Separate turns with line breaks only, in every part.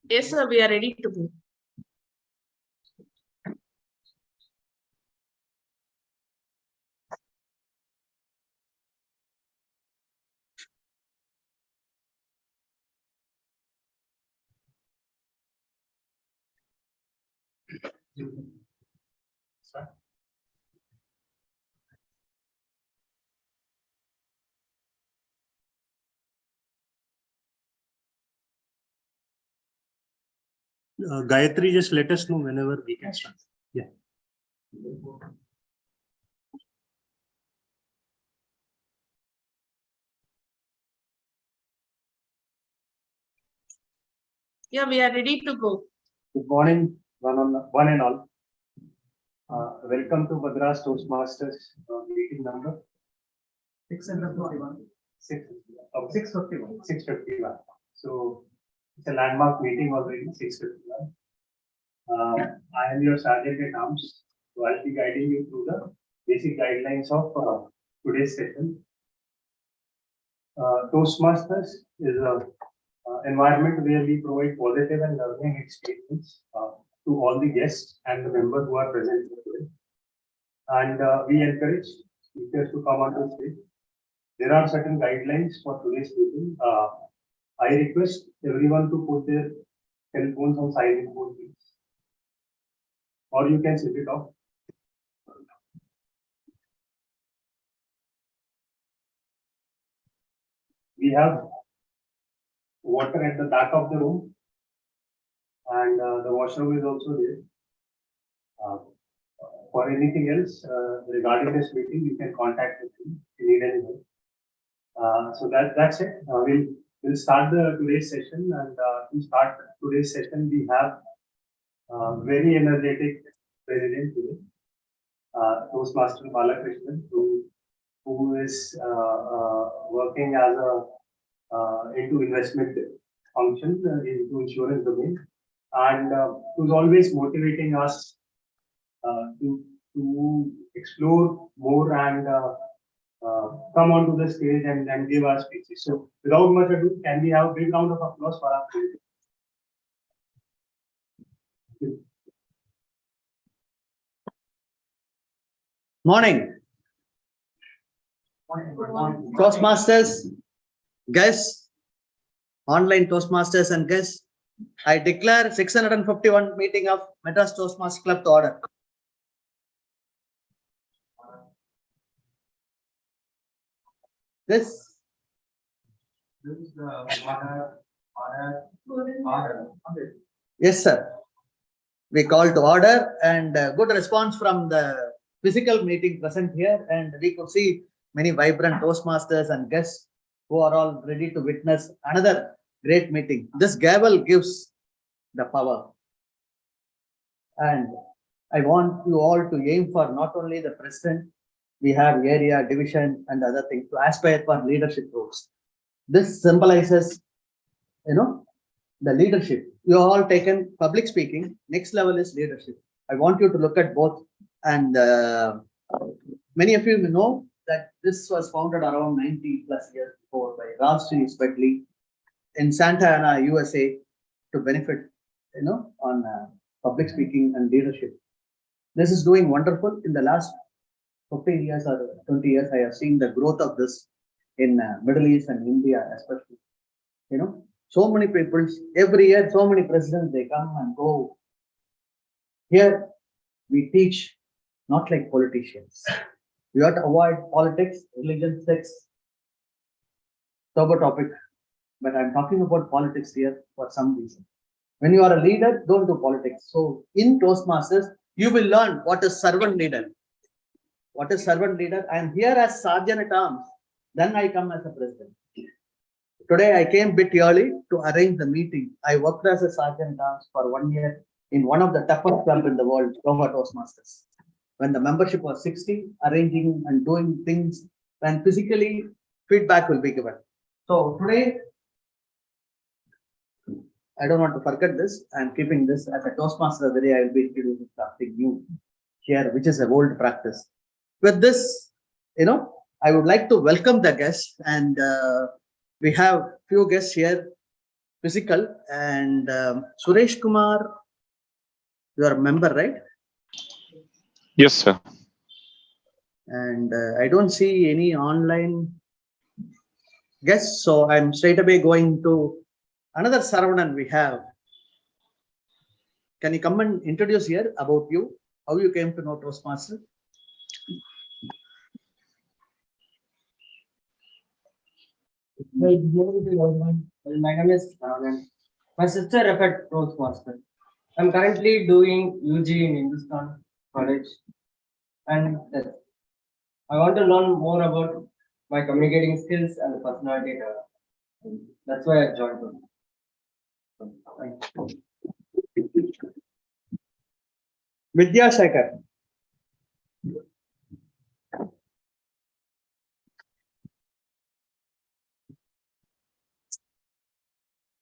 Yes, sir, we are ready to go.
Gayatri, just let us know whenever we can start. Yeah.
Yeah, we are ready to go.
Good morning, one and all. Welcome to Madras Toastmasters meeting number 651. 651. 651. So it's a landmark meeting already. 651. I am your sergeant at arms. So I'll be guiding you through the basic guidelines of today's session. Toastmasters is a environment where we provide positive and learning experience to all the guests and the members who are present today. And we encourage speakers to come onto stage. There are certain guidelines for today's meeting. I request everyone to put their cell phones on silent mode, please. Or you can switch it off. We have water at the back of the room, and the washroom is also there. For anything else regarding this meeting, you can contact me if you need any help. So that's it. We'll start today's session, and to start today's session, we have very energetic president today, Toastmaster Balakrishnan, who is working as into investment function into insurance domain, and who's always motivating us to explore more and come onto the stage and give our speeches. So without much ado, can we have a big round of applause for our president?
Morning. Toastmasters, guests, online Toastmasters and guests, I declare 651 meeting of Madras Toastmasters Club to order. This is the order. Yes, sir. We call to order, and good response from the physical meeting present here, and we could see many vibrant Toastmasters and guests who are all ready to witness another great meeting. This gavel gives the power, and I want you all to aim for not only the president, we have area, division, and other things to aspire for leadership roles. This symbolizes, the leadership. You have all taken public speaking. Next level is leadership. I want you to look at both. And many of you know that this was founded around 90 plus years before by Ralston Spedley in Santa Ana, USA, to benefit, on public speaking and leadership. This is doing wonderful. In the last 15 years or 20 years, I have seen the growth of this in Middle East and India, especially. So many people, every year, so many presidents, they come and go. Here, we teach not like politicians. We have to avoid politics, religion, sex, turbo topic. But I'm talking about politics here for some reason. When you are a leader, don't do politics. So in Toastmasters, you will learn what is servant leader. What is servant leader? I am here as sergeant at arms. Then I come as a president. Today I came a bit early to arrange the meeting. I worked as a sergeant at arms for 1 year in one of the toughest clubs in the world, Global Toastmasters. When the membership was 60, arranging and doing things, and physically feedback will be given. So today, I don't want to forget this. I'm keeping this as a Toastmaster of the day. I will be introducing something new here, which is a old practice. With this, I would like to welcome the guests, and we have few guests here. physical, and Suresh Kumar, you are a member, right?
Yes, sir.
And I don't see any online guests, so I'm straight away going to another Saravanan we have. Can you come and introduce here about you, how you came to know Toastmaster?
My name is Saravanan. My sister referred Toastmaster. I'm currently doing UG in Hindustan College, and I want to learn more about my communicating skills and personality development. That's why I joined them.
Vidya Shekhar.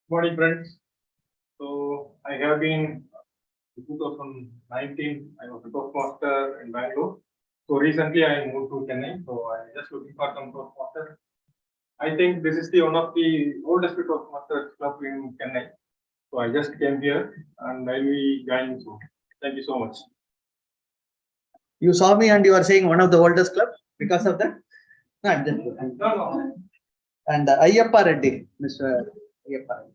Morning, friends. So I have been in 2019. I was a Toastmaster in Bangalore. So recently I moved to Chennai. So I'm just looking for some Toastmaster. I think this is the one of the oldest Toastmasters club in Chennai. So I just came here and I'll be joining soon. Thank you so much.
You saw me and you are saying one of the oldest club because of that? No, I'm just joking.
No.
And Ayyappa Reddy, Mr. Ayyappa.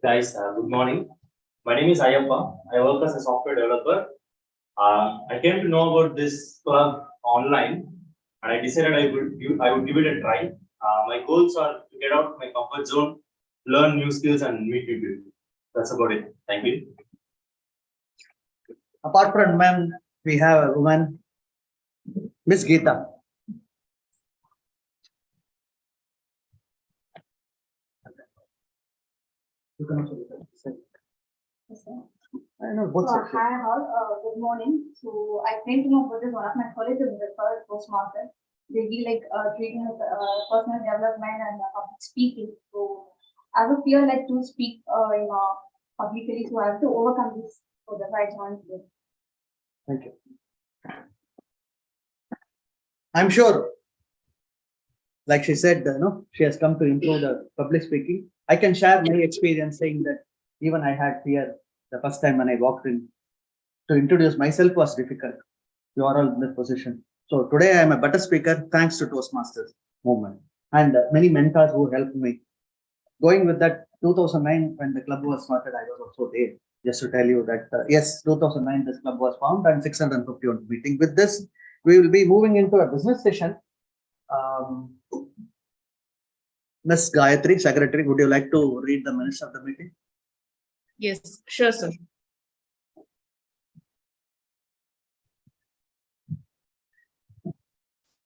Guys, good morning. My name is Ayyappa. I work as a software developer. I came to know about this club online, and I decided I would give it a try. My goals are to get out of my comfort zone, learn new skills, and meet new people. That's about it. Thank you.
Apart from men, we have a woman, Miss Geeta. You can also look at this side. I know both
So,
sides.
hi all, good morning. So I came to know about this one of my colleagues is referred Toastmaster. They be like treating personal development and public speaking. So I have a fear like to speak publicly. So I have to overcome this. So that's why I joined here.
Thank you. I'm sure, like she said, she has come to improve the public speaking. I can share my experience saying that even I had fear the first time when I walked in. To introduce myself was difficult. You are all in this position. So today I am a better speaker thanks to Toastmasters movement and many mentors who helped me. Going with that, 2009 when the club was started, I was also there. Just to tell you that yes, 2009 this club was formed and 651 meeting. With this, we will be moving into a business session. Ms. Gayatri, Secretary, would you like to read the minutes of the meeting?
Yes, sure, sir.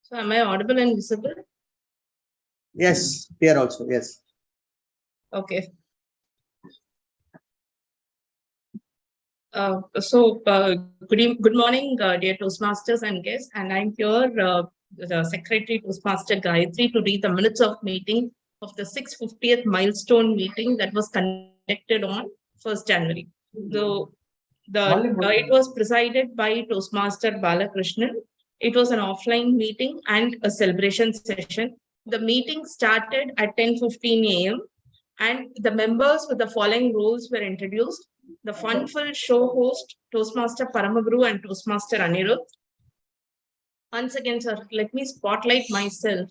So am I audible and visible?
Yes, here also, yes.
Okay. Good morning, dear Toastmasters and guests. And I'm here, the Secretary Toastmaster Gayatri, to read the minutes of meeting of the 650th milestone meeting that was conducted on 1st January. So it was presided by Toastmaster Balakrishnan. It was an offline meeting and a celebration session. The meeting started at 10:15 a.m. and the members with the following roles were introduced. The Funful show host, Toastmaster Paramaguru and Toastmaster Anirudh. Once again, sir, let me spotlight myself.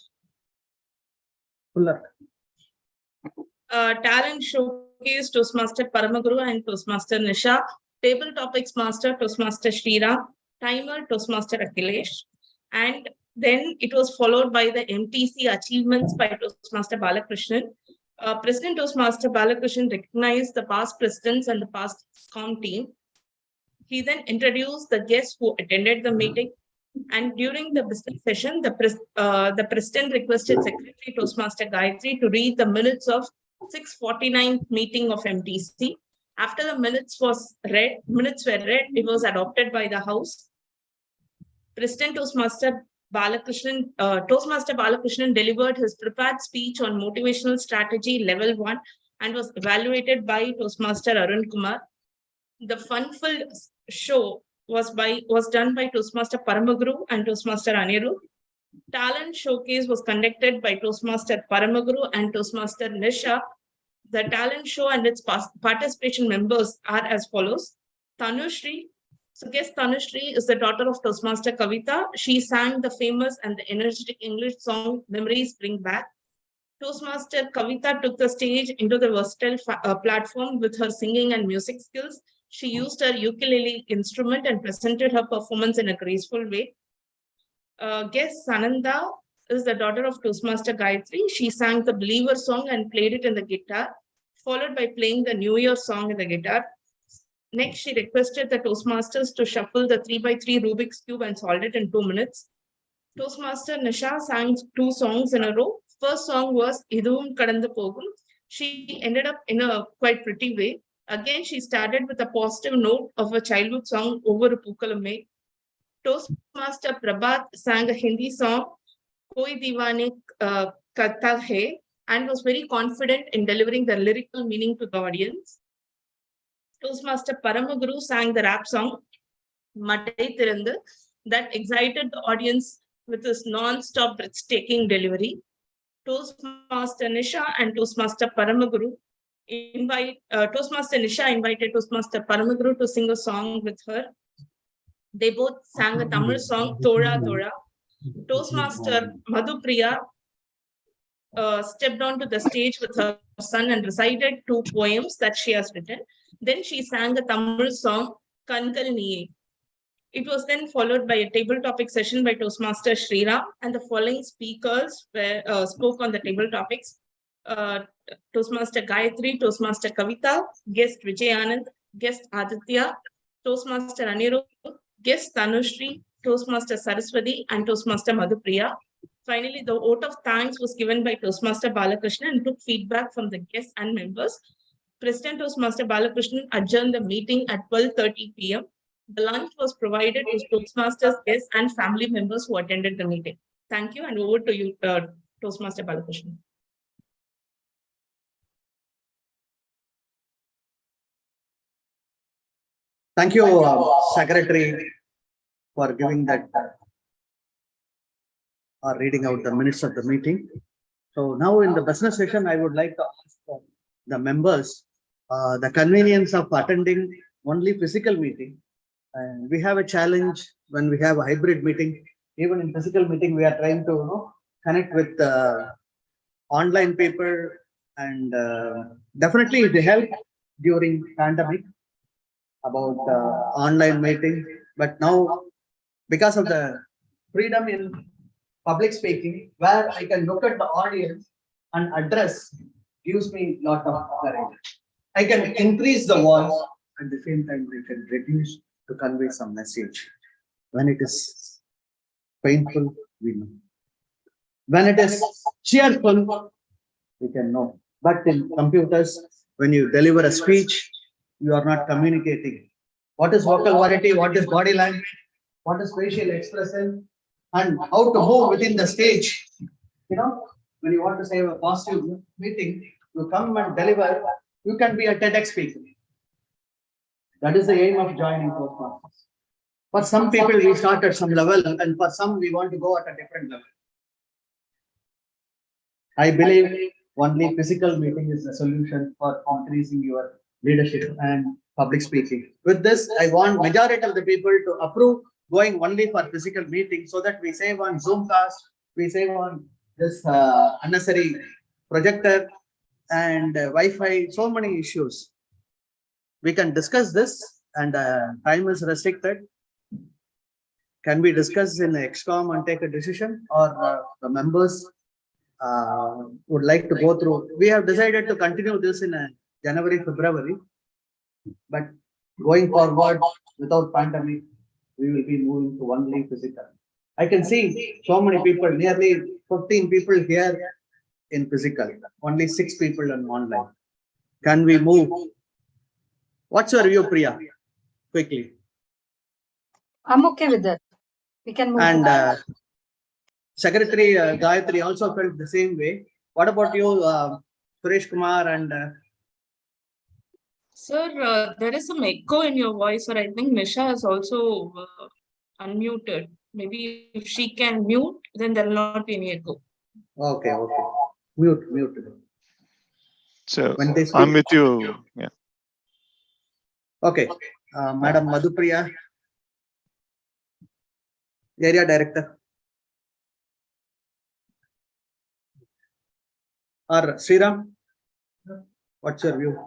Talent showcase, Toastmaster Paramaguru and Toastmaster Nisha. Table topics master, Toastmaster Shriram. Timer, Toastmaster Akhilesh. And then it was followed by the MTC achievements by Toastmaster Balakrishnan. President Toastmaster Balakrishnan recognized the past presidents and the past SCOM team. He then introduced the guests who attended the meeting. And during the business session, the president requested Secretary Toastmaster Gayatri to read the minutes of 649th meeting of MTC. After the minutes were read, it was adopted by the House. President Toastmaster Balakrishnan delivered his prepared speech on motivational strategy level 1 and was evaluated by Toastmaster Arun Kumar. The Funful show was done by Toastmaster Paramaguru and Toastmaster Anirudh. Talent showcase was conducted by Toastmaster Paramaguru and Toastmaster Nisha. The talent show and its participation members are as follows. Tanushri. So guest Tanushri is the daughter of Toastmaster Kavita. She sang the famous and the energetic English song Memories Bring Back. Toastmaster Kavita took the stage into the versatile platform with her singing and music skills. She used her ukulele instrument and presented her performance in a graceful way. Guest Sananda is the daughter of Toastmaster Gayatri. She sang the Believer song and played it in the guitar, followed by playing the New Year song in the guitar. Next, she requested the Toastmasters to shuffle the 3x3 Rubik's Cube and solve it in 2 minutes. Toastmaster Nisha sang 2 songs in a row. First song was Idum Kadanda Pogum. She ended up in a quite pretty way. Again, she started with a positive note of a childhood song, Over Pookalame. Toastmaster Prabhat sang a Hindi song, Koi Divane Karta Hai, and was very confident in delivering the lyrical meaning to the audience. Toastmaster Paramaguru sang the rap song, Madai Tiranda, that excited the audience with his non-stop breathtaking delivery. Toastmaster Nisha and Toastmaster Paramaguru Toastmaster Nisha invited Toastmaster Paramaguru to sing a song with her. They both sang a Tamil song, Tora Tora. Toastmaster Madhupriya stepped onto the stage with her son and recited 2 poems that she has written. Then she sang a Tamil song, Kankal Niye. It was then followed by a table topic session by Toastmaster Sriram, and the following speakers spoke on the table topics. Toastmaster Gayatri, Toastmaster Kavita, guest Vijay Anand, guest Aditya, Toastmaster Anirudh, guest Tanushri, Toastmaster Saraswati, and Toastmaster Madhupriya. Finally, the vote of thanks was given by Toastmaster Balakrishnan and took feedback from the guests and members. President Toastmaster Balakrishnan adjourned the meeting at 12:30 p.m. The lunch was provided to Toastmasters, guests, and family members who attended the meeting. Thank you, and over to you, Toastmaster Balakrishnan.
Thank you, Secretary, for giving that or reading out the minutes of the meeting. So now in the business session, I would like to ask the members the convenience of attending only physical meeting. And we have a challenge when we have a hybrid meeting. Even in physical meeting, we are trying to connect with online people, and definitely they help during pandemic about online meeting. But now, because of the freedom in public speaking, where I can look at the audience and address, gives me a lot of courage. I can increase the voice, at the same time we can reduce to convey some message. When it is painful, we know. When it is cheerful, we can know. But in computers, when you deliver a speech, you are not communicating. What is vocal variety? What is body language? What is facial expression? And how to move within the stage. When you want to say a positive meeting, you come and deliver, you can be a TEDx speaker. That is the aim of joining Toastmasters. For some people, we start at some level, and for some, we want to go at a different level. I believe only physical meeting is the solution for increasing your leadership and public speaking. With this, I want majority of the people to approve going only for physical meeting, so that we save on Zoom class, we save on this unnecessary projector and Wi-Fi, so many issues. We can discuss this, and time is restricted. Can we discuss in ExCom and take a decision, or the members would like to go through? We have decided to continue this in January, February, but going forward without pandemic, we will be moving to only physical. I can see so many people, nearly 15 people here in physical, only 6 people in online. Can we move? What's your view, Priya? Quickly.
I'm okay with that. We can move.
And Secretary Gayatri also felt the same way. What about you, Suresh Kumar and
Sir, there is some echo in your voice, or I think Nisha is also unmuted. Maybe if she can mute, then there will not be any echo.
Okay, okay. Mute.
So
When they
I'm
speak.
with you. Yeah.
Okay, Madam Madhupriya, Area Director. Or Sriram, what's your view?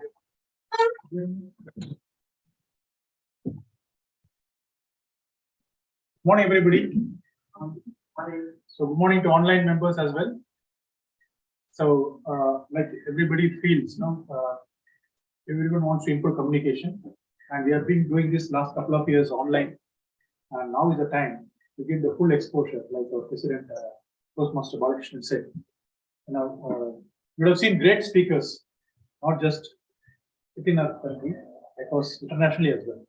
Morning, everybody. So good morning to online members as well. So like everybody feels, everyone wants to improve communication, and we have been doing this last couple of years online, and now is the time to give the full exposure, like our President Toastmaster Balakrishnan said. We have seen great speakers, not just within our country, because internationally as well.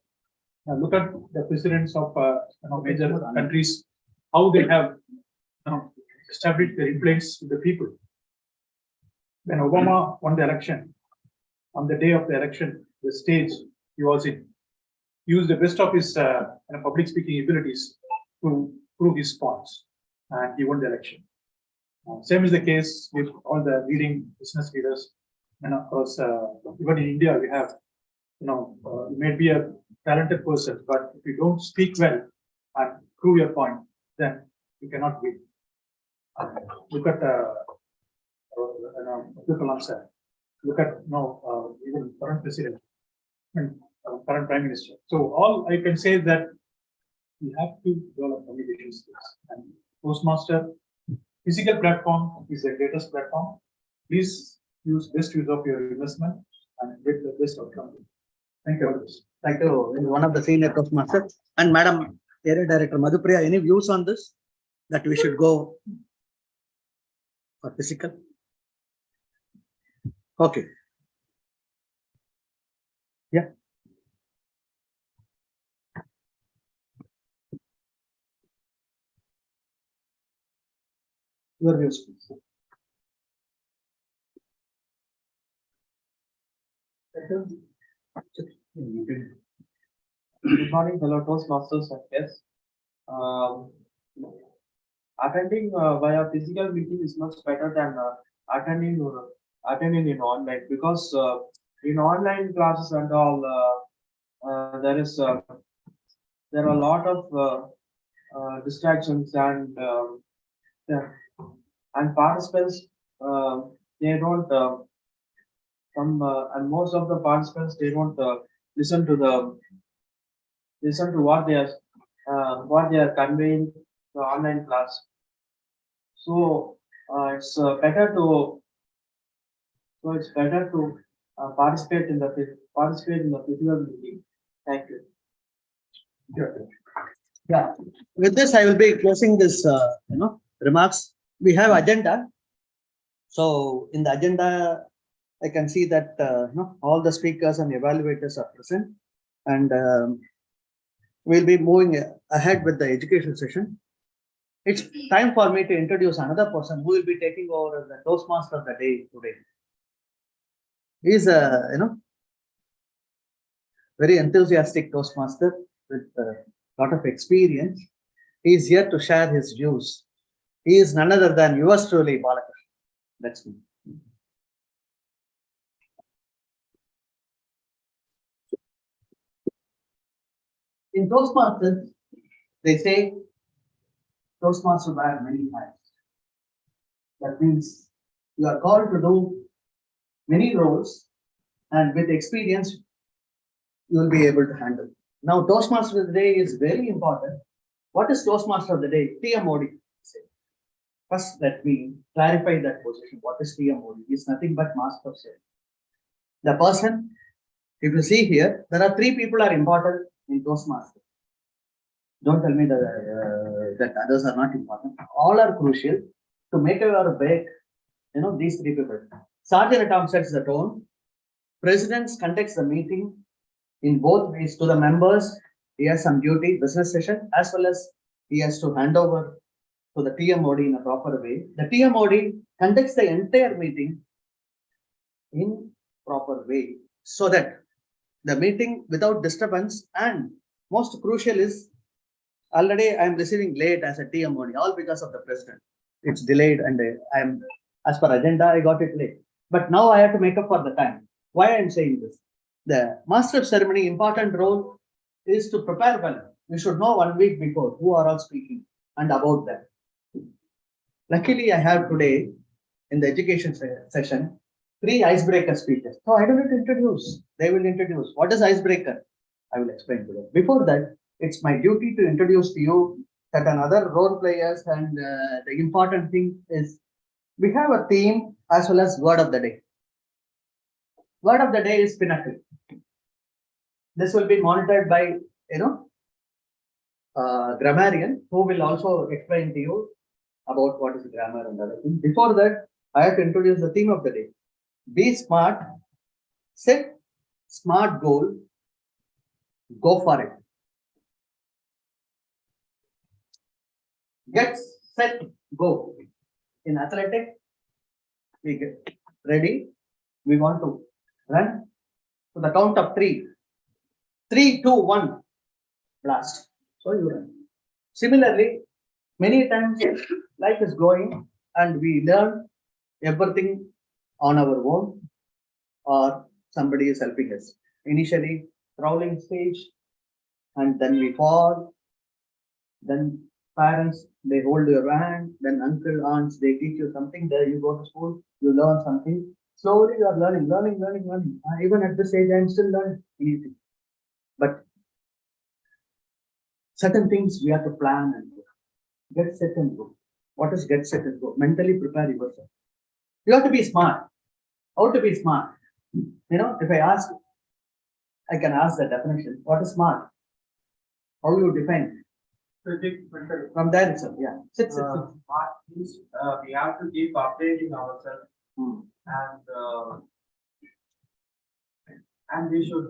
Now look at the presidents of major countries, how they have established their influence with the people. When Obama won the election, on the day of the election, the stage he was in, used the best of his public speaking abilities to prove his points, and he won the election. Same is the case with all the leading business leaders, and of course, even in India, we have, you may be a talented person, but if you don't speak well and prove your point, then you cannot win. Look at look at even current president and current prime minister. So all I can say is that we have to develop communication skills, and Toastmaster physical platform is the greatest platform. Please use best use of your investment and get the best outcome. Thank you.
Thank you. One of the senior Toastmasters. And Madam Area Director Madhupriya, any views on this? That we should go for physical? Okay. Yeah. Your views, please.
Good morning, fellow Toastmasters and guests. Attending via physical meeting is much better than attending in online, because in online classes and all, there are a lot of distractions, and participants they don't and most of the participants they don't listen to what they are conveying the online class. So it's better to participate in the physical meeting. Thank you.
Yeah. With this, I will be closing this, remarks. We have agenda. So in the agenda, I can see that all the speakers and evaluators are present, and we'll be moving ahead with the education session. It's time for me to introduce another person who will be taking over as the Toastmaster of the day today. He is a very enthusiastic Toastmaster with a lot of experience. He is here to share his views. He is none other than yours truly, Balakrishnan. That's me. In Toastmasters, they say Toastmaster wear many hats. That means you are called to do many roles, and with experience, you will be able to handle. Now, Toastmaster of the day is very important. What is Toastmaster of the day? TMOD. First, let me clarify that position. What is TMOD? It's nothing but master of ceremony. The person, if you see here, there are three people are important in Toastmaster. Don't tell me that others are not important. All are crucial to make or break. These three people. Sergeant at Arms sets the tone. President conducts the meeting in both ways to the members. He has some duty, business session, as well as he has to hand over to the TMOD in a proper way. The TMOD conducts the entire meeting in proper way, so that the meeting without disturbance, and most crucial is Already I am receiving late as a TM only, all because of the president. It's delayed and I am, as per agenda, I got it late. But now I have to make up for the time. Why I am saying this? The master of ceremony important role is to prepare well. We should know 1 week before who are all speaking and about them. Luckily, I have today in the education session 3 icebreaker speakers. So I don't need to introduce. They will introduce. What is icebreaker? I will explain to them. Before that, it's my duty to introduce to you certain other role players, and the important thing is we have a theme as well as word of the day. Word of the day is pinnacle. This will be monitored by grammarian who will also explain to you about what is grammar and other things. Before that, I have to introduce the theme of the day. Be smart, set smart goal, go for it. Get set, go. In athletic, we get ready. We want to run to the count of 3. 3, 2, 1, blast. So you run. Similarly, many times life is going and we learn everything on our own or somebody is helping us. Initially, crawling stage, and then we fall. Then parents, they hold your hand. Then uncle, aunts, they teach you something. There you go to school, you learn something. Slowly you are learning. Even at this age, I am still learning anything. But certain things we have to plan and go. Get set and go. What is get set and go? Mentally prepare yourself. You have to be smart. How to be smart? If I ask, I can ask the definition. What is smart? How you define? From there itself, yeah. Sit.
Smart means we have to keep updating ourselves, and we should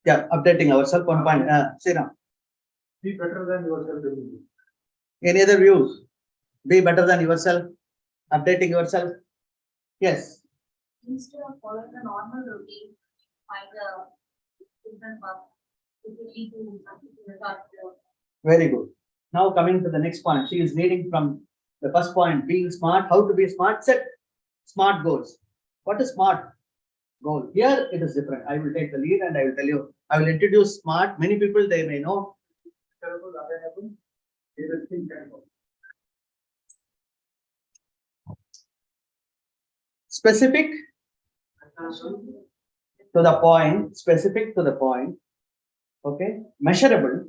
Updating ourselves. 1 point. Say now.
be better than yourself.
Any other views? Be better than yourself. Updating yourself. Yes.
Instead of following the normal routine, find a different path. It will lead to something result.
Very good. Now coming to the next point. She is reading from the first point, being smart. How to be smart? Set smart goals. What is smart goal? Here it is different. I will take the lead and I will tell you. I will introduce smart. Many people, they may know. Specific to the point. Specific to the point. Okay. Measurable.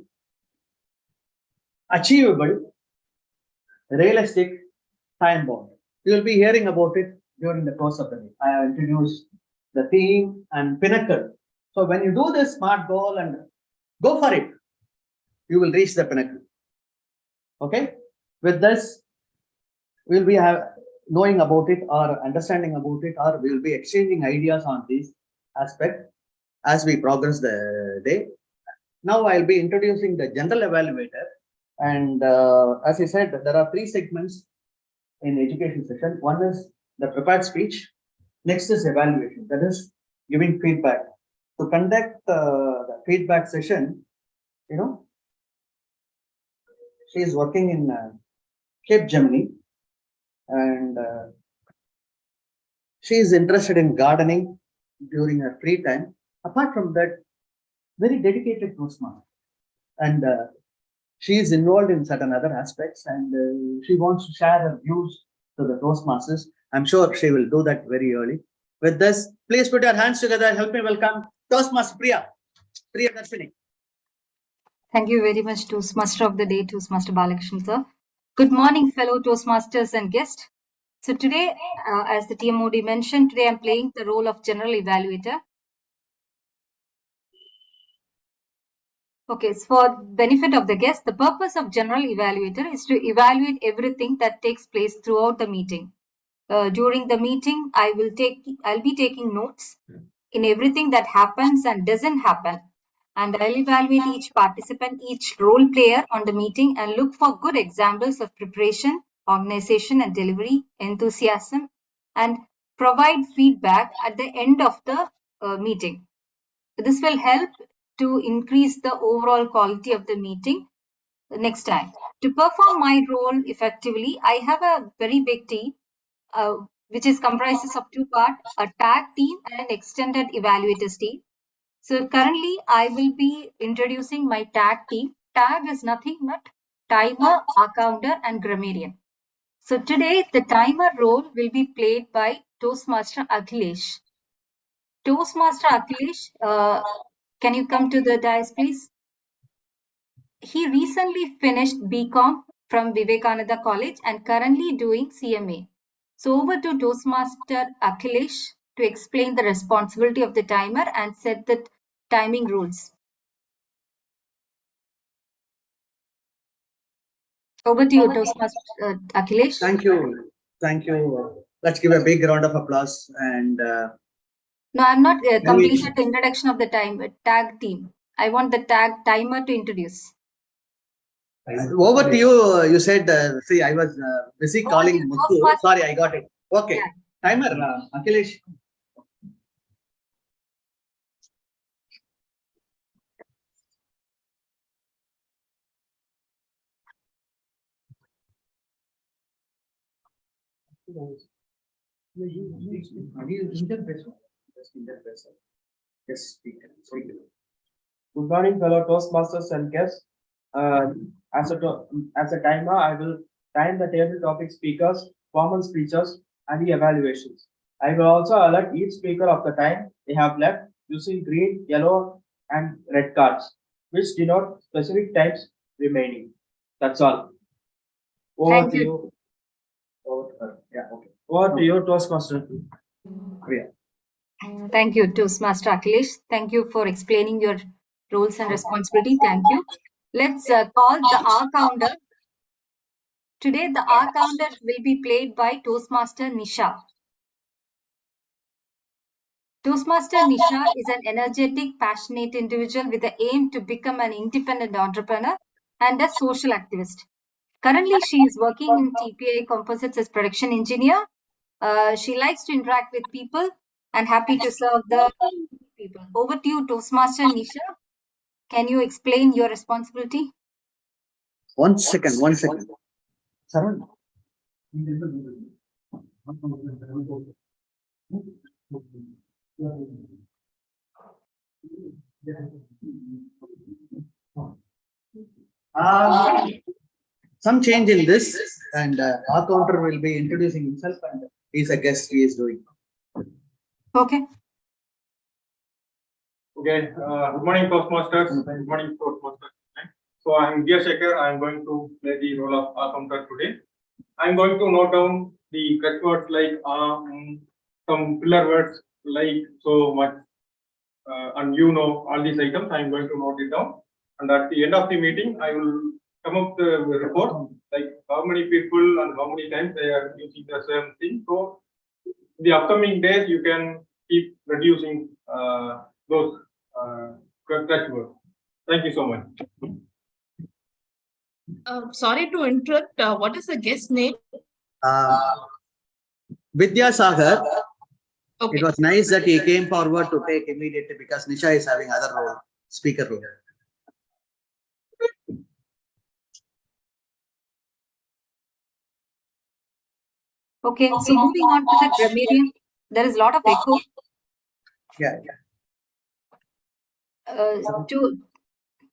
Achievable. Realistic. Time bound. You will be hearing about it during the course of the day. I have introduced the theme and pinnacle. So when you do this smart goal and go for it, you will reach the pinnacle. Okay. With this, we'll be knowing about it or understanding about it, or we'll be exchanging ideas on this aspect as we progress the day. Now I'll be introducing the general evaluator. And as I said, there are 3 segments in education session. One is the prepared speech. Next is evaluation, that is giving feedback. To conduct the feedback session, she is working in Cape Gemini, and she is interested in gardening during her free time. Apart from that, very dedicated Toastmaster, and she is involved in certain other aspects, and she wants to share her views to the Toastmasters. I'm sure she will do that very early. With this, please put your hands together. Help me welcome Toastmaster Priya Darshini.
Thank you very much, Toastmaster of the Day, Toastmaster Balakrishnan sir. Good morning, fellow Toastmasters and guests. So today, as the TMOD mentioned, today I'm playing the role of General Evaluator. Okay, so for benefit of the guest, the purpose of General Evaluator is to evaluate everything that takes place throughout the meeting. During the meeting, I'll be taking notes in everything that happens and doesn't happen. And I'll evaluate each participant, each role player on the meeting, and look for good examples of preparation, organization and delivery, enthusiasm, and provide feedback at the end of the meeting. This will help to increase the overall quality of the meeting next time. To perform my role effectively, I have a very big team, which is comprises of two parts, a tag team and an extended evaluators team. So currently I will be introducing my tag team. Tag is nothing but timer, accounter and grammarian. So today the timer role will be played by Toastmaster Akhilesh. Toastmaster Akhilesh, can you come to the dais please? He recently finished BCom from Vivekananda College and currently doing CMA. So over to Toastmaster Akhilesh to explain the responsibility of the timer and set the timing rules. Over to you, Toastmaster Akhilesh.
Thank you. Thank you. Let's give a big round of applause. And
No, I'm not completed the introduction of the tag team. I want the timer to introduce.
over to you. You said, see, I was busy calling Muthu. Sorry, I got it. Okay.
Yeah.
Timer, Akhilesh. Yes, speak.
Good morning, fellow Toastmasters and guests. As a timer, I will time the table topic speakers, formal speeches, and the evaluations. I will also alert each speaker of the time they have left using green, yellow, and red cards, which denote specific times remaining. That's all. Over to you. Over to you, Toastmaster.
Thank you, Toastmaster Akhilesh. Thank you for explaining your roles and responsibility. Thank you. Let's call the R counter. Today, the R counter will be played by Toastmaster Nisha. Toastmaster Nisha is an energetic, passionate individual with the aim to become an independent entrepreneur and a social activist. Currently, she is working in TPI Composites as production engineer. She likes to interact with people and happy to serve the people. Over to you, Toastmaster Nisha. Can you explain your responsibility?
1 second, 1 second. Saran. Some change in this, and our counter will be introducing himself, and he's a guest. He is doing.
Okay.
Okay, good morning, Toastmasters. Good morning, Toastmasters. So I'm Gia Shekhar. I'm going to play the role of accountant today. I'm going to note down the correct words like some filler words like so much, and you know all these items. I'm going to note it down, and at the end of the meeting, I will come up the report like how many people and how many times they are using the same thing. So the upcoming days, you can keep reducing those correct words. Thank you so much.
Sorry to interrupt. What is the guest name?
Vidya Sagar.
Okay.
It was nice that he came forward to take immediately because Nisha is having other role, speaker role.
Okay. So moving on to the grammarian, there is a lot of echo.
Yeah.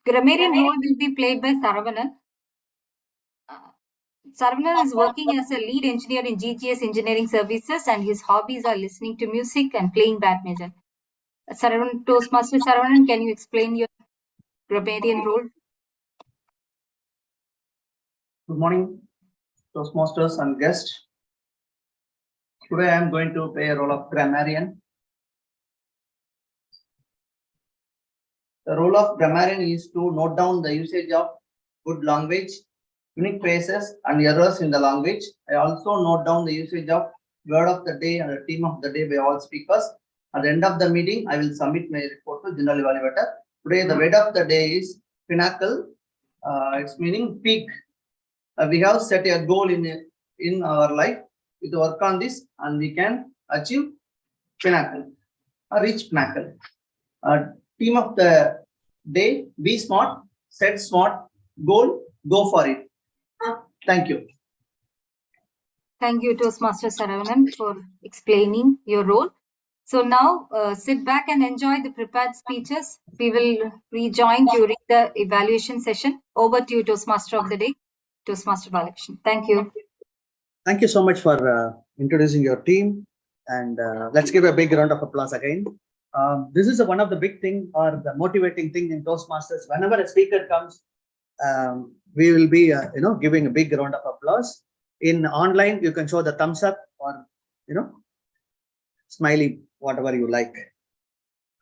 Grammarian role will be played by Saravanan. Saravanan is working as a lead engineer in GGS Engineering Services, and his hobbies are listening to music and playing badminton. Toastmaster Saravanan, can you explain your grammarian role?
Good morning, Toastmasters and guests. Today I am going to play a role of grammarian. The role of grammarian is to note down the usage of good language, unique phrases, and errors in the language. I also note down the usage of word of the day and the theme of the day by all speakers. At the end of the meeting, I will submit my report to General Evaluator. Today, the word of the day is pinnacle. It's meaning peak. We have set a goal in our life. We work on this, and we can achieve pinnacle, reach pinnacle. Theme of the day, be smart, set smart, goal, go for it. Thank you.
Thank you, Toastmaster Saravanan, for explaining your role. So now sit back and enjoy the prepared speeches. We will rejoin during the evaluation session. Over to you, Toastmaster of the day, Toastmaster Balakrishnan. Thank you.
Thank you so much for introducing your team, and let's give a big round of applause again. This is one of the big thing or the motivating thing in Toastmasters. Whenever a speaker comes, we will be giving a big round of applause. In online, you can show the thumbs up or smiley, whatever you like.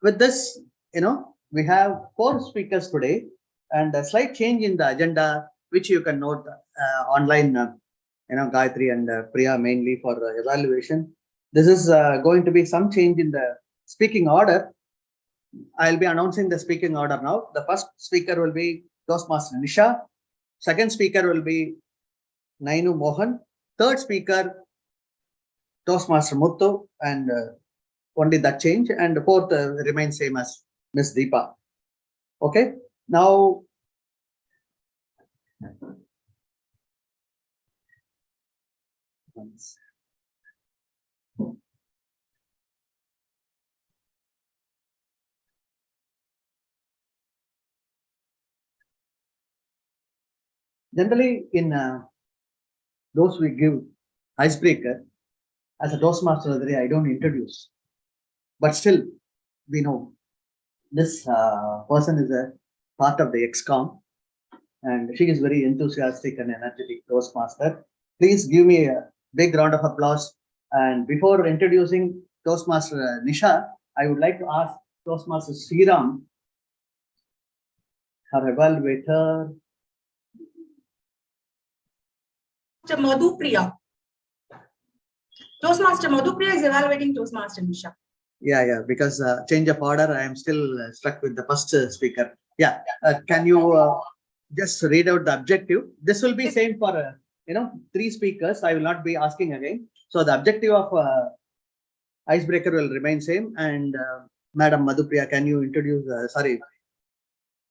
With this, we have 4 speakers today, and a slight change in the agenda, which you can note online. Gayatri and Priya mainly for evaluation. This is going to be some change in the speaking order. I'll be announcing the speaking order now. The first speaker will be Toastmaster Nisha. Second speaker will be Nainu Mohan. Third speaker, Toastmaster Muthu, and only that change. And the fourth remains same as Miss Deepa. Okay. Now, generally, in those we give icebreaker, as a Toastmaster of the day, I don't introduce, but still, we know this person is a part of the XCOM, and she is very enthusiastic and energetic Toastmaster. Please give me a big round of applause. And before introducing Toastmaster Nisha, I would like to ask Toastmaster Sriram, her evaluator,
Madhupriya. Toastmaster Madhupriya is evaluating Toastmaster Nisha.
Yeah, because change of order, I am still stuck with the first speaker. Yeah, can you just read out the objective? This will be same for 3 speakers. I will not be asking again. So the objective of icebreaker will remain same. And Madam Madhupriya, can you introduce? Sorry.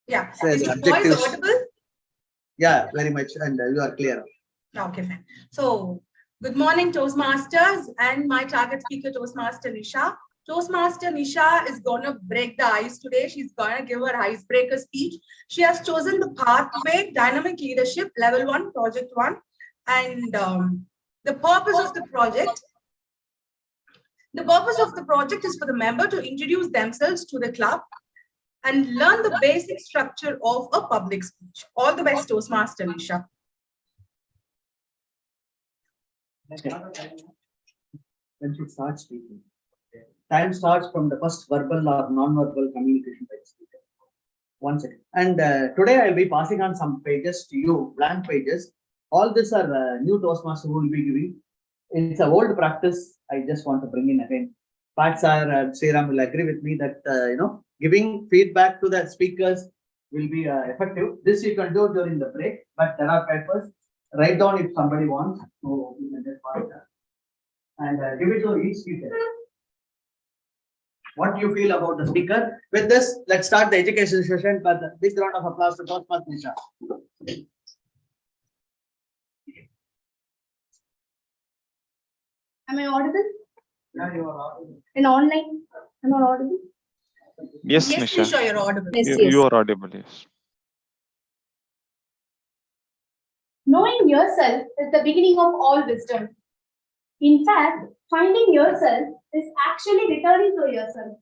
Yeah.
Say
Is
the
the voice
objectives.
audible?
Yeah, very much, and you are clear.
Okay, fine. So, good morning, Toastmasters, and my target speaker, Toastmaster Nisha. Toastmaster Nisha is going to break the ice today. She's going to give her icebreaker speech. She has chosen the pathway, dynamic leadership, level 1, project 1. And the purpose of the project is for the member to introduce themselves to the club and learn the basic structure of a public speech. All the best, Toastmaster Nisha.
When she starts speaking, time starts from the first verbal or non-verbal communication by the speaker. 1 second. And today I'll be passing on some pages to you, blank pages. All these are new Toastmasters who will be giving. It's an old practice. I just want to bring in again. Pat sir, Sriram will agree with me that giving feedback to the speakers will be effective. This you can do during the break, but there are papers. Write down if somebody wants. So you can just mark that and give it to each speaker. What you feel about the speaker? With this, let's start the education session. But a big round of applause to Toastmaster Nisha.
Am I audible?
Yeah, you are audible.
In online, am I audible?
Yes,
Yes,
Nisha.
Nisha, you're audible.
Yes,
You are audible, yes.
Knowing yourself is the beginning of all wisdom. In fact, finding yourself is actually returning to yourself.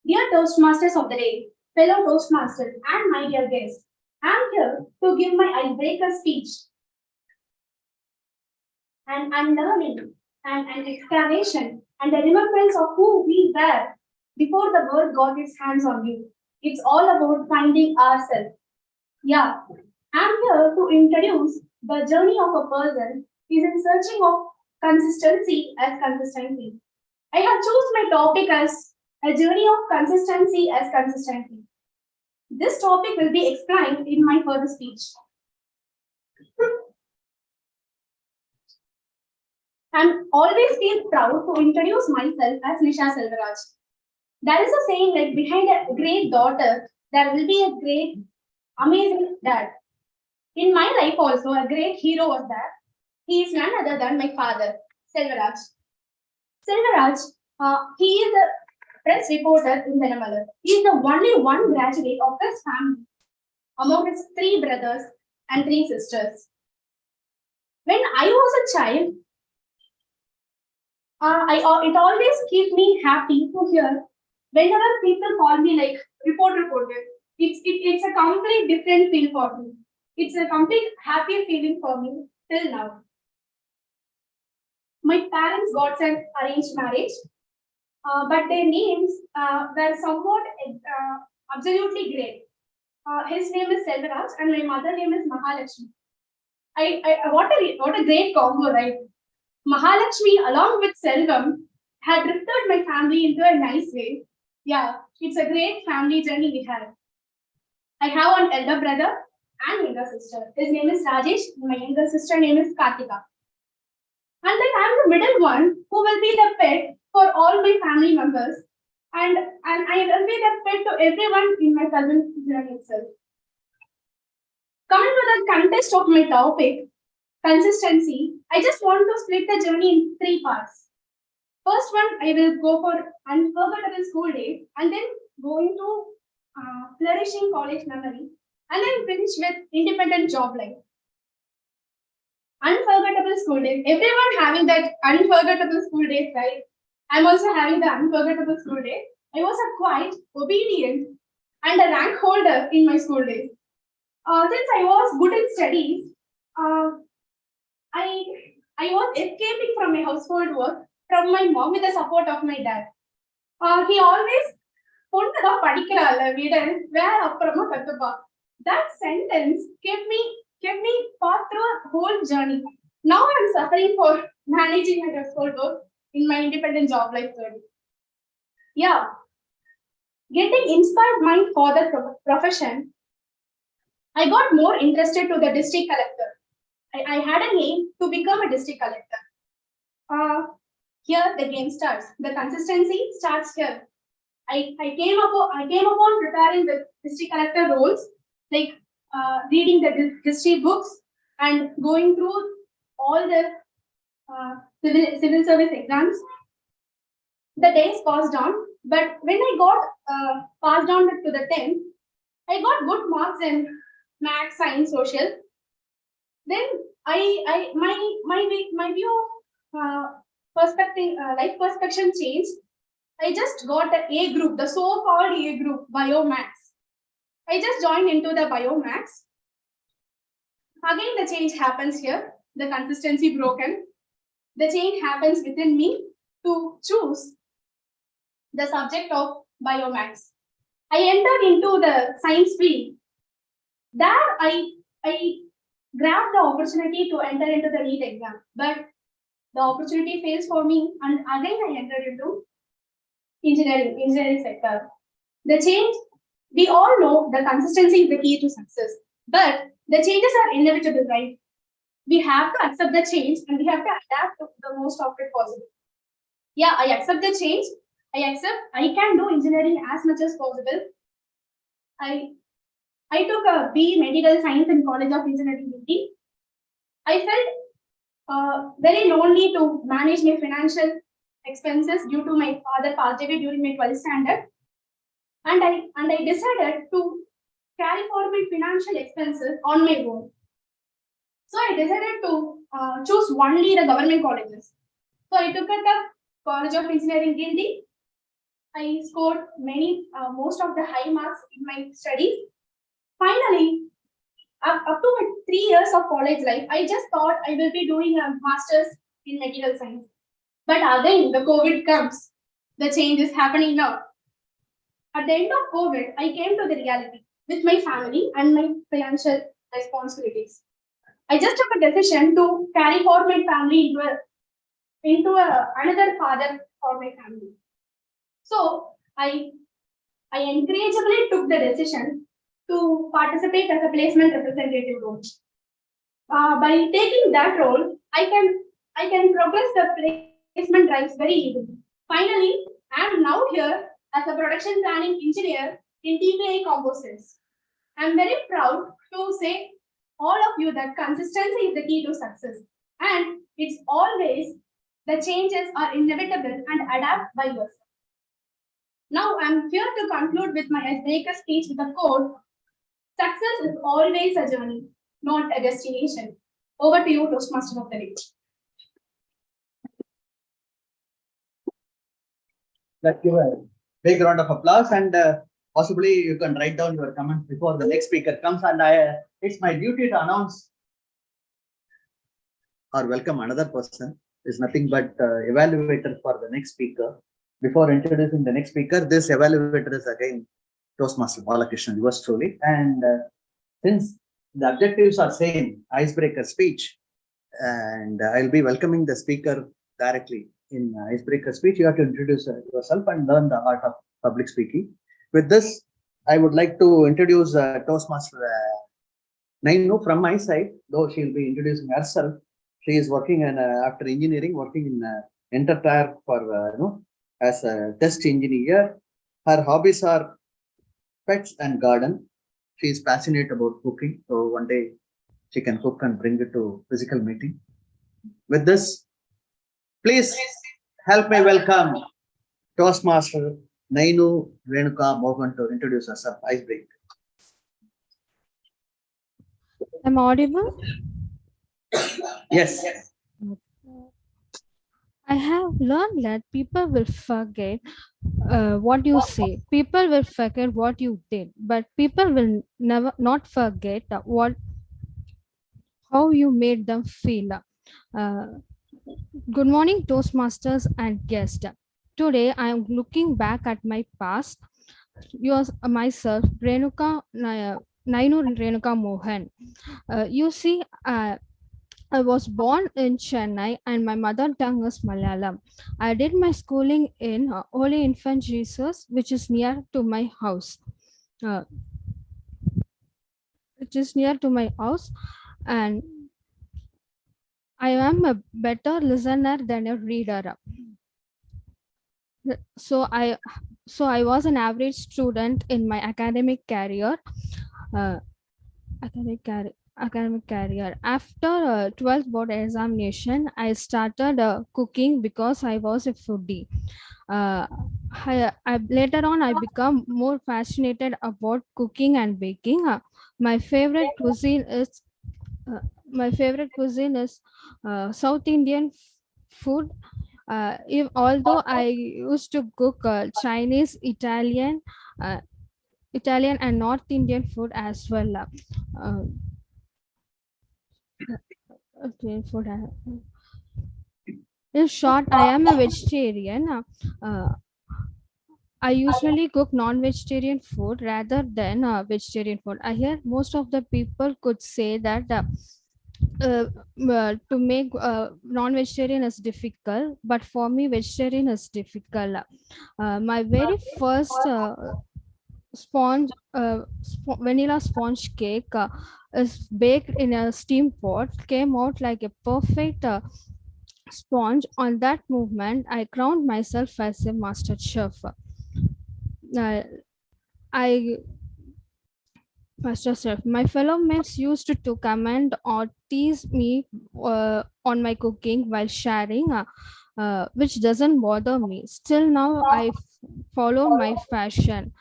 Dear Toastmasters of the day, fellow Toastmasters, and my dear guests, I'm here to give my icebreaker speech. And unlearning and an explanation and the remembrance of who we were before the world got its hands on you. It's all about finding ourselves. Yeah, I'm here to introduce the journey of a person who is in searching of consistency as consistency. I have chosen my topic as a journey of consistency as consistency. This topic will be explained in my further speech. I'm always feel proud to introduce myself as Nisha Selvaraj. There is a saying like behind a great daughter, there will be a great, amazing dad. In my life also, a great hero was there. He is none other than my father, Selvaraj. Selvaraj, he is a press reporter in Venemalar. He is the only one graduate of his family among his 3 brothers and 3 sisters. When I was a child, it always keeps me happy to hear whenever people call me like reporter. It's a complete different feel for me. It's a complete happy feeling for me till now. My parents got an arranged marriage, but their names were somewhat absolutely great. His name is Selvaraj and my mother name is Mahalakshmi. What a great combo, right? Mahalakshmi along with Selvam had drifted my family into a nice way. Yeah, it's a great family journey we had. I have an elder brother and younger sister. His name is Rajesh. My younger sister name is Kartika. And then I'm the middle one who will be the pet for all my family members. And I will be the pet to everyone in my cousin journey itself. Coming to the contest of my topic, consistency, I just want to split the journey in 3 parts. First one, I will go for unforgettable school days and then go into flourishing college memory and then finish with independent job life. Unforgettable school days. Everyone having that unforgettable school days, right? I'm also having the unforgettable school days. I was a quite obedient and a rank holder in my school days. Since I was good in studies, I was escaping from my household work from my mom with the support of my dad. He always that sentence kept me far through a whole journey. Now I'm suffering for managing my household work in my independent job life journey. Yeah, getting inspired mind for the profession, I got more interested to the district collector. I had a aim to become a district collector. Here the game starts. The consistency starts here. I came upon preparing the district collector roles, like reading the history books and going through all the civil service exams. The days passed on, but when I got passed on to the 10th, I got good marks in math, science, social. Then my view perspective, life perspective changed. I just got the A group, the so-called A group, Biomax. I just joined into the Biomax. Again, the change happens here. The consistency broken. The change happens within me to choose the subject of Biomax. I entered into the science field. There, I grabbed the opportunity to enter into the NEET exam, but the opportunity fails for me, and again I entered into engineering sector. The change, we all know the consistency is the key to success, but the changes are inevitable, right? We have to accept the change and we have to adapt to the most of it possible. Yeah, I accept the change. I accept I can do engineering as much as possible. I took a BE Medical Science in College of Engineering UT. I felt very lonely to manage my financial expenses due to my father passed away during my 12th standard. And I decided to carry forward my financial expenses on my own. So I decided to choose only the government colleges. So I took at the College of Engineering Guilty. I scored most of the high marks in my studies. Finally, up to my 3 years of college life, I just thought I will be doing a master's in medical science. But again, the COVID comes. The change is happening now. At the end of COVID, I came to the reality with my family and my financial responsibilities. I just took a decision to carry forward my family into another father for my family. So I encourageably took the decision to participate as a placement representative role. By taking that role, I can progress the placement drives very easily. Finally, I am now here as a production planning engineer in TPA composites. I'm very proud to say all of you that consistency is the key to success. And it's always the changes are inevitable and adapt by yourself. Now I'm here to conclude with my icebreaker speech with a quote. Success is always a journey, not a destination. Over to you, Toastmaster of the Day.
Let's give a big round of applause, and possibly you can write down your comments before the next speaker comes. And it's my duty to announce or welcome another person. Is nothing but evaluator for the next speaker. Before introducing the next speaker, this evaluator is again Toastmaster Balakrishnan, yours truly. And since the objectives are same, icebreaker speech, and I'll be welcoming the speaker directly in icebreaker speech. You have to introduce yourself and learn the art of public speaking. With this, I would like to introduce Toastmaster Nainu from my side, though she'll be introducing herself. She is working in after engineering, working in Enterprise for as a test engineer. Her hobbies are pets and garden. She is passionate about cooking, so one day she can cook and bring it to physical meeting. With this, please help me welcome Toastmaster Nainu Renuka Mohan to introduce herself. Icebreaker.
I'm audible?
Yes.
I have learned that people will forget what you say. People will forget what you did, but people will never not forget how you made them feel. Good morning, Toastmasters and guests. Today, I am looking back at my past. Yours, myself, Nainu Renuka Mohan. You see, I was born in Chennai and my mother tongue is Malayalam. I did my schooling in Holy Infant Jesus, which is near to my house. And I am a better listener than a reader. So I was an average student in my academic career. Academic career. After 12th board examination, I started cooking because I was a foodie. Later on, I become more fascinated about cooking and baking. My favorite cuisine is South Indian food. Although I used to cook Chinese, Italian and North Indian food as well. In short, I am a vegetarian. I usually cook non-vegetarian food rather than vegetarian food. I hear most of the people could say that to make non-vegetarian is difficult, but for me, vegetarian is difficult. My very first vanilla sponge cake is baked in a steam pot, came out like a perfect sponge. On that movement, I crowned myself as a master chef. My fellow mates used to comment or tease me on my cooking while sharing, which doesn't bother me. Still now I follow my passion.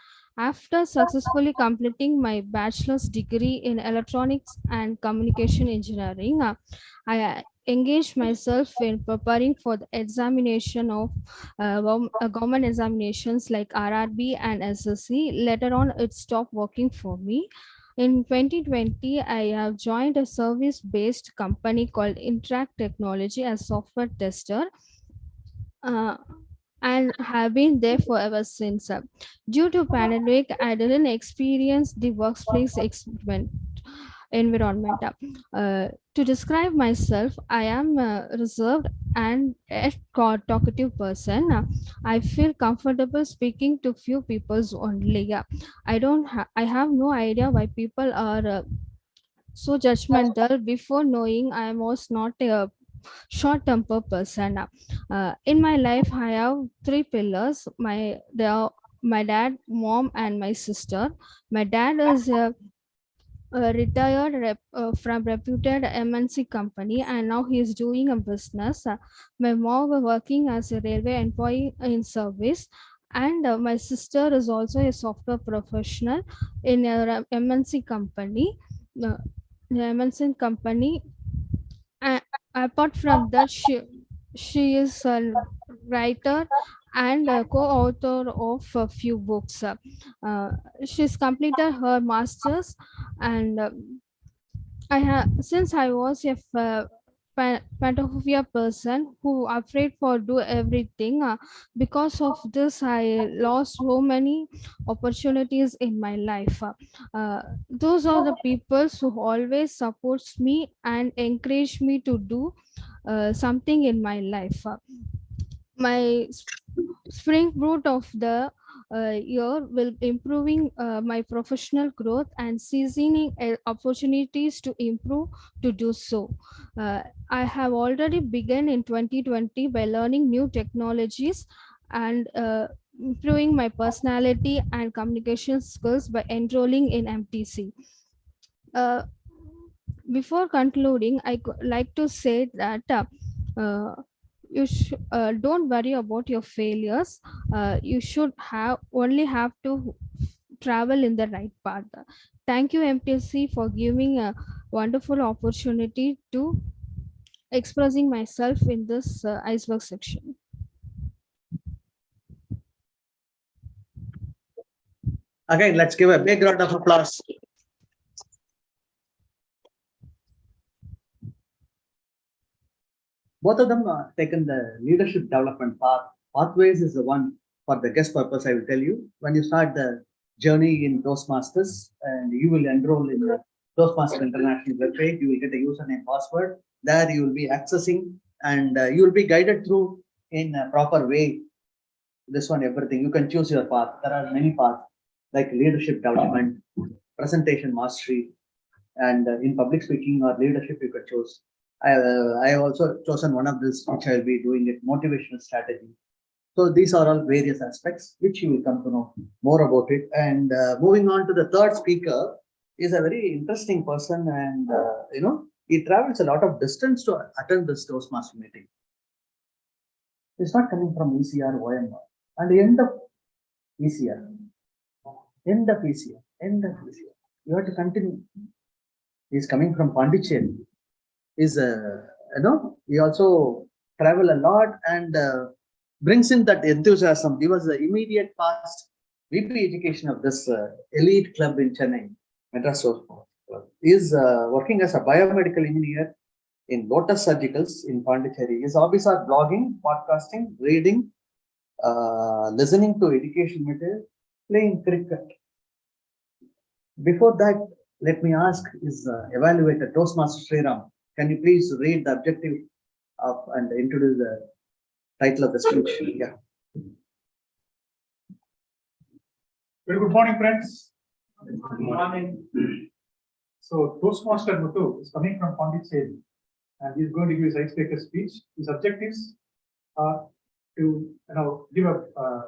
After successfully completing my bachelor's degree in electronics and communication engineering, I engaged myself in preparing for the examination of government examinations like RRB and SSC. Later on, it stopped working for me. In 2020, I have joined a service-based company called Interact Technology as software tester. And have been there for ever since. Due to pandemic, I didn't experience the workplace environment. To describe myself, I am a reserved and a talkative person. I feel comfortable speaking to few people only. I have no idea why people are so judgmental. Before knowing, I was not a short temper person. In my life, I have three pillars. They are my dad, mom, and my sister. My dad is a retired from reputed MNC company, and now he is doing a business. My mom was working as a railway employee in service, and my sister is also a software professional in a MNC company. Uh, the MNC company. A- Apart from that, she is a writer and a co-author of a few books. She's completed her masters, and I have since I was a pantophobia person who afraid for do everything. Because of this, I lost so many opportunities in my life. Those are the people who always supports me and encourage me to do something in my life. My spring root of the year will improving my professional growth and seizing opportunities to improve to do so. I have already begun in 2020 by learning new technologies and improving my personality and communication skills by enrolling in MTC. uh, Before concluding, like to say that uh, don't worry about your failures. You should have to travel in the right path. Thank you, MTC, for giving a wonderful opportunity to expressing myself in this iceberg section.
Again, let's give a big round of applause. Both of them taken the leadership development path. Pathways is the one for the guest purpose. I will tell you, when you start the journey in Toastmasters and you will enroll in the Toastmasters International website, you will get a username password. There you will be accessing and you will be guided through in a proper way. This one, everything. You can choose your path. There are many paths like leadership development, presentation mastery, and in public speaking or leadership, you can choose. I have also chosen one of this, which I will be doing it, motivational strategy. So these are all various aspects which you will come to know more about it. And moving on to the third speaker is a very interesting person, and he travels a lot of distance to attend this Toastmaster meeting. He's not coming from ECR, OMR, and the end of ECR, end of ECR, end of ECR. You have to continue. He's coming from Pondicherry. He also travel a lot and brings in that enthusiasm. He was the immediate past VP education of this elite club in Chennai, Madras Toastmasters Club. He is working as a biomedical engineer in Lotus Surgicals in Pondicherry. His hobbies are blogging, podcasting, reading, listening to education material, playing cricket. Before that, let me ask his evaluator, Toastmaster Sriram, can you please read the objective of and introduce the title of the speech? Yeah.
Very good morning, friends. Good morning. So Toastmaster Muthu is coming from Pondicherry, and he's going to give his icebreaker speech. His objectives are to give a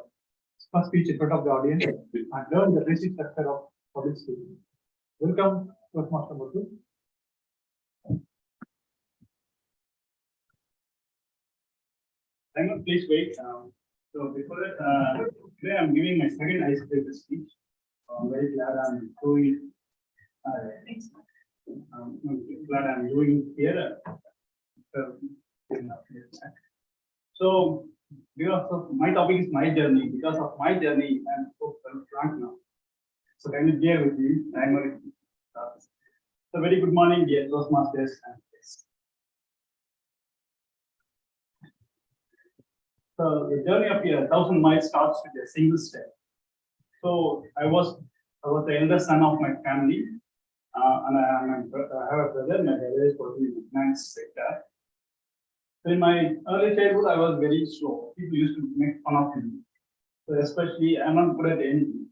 first speech in front of the audience and learn the basic structure of public speaking. Welcome, Toastmaster Muthu.
Hang on, please wait. So before that, today I'm giving my second icebreaker speech. I'm very glad I'm doing. I'm glad I'm doing here. So because of my topic is my journey. Because of my journey, I'm so frank now. So can you bear with me? So very good morning, dear Toastmasters and guests. So the journey of 1,000 miles starts with a single step. So I was the eldest son of my family, and I have a brother. My brother is working in the finance sector. So in my early childhood, I was very slow. People used to make fun of me. So especially, I'm not good at anything,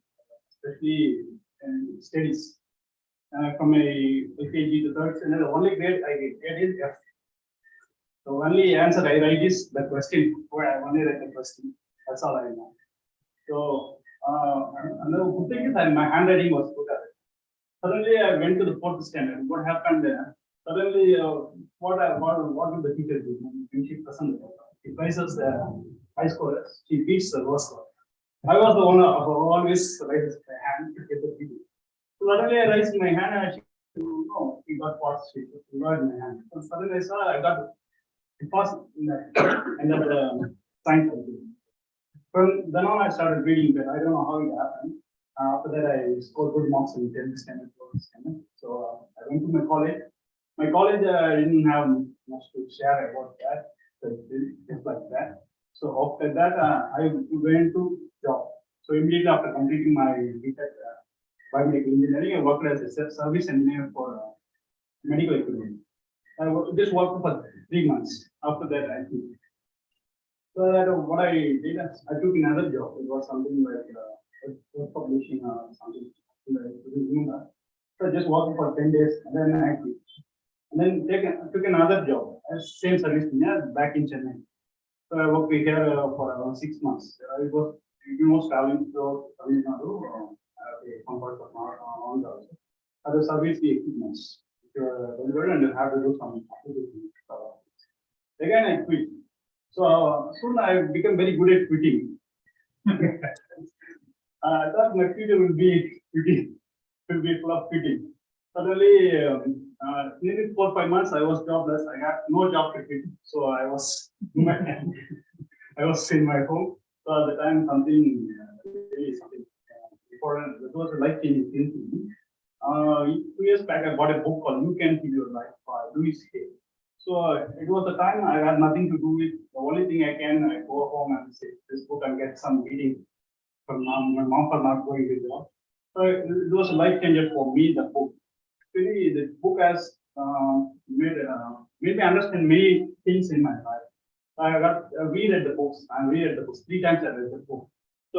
especially in studies. From a LKG to third standard, the only grade I get is F. So only answer I write is the question. Where I only write the question. That's all I know. So
Another good thing is that my handwriting was good at it. Suddenly I went to the fourth standard. What happened there? Suddenly, what did the teacher do? When she presented, she praises the high scorers, she beats the low scorer. I was the one who always raises my hand to get the beat. So suddenly I raised my hand and she, no, he got first. She got in my hand. So suddenly I saw I got the first in that science. From then on, I started reading, but I don't know how it happened. After that, I scored good marks in 10th standard, 12th standard. So I went to my college. My college didn't have much to share about that, so just like that. So after that, I went to job. So immediately after completing my BTech biomedical engineering, I worked as a service engineer for medical equipment. I just worked for 3 months. After that, I quit. So what I did, I took another job. It was something like publishing or something. So I just worked for 10 days and then I quit. And then took another job as same service engineer back in Chennai. So I worked here for around 6 months. It was traveling through Tamil Nadu, comfort of on the other service the equipments. Delivered and have to do some. Again, I quit. So soon I became very good at quitting. I thought my future will be quitting, will be full of quitting. Suddenly, nearly 4 or 5 months, I was jobless. I had no job to quit, so I was in my home. So at the time, something really something important. It was a life-changing thing to me. 2 years back, I bought a book called "You Can Heal Your Life" by Louis Hay. So it was the time I had nothing to do with. The only thing I go home and say this book and get some reading from my mom for not going to job. So it was a life changer for me. The book, really, the book has made me understand many things in my life. I reread the books and reread the books 3 times. I read the book. So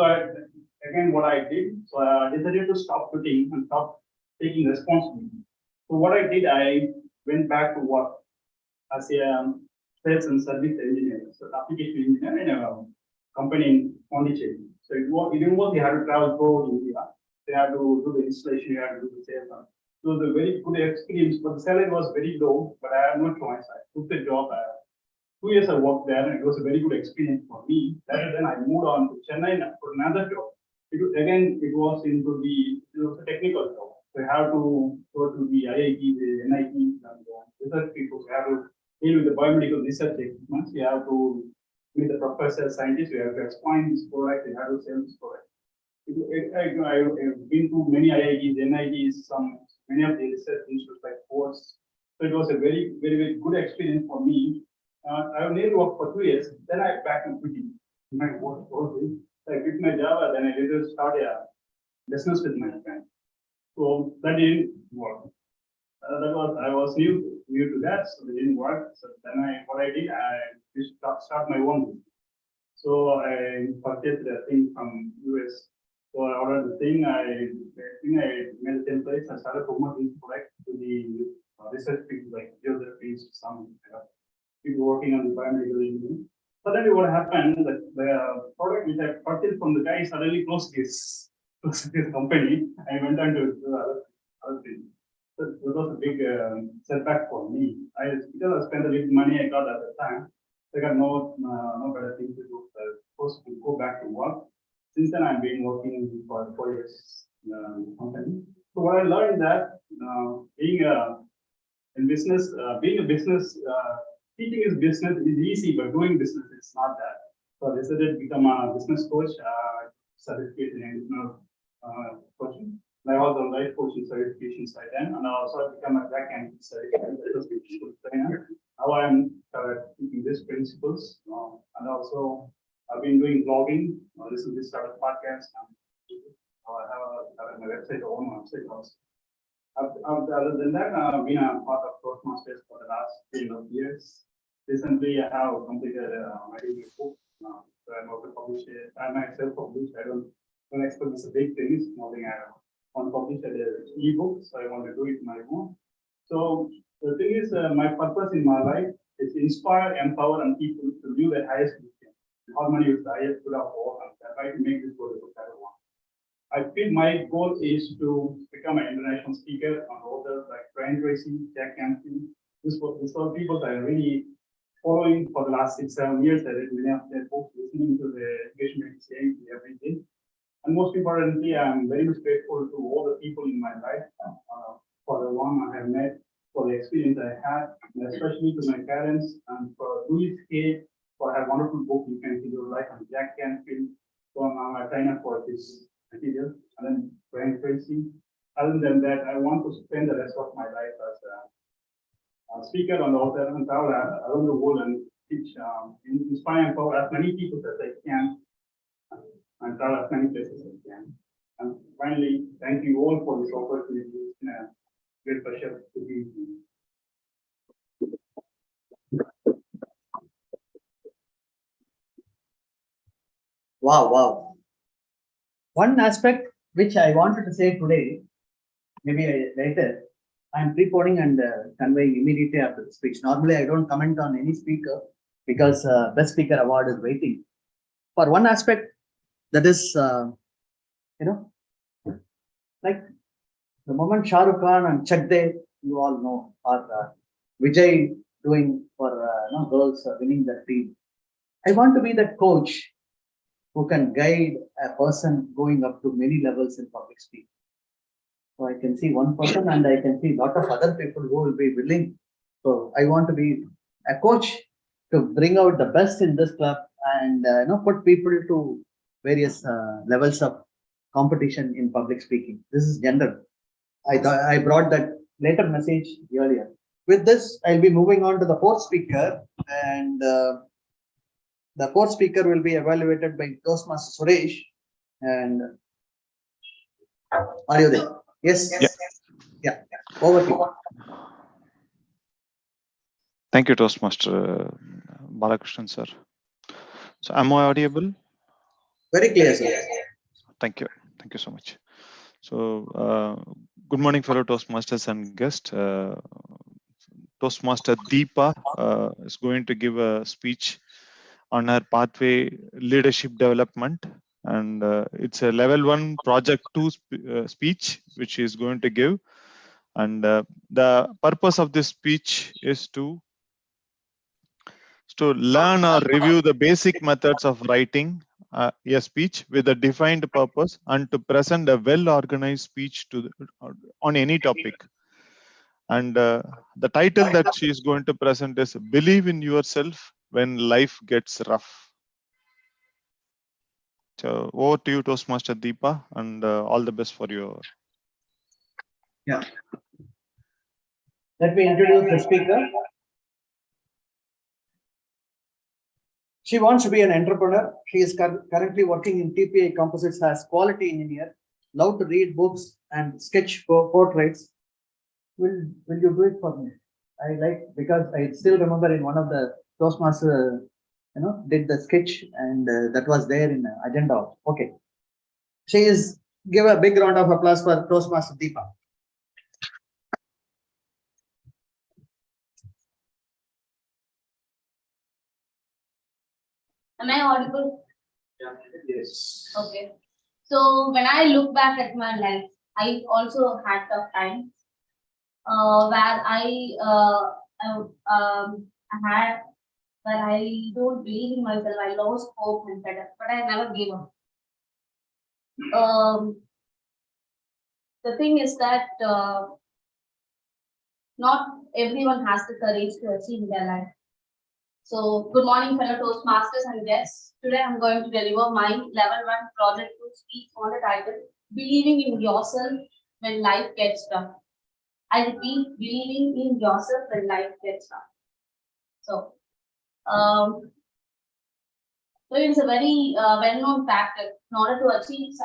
again, what I did, so I decided to stop quitting and stop taking responsibility. So what I did, I went back to work as a sales and service engineer, so application engineer in a company in Pondicherry. So it didn't work. You had to travel to India. They had to do the installation. You had to do the sales. So the very good experience, but the salary was very low. But I had no choice. I took the job. 2 years I worked there, and it was a very good experience for me. Then I moved on to Chennai for another job. It was a technical job. So I have to go to the IIT, the NIT, and research people. I have to deal with the biomedical research equipment. You have to meet the professors, scientists. You have to explain this product. You have to sell this product. I've been to many IITs, NITs, many of the research institutes like Force. So it was a very, very, very good experience for me. I nearly worked for 2 years. Then I back to quitting my work. So I quit my job, and then I later started a business with my friend. So that didn't work. I was new to that, so it didn't work. So then what I did, I just start my own business. So I purchased a thing from US. So I ordered the thing. I made the templates. I started promoting this product to the research people like geographies, some people working on the biomedical engineering. Suddenly, what happened? The product which I purchased from the guy suddenly closed his company. I went on to do other things. So it was a big setback for me. Because I spent a little money I got at the time, I got no better thing to do. I was supposed to go back to work. Since then, I've been working for 4 years in the company. So what I learned that being in business, teaching is business is easy, but doing business is not that. So I decided to become a business coach, certificate in coaching. I was on life coaching certification side then, and I also become a backend certificator. How I'm teaching these principles, and also I've been doing blogging. Recently started podcast. I have my website, own website also. Other than that, I've been a part of Toastmasters for the last 3 years. Recently, I have completed my book. So I'm about to publish it. I myself published. I don't expect it's a big thing. It's nothing I want to publish an ebook. So I want to do it my own. So the thing is, my purpose in my life is to inspire, empower, and people to live the highest vision. Harmony is the highest good of all. I try to make this world a better one. I feel my goal is to become an international speaker on authors like Brian Tracy, Jack Canfield. These were people that I really following for the last 6-7 years. I read many of their books, listening to the engagement saying every day. And most importantly, I'm very much grateful to all the people in my life for the one I have met, for the experience I had, and especially to my parents and for Louis K. for her wonderful book, You Can See Your Life, and Jack Canfield for my trainer for this material, and then Brian Tracy. Other than that, I want to spend the rest of my life as a speaker on the author and travel around the world and teach, inspire and empower as many people as I can, and travel as many places as I can. And finally, thank you all for this opportunity. It's been a great pleasure to be with you.
Wow, wow. One aspect which I wanted to say today, maybe later, I'm pre-coding and conveying immediately after the speech. Normally, I don't comment on any speaker because Best Speaker Award is waiting. For one aspect, that is, like the moment Shah Rukh Khan and Chak De, you all know, or Vijay doing for girls winning the team. I want to be the coach who can guide a person going up to many levels in public speaking. So I can see one person and I can see a lot of other people who will be willing. So I want to be a coach to bring out the best in this club and put people to various levels of competition in public speaking. This is general. I brought that later message earlier. With this, I'll be moving on to the fourth speaker, and the fourth speaker will be evaluated by Toastmaster Suresh. And are you there? Yes. Yeah. Over to you.
Thank you, Toastmaster Balakrishnan, sir. So, am I audible?
Very clear, sir.
Thank you. Thank you so much. So, good morning, fellow Toastmasters and guests. Toastmaster Deepa is going to give a speech on her pathway leadership development, and it's a level 1 project 2 speech which she is going to give. And the purpose of this speech is to learn or review the basic methods of writing a speech with a defined purpose and to present a well-organized speech on any topic. And the title that she is going to present is Believe in Yourself When Life Gets Rough. So over to you, Toastmaster Deepa, and all the best for your.
Yeah. Let me introduce the speaker. She wants to be an entrepreneur. She is currently working in TPI Composites as quality engineer, love to read books and sketch portraits. Will you do it for me? I like, because I still remember in one of the Toastmaster, did the sketch, and that was there in the agenda. Okay. Give a big round of applause for Toastmaster Deepa.
Am I audible?
Yeah. Yes.
Okay. So when I look back at my life, I also had tough times where I don't believe in myself. I lost hope and fed up, but I never gave up. The thing is that not everyone has the courage to achieve their life. So, good morning, fellow Toastmasters and guests. Today, I'm going to deliver my level 1 project 2 speech on the title, Believing in Yourself When Life Gets Tough. I repeat, believing in yourself when life gets tough. So it's a very well-known fact that in order to achieve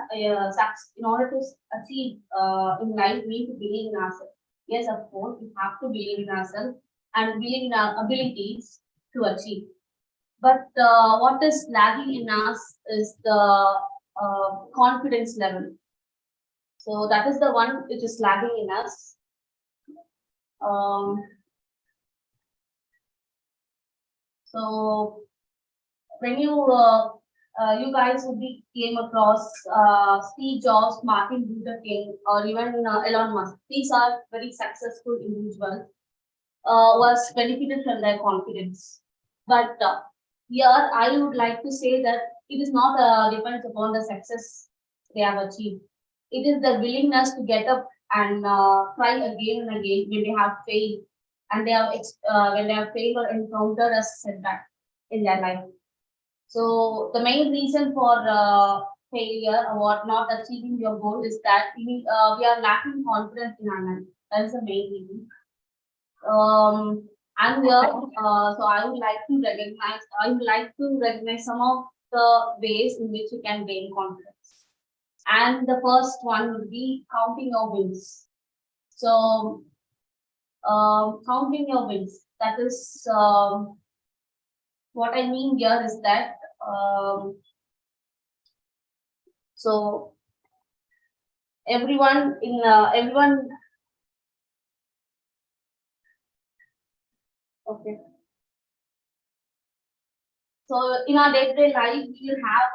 in life, we need to believe in ourselves. Yes, of course, we have to believe in ourselves and believe in our abilities to achieve. But what is lagging in us is the confidence level. So that is the one which is lagging in us. So when you you guys would be came across Steve Jobs, Martin Luther King, or even Elon Musk. These are very successful individuals was benefited from their confidence. But here I would like to say that it is not depends upon the success they have achieved. It is the willingness to get up and try again and again when they have failed and when they have failed or encountered a setback in their life. So the main reason for failure or what not achieving your goal is that we are lacking confidence in our life. That is the main reason. I'm here, so I would like to recognize some of the ways in which you can gain confidence. And the first one would be counting your wins. So, counting your wins. That is what I mean here is that so everyone. Okay. So in our day-to-day life, we will have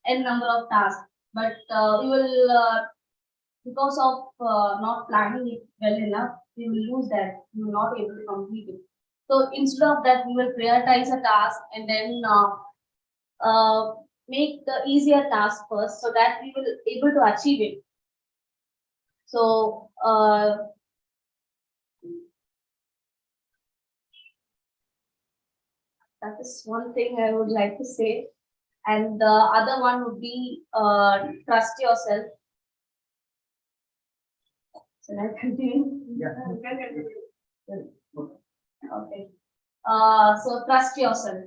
n number of tasks, but we will because of not planning it well enough, we will lose that. We will not able to complete it. So instead of that, we will prioritize a task and then make the easier task first, so that we will able to achieve it. So that is one thing I would like to say. And the other one would be trust yourself. Should I continue?
Yeah.
Okay. So trust yourself.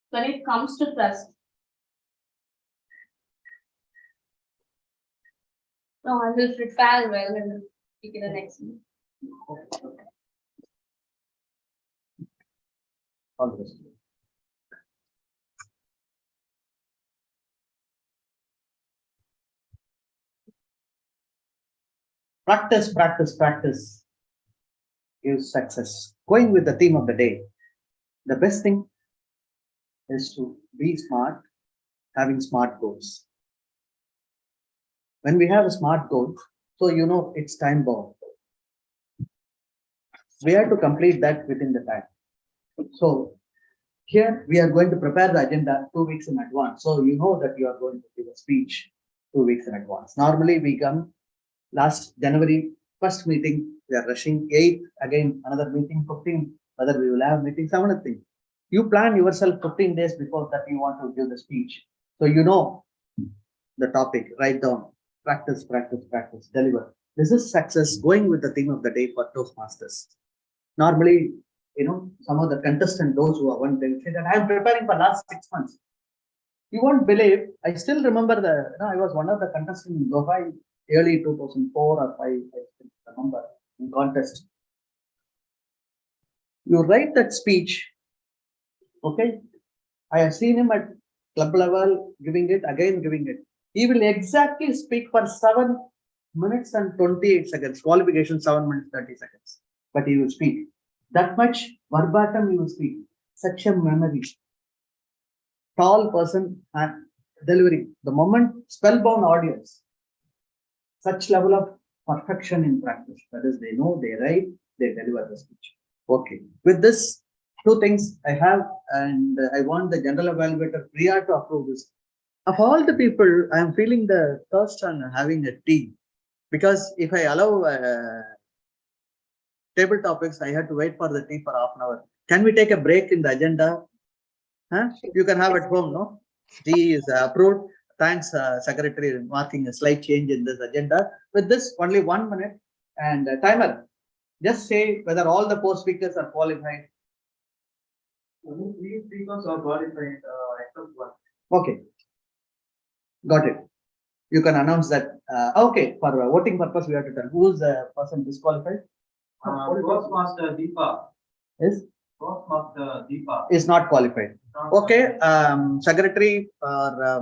When it comes to trust, no, I will prepare well and speak in the next one.
All the best. Practice, practice, practice gives success. Going with the theme of the day, the best thing is to be smart, having smart goals. When we have a smart goal, so you know it's time bound. We have to complete that within the time. So here we are going to prepare the agenda 2 weeks in advance. So you know that you are going to give a speech 2 weeks in advance. Normally we come last January, first meeting, we are rushing 8th, again another meeting 15th, whether we will have meeting 7th thing. You plan yourself 15 days before that you want to give the speech. So you know the topic, write down, practice, practice, practice, deliver. This is success going with the theme of the day for Toastmasters. Normally, you know, some of the contestants, those who are one, they will say that I am preparing for last 6 months. You won't believe, I still remember I was one of the contestants in Dubai, early 2004 or 5, I still remember, in contest. You write that speech, okay? I have seen him at club level, giving it, again giving it. He will exactly speak for 7 minutes and 28 seconds, qualification 7 minutes, 30 seconds. But he will speak. That much verbatim he will speak. Such a memory. Tall person and delivery. The moment spellbound audience. Such level of perfection in practice. That is, they know, they write, they deliver the speech. Okay. With this, 2 things I have, and I want the general evaluator Priya to approve this. Of all the people, I am feeling the thirst on having a tea. Because if I allow table topics, I had to wait for the tea for half an hour. Can we take a break in the agenda? Huh? You can have at home, no? Tea is approved. Thanks, Secretary, marking a slight change in this agenda. With this, only 1 minute and timer. Just say whether all the 4 speakers are qualified.
Only 3 speakers are qualified, except 1.
Okay. Got it. You can announce that. Okay, for voting purpose, we have to tell who is the person disqualified.
Toastmaster Deepa.
Is?
Toastmaster Deepa.
Is not qualified. Okay, Secretary or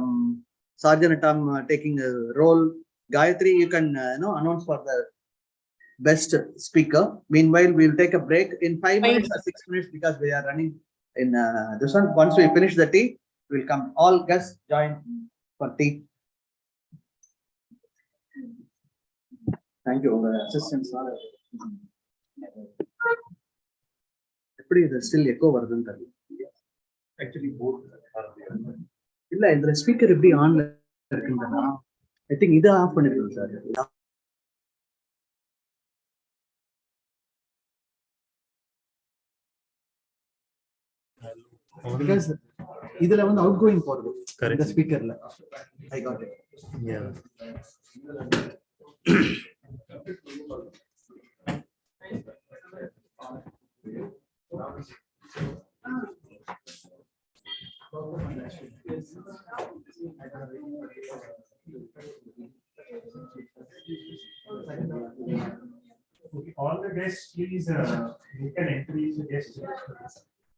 Sergeant taking a role. Gayatri, you can announce for the best speaker. Meanwhile, we'll take a break in 5 minutes or 6 minutes because we are running in this one. Once we finish the tea, we'll come. All guests join for tea. Thank you, assistants. Still echo வருதுன்னு தெரியல.
Actually, both are there.
இல்ல இந்த speaker எப்படி ஆன்ல இருக்குன்னா I think இத of பண்ணிருக்கேன் sir. Because இதுல வந்து அவுட் கோயிங் போறது இந்த ஸ்பீக்கர்ல. I got it. Yeah.
All the guests, please, you can enter the guest list.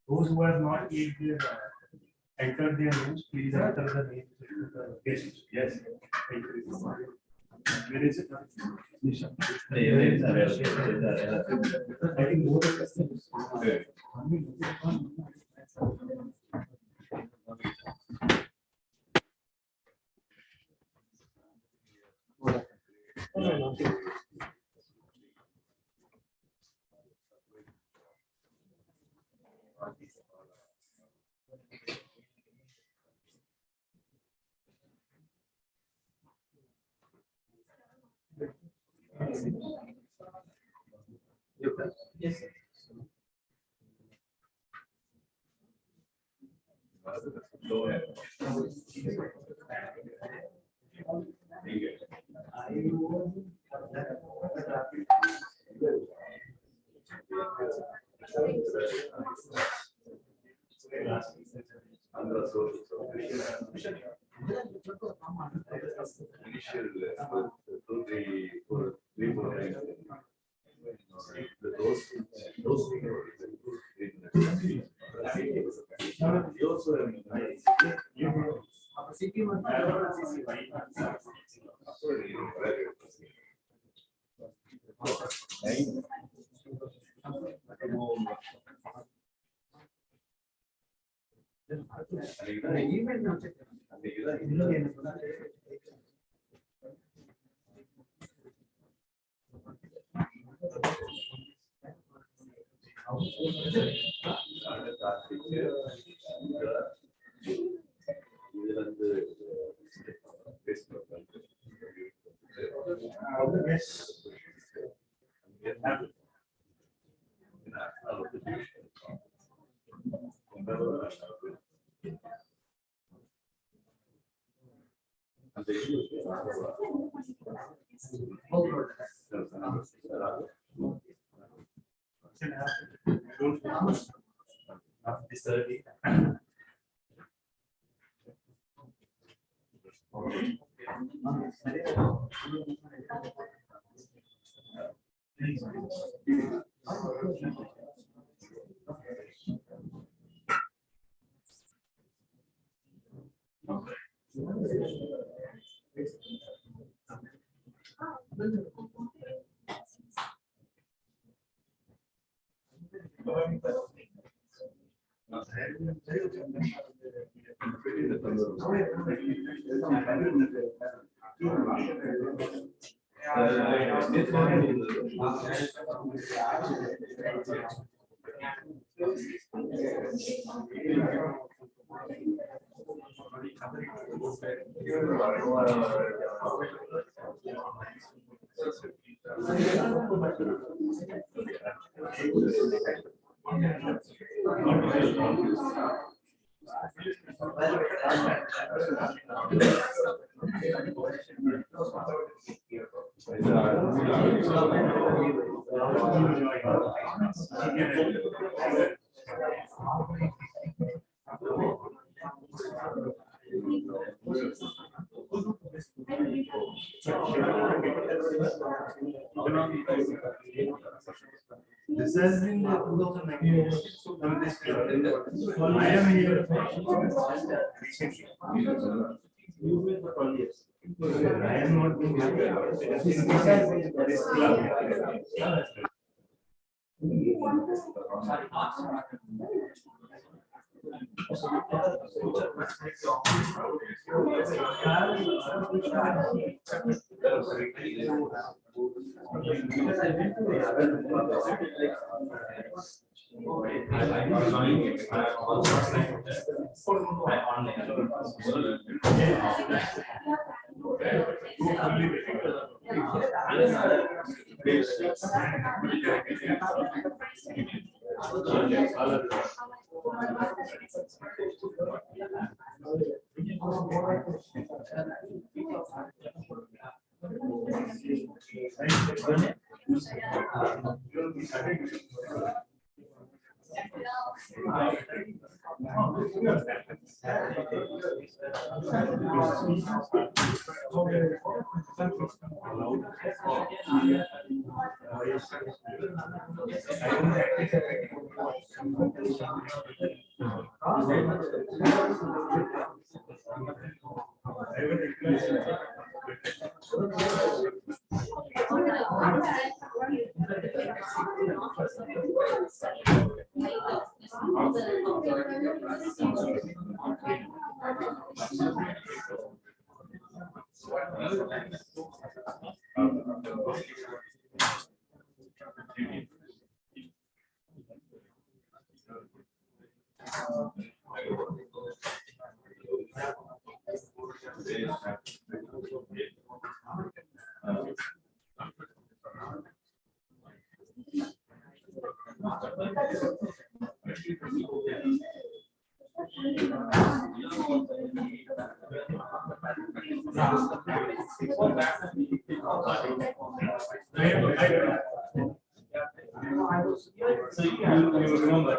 Those who have not yet entered their names, please enter the names of the guests. Yes. Where is it? I think both of us.
Yes.
This has been 2019. I am here.
So you remember,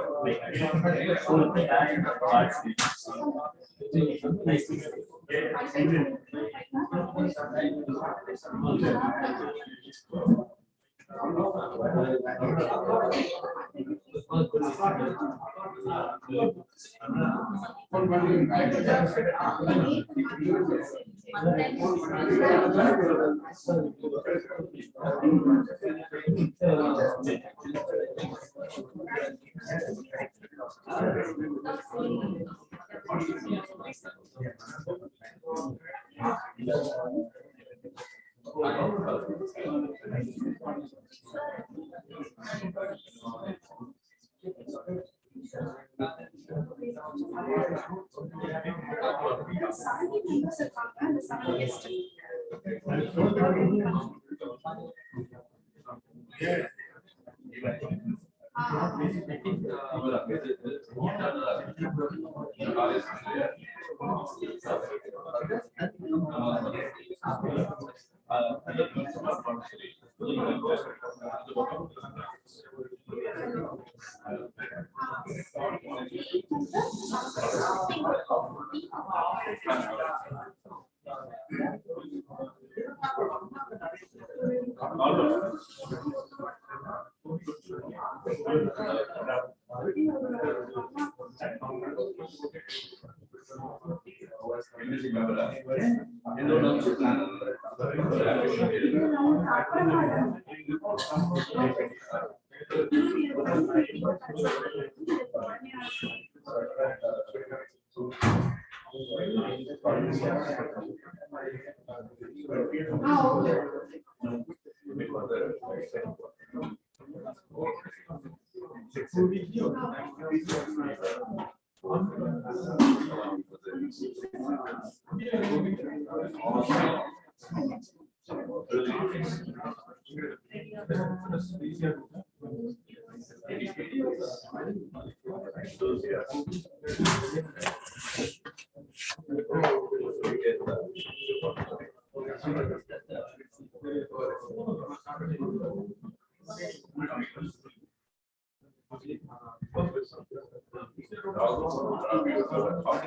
like,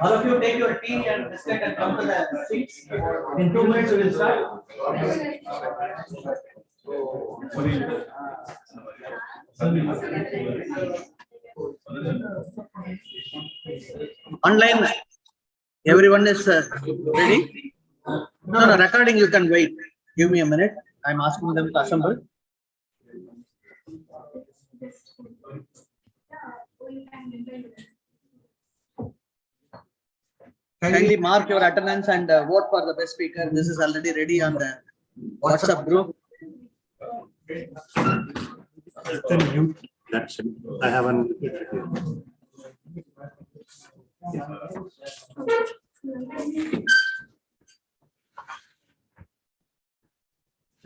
All of you take your tea and biscuit and come to the seats. In 2 minutes we will start. Online, everyone is ready. No, recording you can wait. Give me a minute. I'm asking them to assemble. Kindly mark your attendance and vote for the best speaker. This is already ready on the WhatsApp group.
That's it. I have one.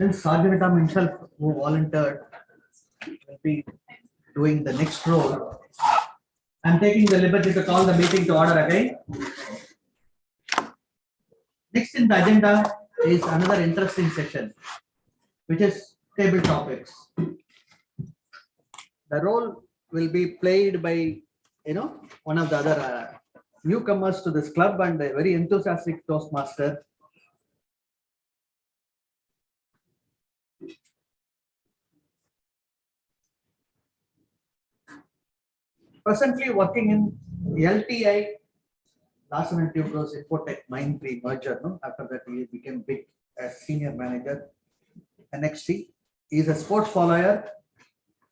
Since Sarganatam himself, who volunteered, will be doing the next role, I'm taking the liberty to call the meeting to order again. Next in the agenda is another interesting session, which is table topics. The role will be played by, one of the other newcomers to this club and a very enthusiastic Toastmaster. Presently working in LTI, Larsen and Toubro's Infotech Mindtree merger. No? After that, he became big as senior manager. NXT. He is a sports follower.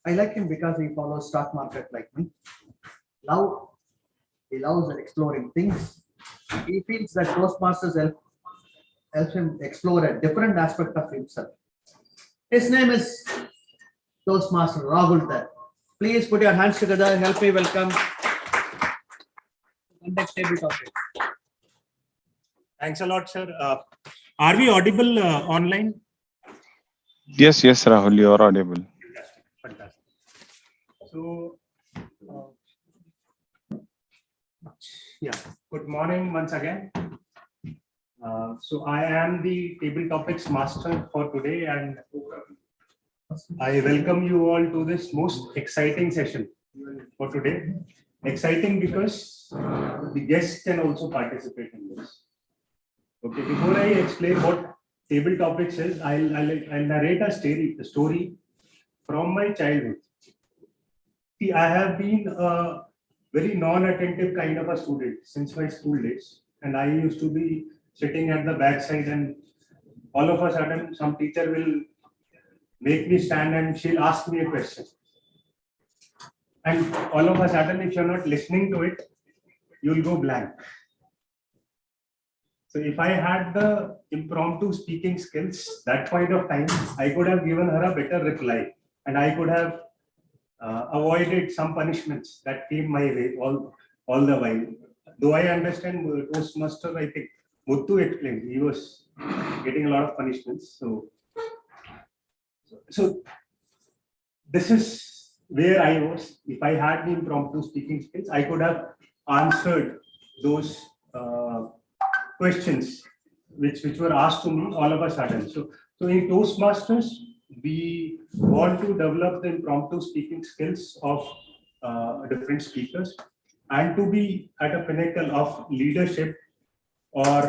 I like him because he follows stock market like me. He loves exploring things. He feels that Toastmasters help him explore a different aspect of himself. His name is Toastmaster Rahul Dar. Please put your hands together. Help me welcome. Next table topic.
Thanks a lot, sir. Are we audible online?
Yes, Rahul, you are audible.
Fantastic. So, yeah, good morning once again. So I am the table topics master for today, and I welcome you all to this most exciting session for today. Exciting because the guests can also participate in this. Okay, before I explain what table topics is, I'll narrate a story from my childhood. See, I have been a very non-attentive kind of a student since my school days, and I used to be sitting at the backside, and all of a sudden some teacher will make me stand and she'll ask me a question. And all of a sudden, if you're not listening to it, you'll go blank. So if I had the impromptu speaking skills, that point of time, I could have given her a better reply, and I could have avoided some punishments that came my way all the while. Though I understand Toastmaster, I think Muthu explained, he was getting a lot of punishments. So this is where I was. If I had the impromptu speaking skills, I could have answered those questions which were asked to me all of a sudden. So in Toastmasters, we want to develop the impromptu speaking skills of different speakers, and to be at a pinnacle of leadership, or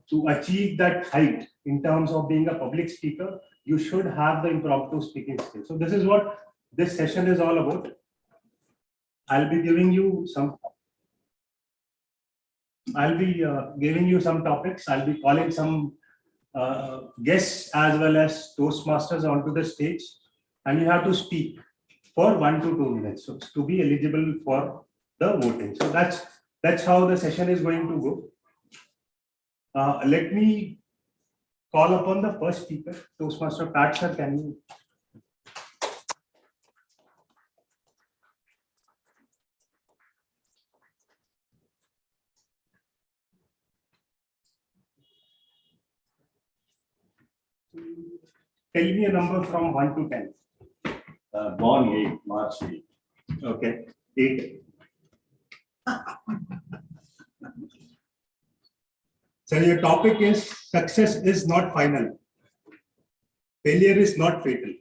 to achieve that height in terms of being a public speaker, you should have the impromptu speaking skills. So this is what this session is all about. I'll be giving you some topics. I'll be calling some guests as well as Toastmasters onto the stage, and you have to speak for 1 to 2 minutes, so to be eligible for the voting. So that's how the session is going to go. Let me call upon the first speaker, Toastmaster Pat sir. Can you? Tell me a number from 1 to 10.
Born 8, March 8.
Okay, 8. So your topic is success is not final. Failure is not fatal.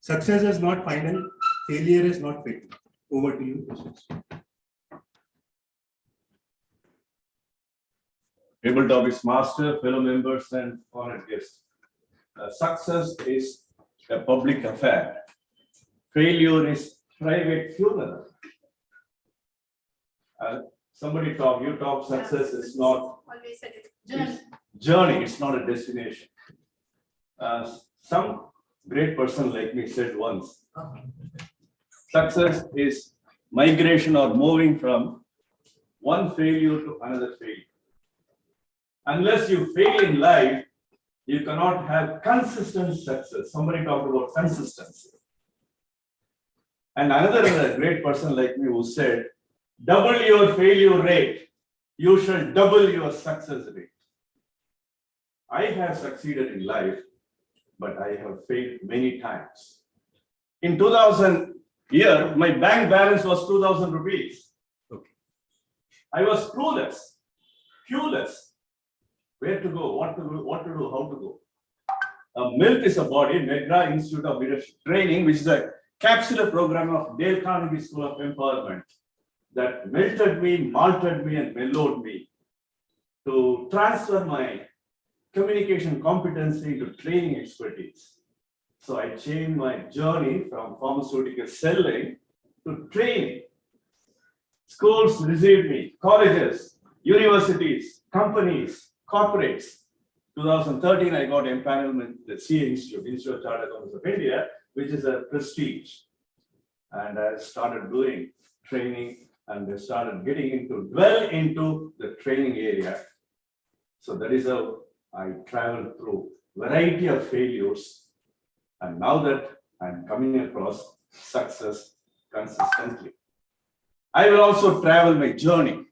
Success is not final. Failure is not fatal. Over to you.
Table topics master, fellow members, and honored guests. Success is a public affair. Failure is private funeral. Somebody talk. You talk. Success is not. journey, it's not a destination. Some great person like me said once, success is migration or moving from one failure to another failure. Unless you fail in life, you cannot have consistent success. Somebody talked about consistency. And another great person like me who said, double your failure rate, you shall double your success rate. I have succeeded in life, but I have failed many times. In 2000 year, my bank balance was 2,000 rupees. Okay. I was clueless. Where to go, what to do, how to go. MILT is a body, Madras Institute of Leadership Training, which is a capsular program of Dale Carnegie School of Empowerment that melted me, malted me, and mellowed me to transfer my communication competency to training expertise. So I changed my journey from pharmaceutical selling to training. Schools received me, colleges, universities, companies, corporates. 2013, I got empanelment, the CA Institute, Institute of Chartered Accountants of India, which is a prestige. And I started doing training and I started getting into the training area. So that is how I traveled through variety of failures. And now that I'm coming across success consistently, I will also travel my journey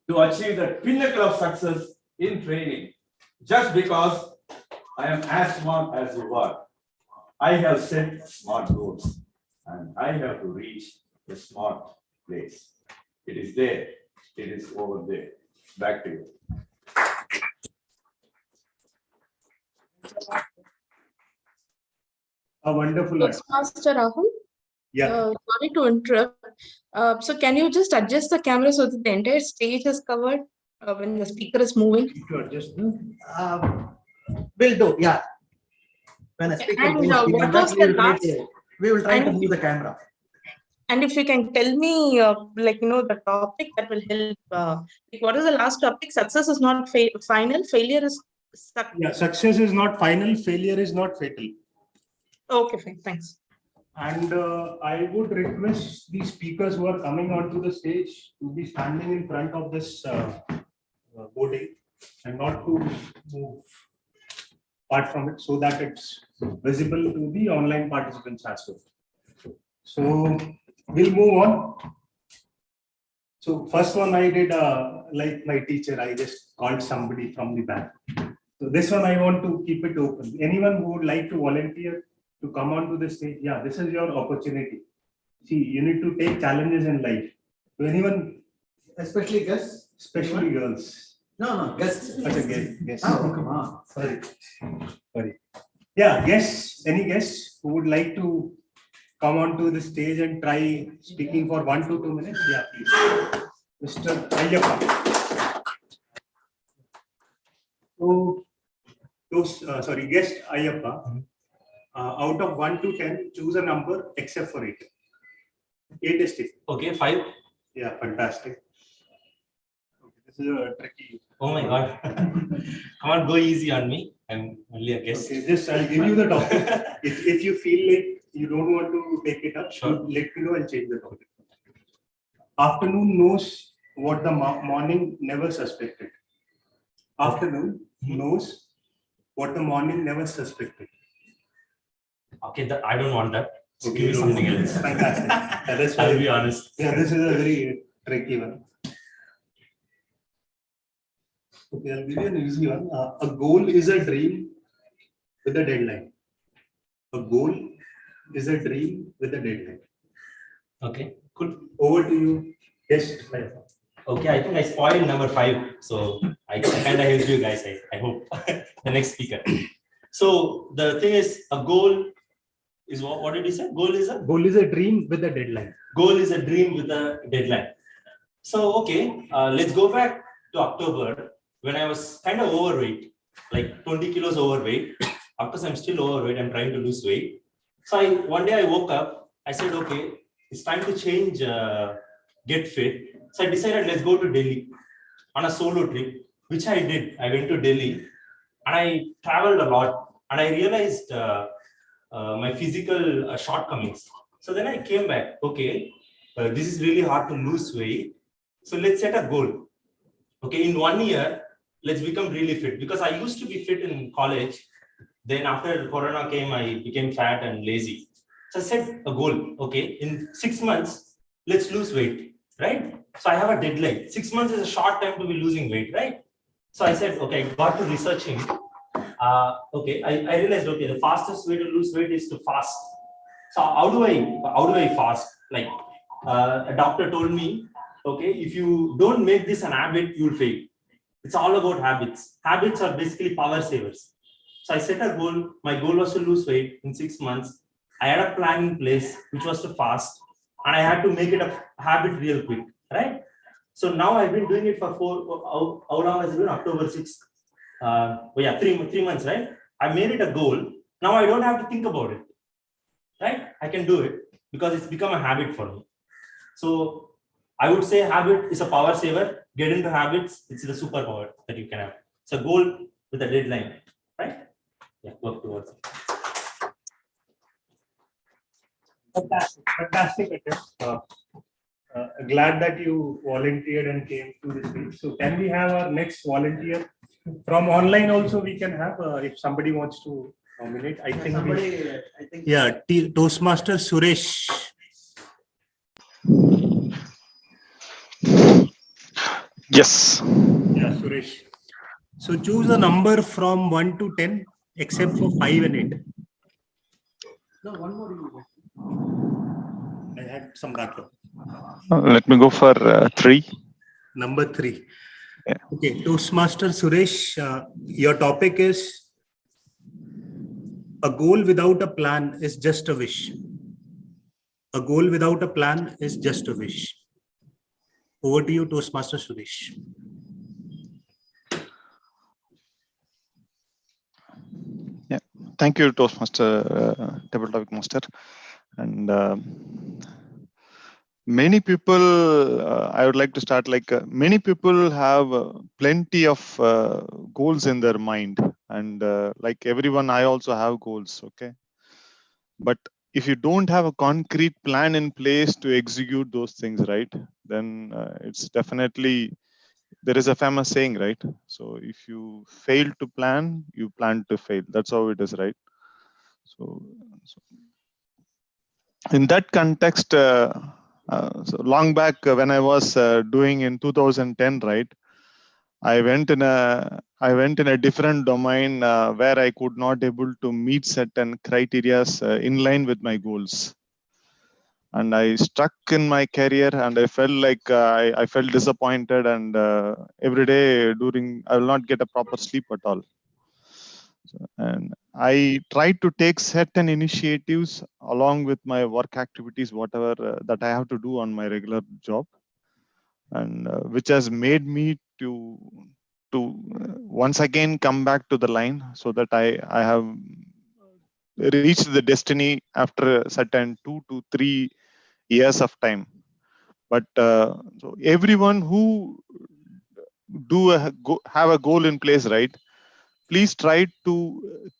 to achieve the pinnacle of success in training. Just because I am as smart as you are, I have set smart goals and I have to reach the smart place. It is there, it is over there. Back to you.
A wonderful.
Toastmaster Rahul.
Yeah.
Sorry to interrupt. So can you just adjust the camera so that the entire stage is covered when the speaker is moving?
To adjust.
Will do, yeah. When a speaker
And
moves,
what was the last?
we will try to
and-
move the camera.
And if you can tell me, the topic that will help. What is the last topic? Success is not final. Failure is
Yeah, success is not final, failure is not fatal.
Okay, fine. Thanks.
And I would request the speakers who are coming onto the stage to be standing in front of this boarding and not to move apart from it so that it's visible to the online participants as well. So we'll move on. So first one I did like my teacher, I just called somebody from the back. So this one I want to keep it open. Anyone who would like to volunteer to come onto the stage, yeah, this is your opportunity. See, you need to take challenges in life. To anyone,
Especially guests?
especially girls.
No, guests.
Okay, guess.
Oh, come on.
Sorry. Yeah, guests, any guests who would like to come onto the stage and try speaking for 1 to 2 minutes? Yeah, please. Mr. Ayyappa. So, guest Ayyappa, out of 1 to 10, choose a number except for 8. 8 is taken.
Okay, 5.
Yeah, fantastic. Okay, this is a tricky.
Oh my God. Come on, go easy on me. I'm only a guest.
Okay, just I'll give you the topic. If you feel like you don't want to take it up,
Sure.
let me know and change the topic. Afternoon knows what the morning never suspected. Afternoon knows what the morning never suspected.
Okay, I don't want that. So
Okay,
give me something else.
Fantastic. Yeah, that's
I'll
why-
be honest.
Yeah, this is a very tricky one. Okay, I'll give you an easy one. A goal is a dream with a deadline. A goal is a dream with a deadline.
Okay, cool.
Over to you. Yes.
Okay, I think I spoiled number 5. So I kind of helped you guys, I hope. The next speaker. So the thing is, a goal is what did you say? Goal is a
dream with a deadline.
Goal is a dream with a deadline. So, okay, let's go back to October when I was kind of overweight, like 20 kilos overweight. Of course, I'm still overweight. I'm trying to lose weight. So one day I woke up, I said, okay, it's time to change, get fit. So I decided, let's go to Delhi on a solo trip, which I did. I went to Delhi and I traveled a lot, and I realized my physical shortcomings. So then I came back. Okay, this is really hard to lose weight. So let's set a goal. Okay, in 1 year, let's become really fit, because I used to be fit in college. Then after Corona came, I became fat and lazy. So I set a goal. Okay, in 6 months, let's lose weight, right? So I have a deadline. 6 months is a short time to be losing weight, right? So I said, okay, I got to researching. Okay, I realized, okay, the fastest way to lose weight is to fast. So how do I fast? Like a doctor told me, okay, if you don't make this an habit, you'll fail. It's all about habits. Habits are basically power savers. So I set a goal. My goal was to lose weight in 6 months. I had a plan in place, which was to fast, and I had to make it a habit real quick, right? So now I've been doing it for how long has it been? October 6th. Oh yeah, three months, right? I made it a goal. Now I don't have to think about it, right? I can do it because it's become a habit for me. So I would say habit is a power saver. Get into habits. It's the superpower that you can have. It's a goal with a deadline, right? Yeah, work towards it.
Fantastic attempt. Glad that you volunteered and came to this meeting. So can we have our next volunteer from online also? We can have if somebody wants to nominate. I think yeah, Toastmaster Suresh.
Yes.
Yeah, Suresh. So choose a number from 1 to 10, except for 5 and 8. No, one more. I had some backup.
Let me go for 3.
Number 3.
Yeah.
Okay, Toastmaster Suresh, your topic is a goal without a plan is just a wish. A goal without a plan is just a wish. Over to you, Toastmaster Suresh.
Yeah, thank you, Toastmaster, Table Topic Master. And many people, I would like to start like many people have plenty of goals in their mind, and like everyone, I also have goals. Okay, but if you don't have a concrete plan in place to execute those things, right, then it's definitely, there is a famous saying, right? So if you fail to plan, you plan to fail. That's how it is, right? So in that context, so long back when I was doing in 2010, right, I went in a different domain where I could not able to meet certain criteria in line with my goals, and I stuck in my career, and I felt like I felt disappointed, and every day I will not get a proper sleep at all. And I tried to take certain initiatives along with my work activities, whatever that I have to do on my regular job, and which has made me to once again come back to the line, so that I have reached the destiny after a certain 2 to 3 years of time. But so everyone who have a goal in place, right? Please try to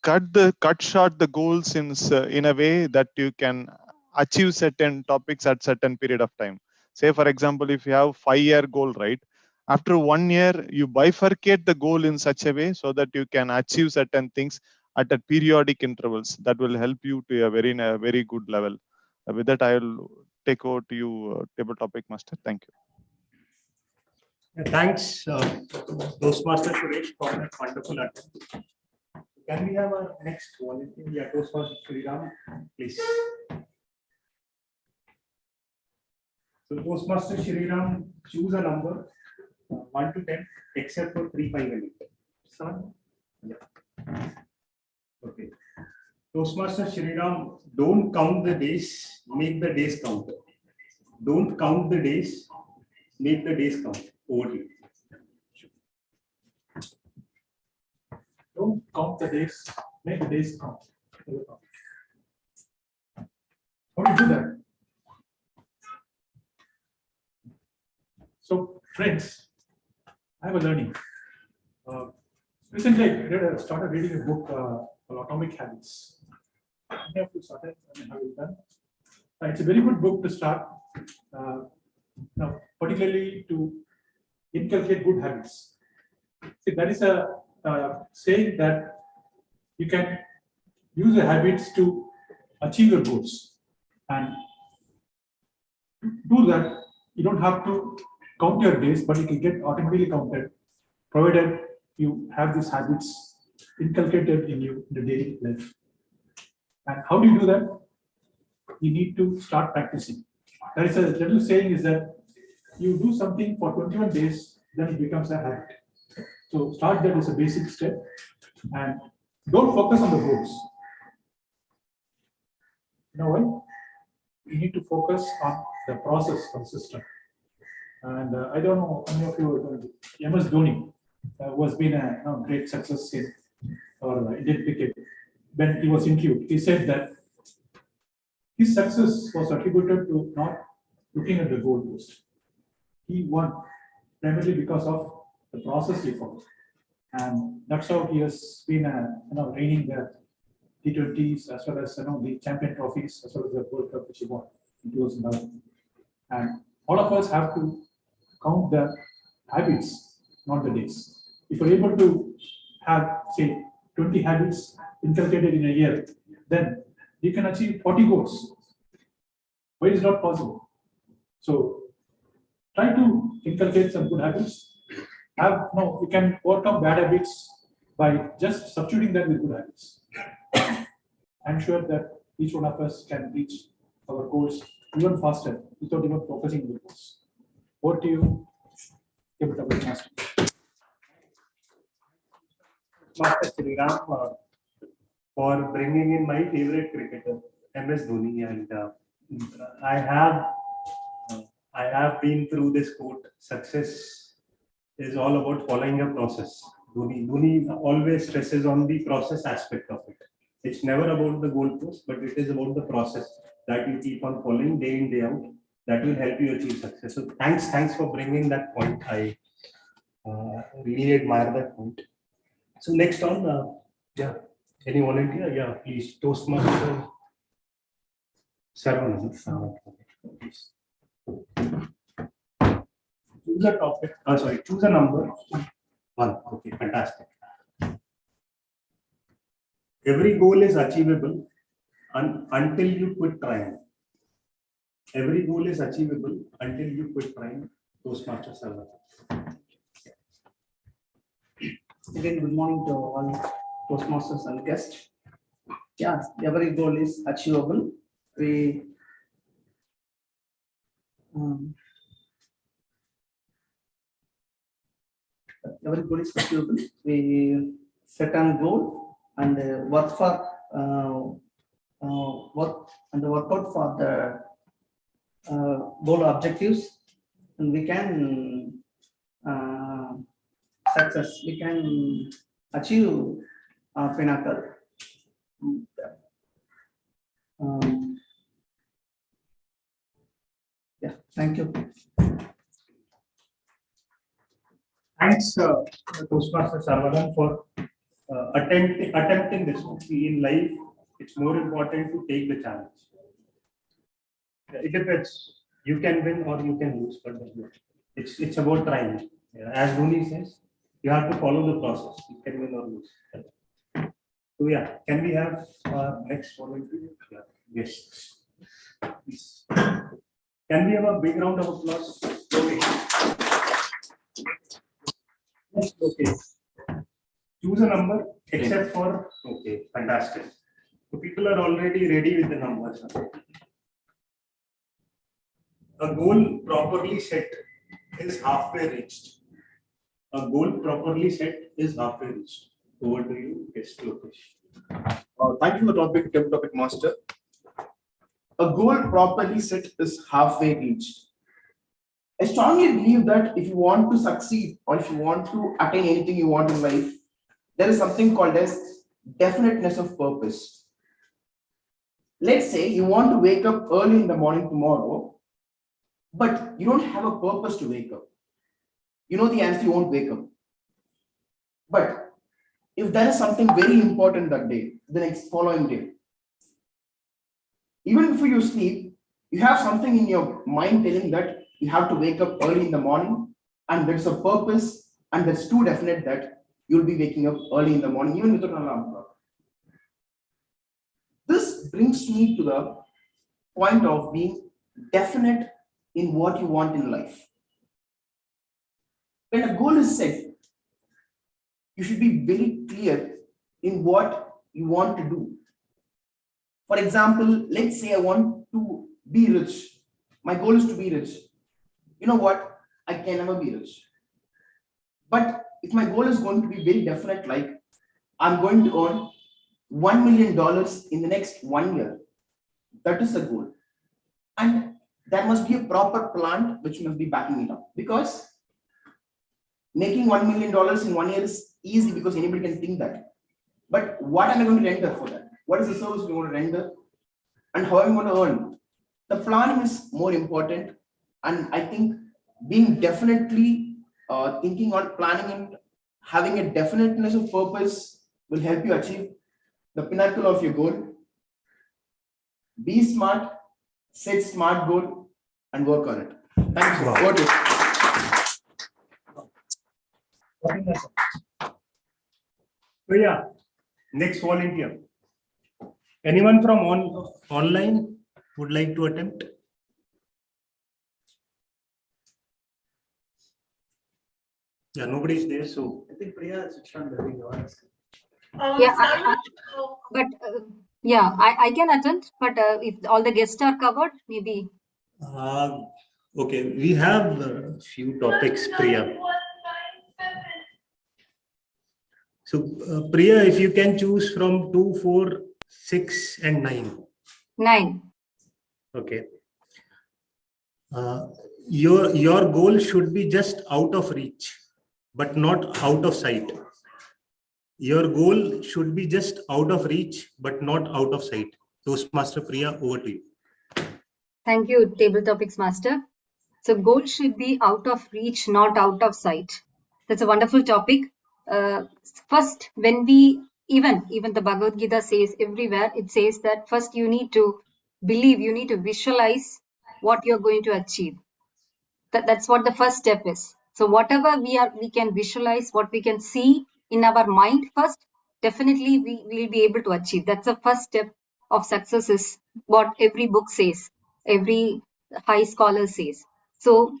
cut short the goals in a way that you can achieve certain topics at certain period of time. Say for example, if you have 5-year goal, right, after 1 year you bifurcate the goal in such a way so that you can achieve certain things at a periodic intervals. That will help you to in a very good level. With that, I will take over to you, Table Topic Master. Thank you.
Thanks, Toastmaster Suresh, for that wonderful attempt. Can we have our next volunteer? Yeah, Toastmaster Sriram, please. So Toastmaster Sriram, choose a number 1 to 10, except for 3, 5, and 8. 7? Yeah. Okay. Toastmaster Sriram, don't count the days, make the days count. Don't count the days, make the days count. Over to you.
Don't count the days, make the days count. How do you do that? So, friends, I have a learning. Recently, started reading a book called Atomic Habits. Many of you started, have you done? It's a very good book to start, particularly to inculcate good habits. See, that is a saying that you can use the habits to achieve your goals, and to do that, you don't have to count your days, but it will get automatically counted, provided you have these habits inculcated in you in the daily life. And how do you do that? You need to start practicing. There is a little saying is that you do something for 21 days, then it becomes a habit. So start that as a basic step, and don't focus on the goals. You know why? You need to focus on the process of the system. And I don't know how many of you MS Dhoni, who has been a great success in our Indian cricket. When he was interviewed, he said that his success was attributed to not looking at the goalpost. He won primarily because of the process he followed, and that's how he has been reigning the T20s as well as the champion trophies as well as the World Cup which he won in 2011. And all of us have to count the habits, not the days. If you're able to have, say, 20 habits inculcated in a year, then you can achieve 40 goals. Why is it not possible? So try to inculcate some good habits. You can overcome bad habits by just substituting them with good habits. I'm sure that each one of us can reach our goals even faster without even focusing on the goals. Over to you, Master.
Master Sriram, for bringing in my favorite cricketer, MS Dhoni, and I have been through this quote: "Success is all about following a process." Dhoni always stresses on the process aspect of it. It's never about the goalpost, but it is about the process that you keep on following day in, day out. That will help you achieve success. So thanks for bringing that point. I really admire that point. So next on, any volunteer? Yeah, please, Toastmaster Saravanan. Choose a topic. Choose a number. 1. Okay, fantastic. Every goal is achievable until you quit trying. Every goal is achievable until you quit trying. Toastmaster Saravanan.
Again, good morning to all Toastmasters and guests. Yeah, every goal is achievable. Every goal is achievable. We set a goal and work for work out for the goal objectives, and we can success. We can achieve pinnacle. Yeah, thank you.
Thanks, Toastmaster Saravanan, for attempting this one. See, in life, it's more important to take the challenge. It depends. You can win or you can lose, but it's about trying. As Dhoni says, you have to follow the process. You can win or lose. So yeah, can we have next volunteer? Yeah. Yes. Please. Can we have a big round of applause? Okay. Okay. Choose a number except for, okay, fantastic. So people are already ready with the numbers. A goal properly set is halfway reached. A goal properly set is halfway reached. Over to you, guest Lokesh.
Thank you for the topic, topic master. A goal properly set is halfway reached. I strongly believe that if you want to succeed or if you want to attain anything you want in life, there is something called as definiteness of purpose. Let's say you want to wake up early in the morning tomorrow, but you don't have a purpose to wake up. You know the answer, you won't wake up. But if there is something very important that day, the next following day, even before you sleep, you have something in your mind telling that you have to wake up early in the morning, and there's a purpose, and that's too definite that you'll be waking up early in the morning, even without an alarm clock. This brings me to the point of being definite in what you want in life. When a goal is set, you should be very clear in what you want to do. For example, let's say I want to be rich. My goal is to be rich. You know what? I can never be rich. But if my goal is going to be very definite, like I'm going to earn $1 million in the next 1 year, that is the goal. And there must be a proper plan which must be backing it up, because making $1 million in 1 year is easy because anybody can think that. But what am I going to render for that? What is the service we want to render? And how am I going to earn? The planning is more important. And I think being definitely thinking on planning and having a definiteness of purpose will help you achieve the pinnacle of your goal. Be smart, set smart goal, and work on it. Thank you. Over to you.
So yeah, next volunteer. Anyone from online would like to attempt? Yeah, nobody is there, so
I think Priya switched on the video.
Yeah, I can attend, but if all the guests are covered, maybe.
okay, we have a few topics, Priya. So, Priya, if you can choose from 2, 4, 6, and 9.
9.
Okay. Your goal should be just out of reach, but not out of sight. Your goal should be just out of reach, but not out of sight. Toastmaster Priya, over to you.
Thank you, Table Topics Master. So goal should be out of reach, not out of sight. That's a wonderful topic. First, when we, even the Bhagavad Gita says everywhere, it says that first you need to believe, you need to visualize what you're going to achieve. That's what the first step is. So whatever we can visualize, what we can see in our mind first, definitely we will be able to achieve. That's the first step of success, is what every book says, every high scholar says. So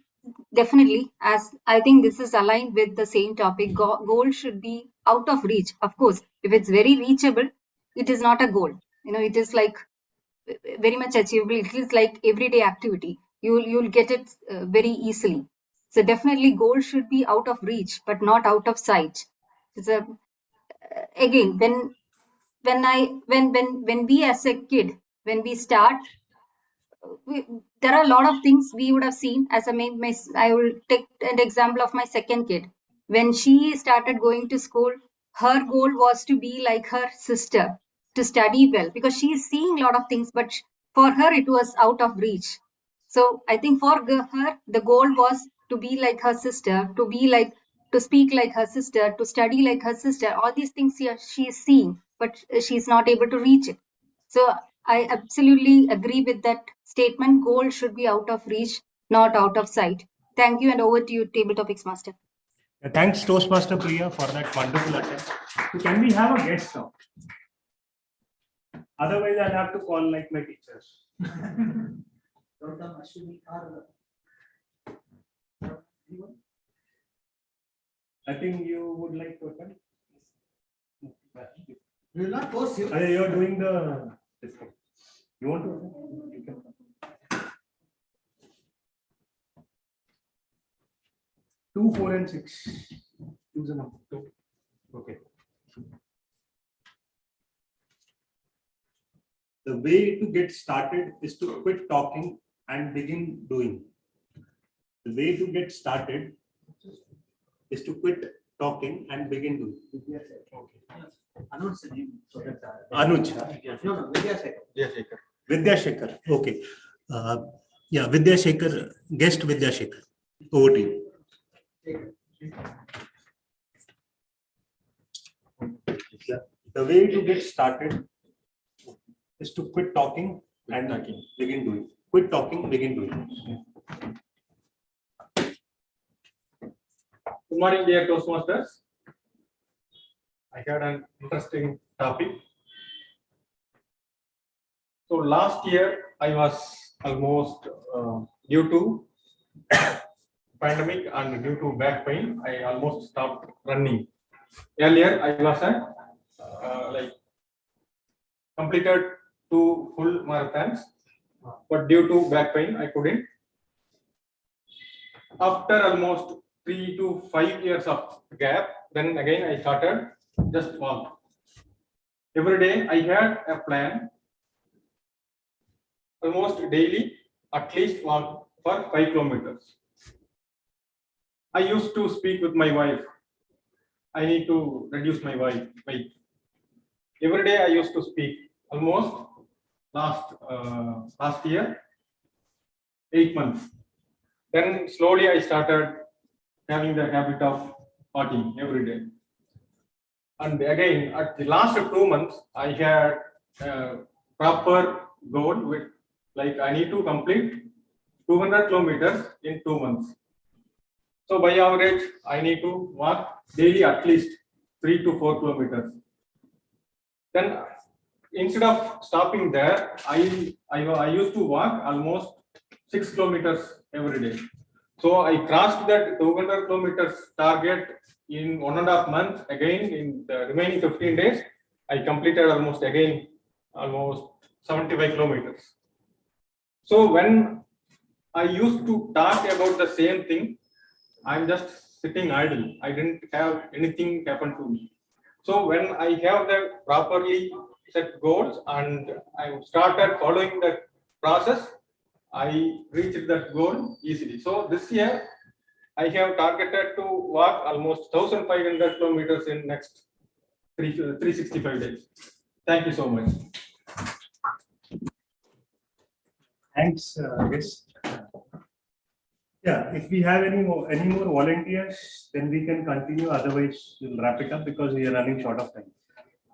definitely, as I think this is aligned with the same topic, goal should be out of reach. Of course, if it's very reachable, it is not a goal. It is like very much achievable. It is like everyday activity. You'll get it very easily. So definitely, goal should be out of reach, but not out of sight. It's again, when we as a kid, when we start, there are a lot of things we would have seen. As I will take an example of my second kid. When she started going to school, her goal was to be like her sister, to study well, because she is seeing a lot of things, but for her it was out of reach. So I think for her, the goal was to be like her sister, to speak like her sister, to study like her sister. All these things she is seeing, but she's not able to reach it. So I absolutely agree with that statement. Goal should be out of reach, not out of sight. Thank you, and over to you, Table Topics Master.
Thanks, Toastmaster Priya, for that wonderful attempt. So can we have a guest now? Otherwise, I'll have to call like my teachers. I think you would like to attempt.
We will not force you.
You're doing the discount. You want to? You can. 2, 4, and 6. Choose a number. 2. Okay. The way to get started is to quit talking and begin doing. The way to get started is to quit talking and begin doing. Okay.
Anuj.
Anuj.
Vidyashekhar.
Vidyashekhar. Okay. Yeah, Vidyashekhar, guest Vidyashekhar. Over to you. The way to get started is to quit talking and begin doing. Quit talking, begin doing.
Good morning, dear Toastmasters. I had an interesting topic. So last year I was almost due to pandemic and due to back pain, I almost stopped running. Earlier I was at like completed 2 full marathons, but due to back pain I couldn't. After almost 3 to 5 years of gap, then again I started just walk. Every day I had a plan, almost daily, at least walk for 5 kilometers. I used to speak with my wife. I need to reduce my weight. Every day I used to speak. Almost last year, 8 months. Then slowly I started having the habit of walking every day. And again, at the last 2 months, I had a proper goal with, like, I need to complete 200 kilometers in 2 months. So by average, I need to walk daily at least 3 to 4 kilometers. Then instead of stopping there, I used to walk almost 6 kilometers every day. So I crossed that 200 kilometers target in 1.5 months. Again, in the remaining 15 days, I completed almost 75 kilometers. So when I used to talk about the same thing, I'm just sitting idle. I didn't have anything happen to me. So when I have the properly set goals and I started following that process, I reached that goal easily. So this year, I have targeted to walk almost 1,500 kilometers in next 365 days. Thank you so much.
Thanks, yes. Yeah, if we have any more volunteers, then we can continue. Otherwise, we'll wrap it up because we are running short of time.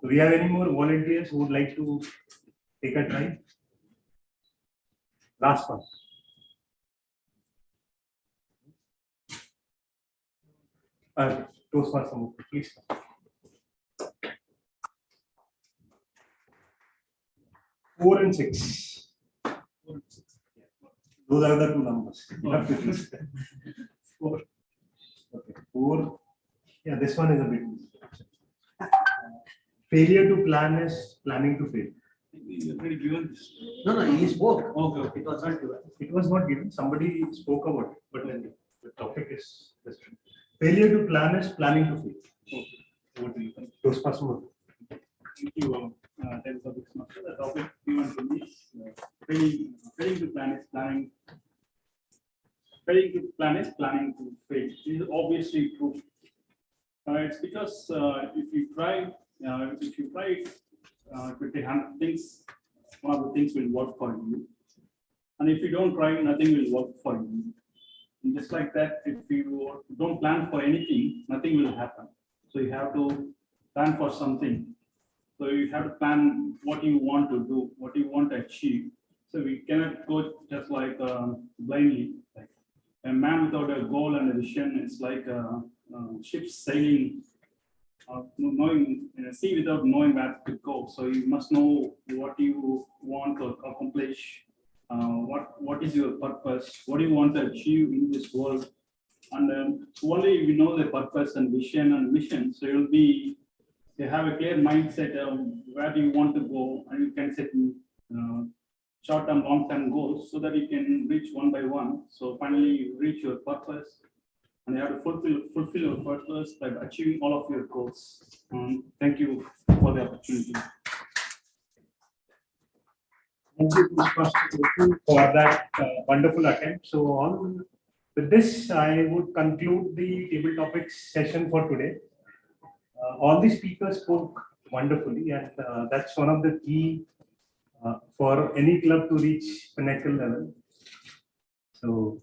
Do we have any more volunteers who would like to take a try? Last one. Toastmaster, please. Four and six. Those are the two numbers. You have to choose. 4. Okay. 4. Yeah, this one is a bit. Failure to plan is planning to fail.
No, he spoke.
Okay.
It was not given.
It was not given. Somebody spoke about it, but then the topic is different. Failure to plan is planning to fail. Okay. What do you think? Toastmaster.
Thank you. The topic given to me is failing to plan is planning. Failing to plan is planning to fail. This is obviously true. It's because if you try things, one of the things will work for you, and if you don't try, nothing will work for you. And just like that, if you don't plan for anything, nothing will happen. So you have to plan for something. So you have to plan what you want to do, what you want to achieve. So we cannot go just like blindly. Like a man without a goal and a vision is like a ship sailing, knowing sea without knowing where to go. So you must know what you want to accomplish, what is your purpose, what do you want to achieve in this world, and only if you know the purpose and vision and mission, so you have a clear mindset of where do you want to go, and you can set short-term, long-term goals so that you can reach one by one. So finally, you reach your purpose, and you have to fulfill your purpose by achieving all of your goals. Thank you for the opportunity.
Thank you for that wonderful attempt. So with this, I would conclude the table topics session for today. All the speakers spoke wonderfully, and that's one of the key for any club to reach pinnacle level. So,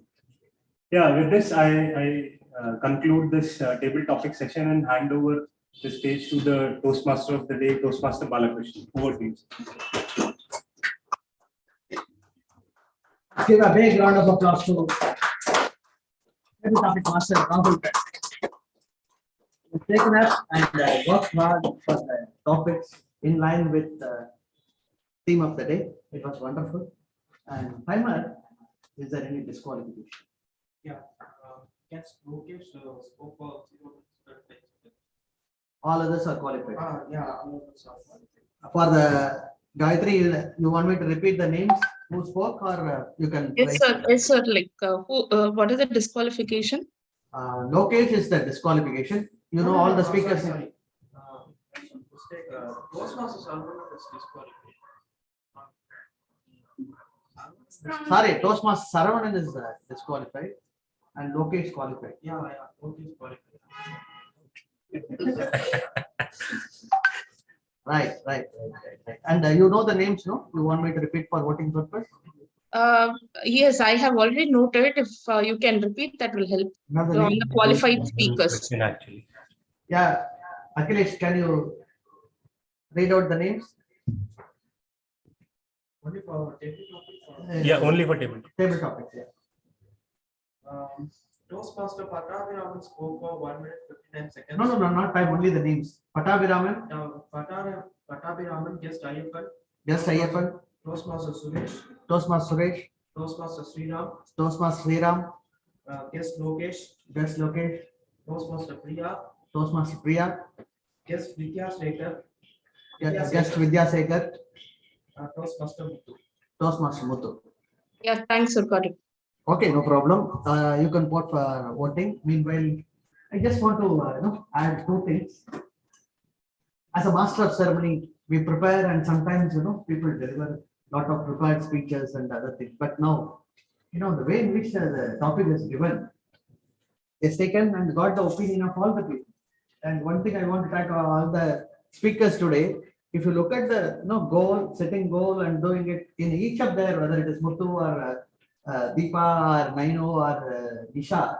yeah, with this, I conclude this table topic session and hand over the stage to the Toastmaster of the day, Toastmaster Balakrishnan. Over to you.
Give a big round of applause to every topic master, Rahul. You've taken up and worked hard for the topics in line with the theme of the day. It was wonderful. And timer, is there any disqualification?
Yeah. Yes, Lokesh spoke for 0 to 30.
All others are qualified.
Yeah, all others are qualified.
For the Gayatri, you want me to repeat the names who spoke, or you can?
Yes, sir. Yes, sir. Like, what is the disqualification?
Lokesh is the disqualification. You know all the speakers.
Sorry. Toastmasters are disqualified.
Sorry, Toastmaster Saravanan is disqualified and Lokesh qualified.
Yeah, Lokesh qualified.
Right. And you know the names, no? You want me to repeat for voting purpose?
Yes, I have already noted. If you can repeat, that will help on the qualified speakers.
Actually.
Yeah, Akhilesh, can you read out the names?
Only for table topics?
Yeah, only for table.
Table topics, yeah.
Toastmaster Pattabhiraman spoke for 1 minute 59 seconds.
No, not time, only the names. Pattabhiraman.
Pattabhiraman, guest Ayyappan.
Yes, Ayyappan.
Toastmaster Suresh.
Toastmaster Suresh.
Toastmaster Sriram.
Toastmaster Sriram.
Guest Lokesh.
Guest Lokesh.
Toastmaster Priya.
Toastmaster Priya.
Guest Vidya Sekar.
Guest Vidya Sekar.
Toastmaster Muthu.
Toastmaster Muthu.
Yeah, thanks, sir. Got it.
Okay, no problem. You can vote for voting. Meanwhile, I just want to add 2 things. As a master of ceremony, we prepare, and sometimes people deliver a lot of prepared speeches and other things. But now, the way in which the topic is given is taken and got the opinion of all the people. And one thing I want to thank all the speakers today. If you look at the goal, setting goal and doing it in each of their, whether it is Muthu or Deepa or Naino or Nisha,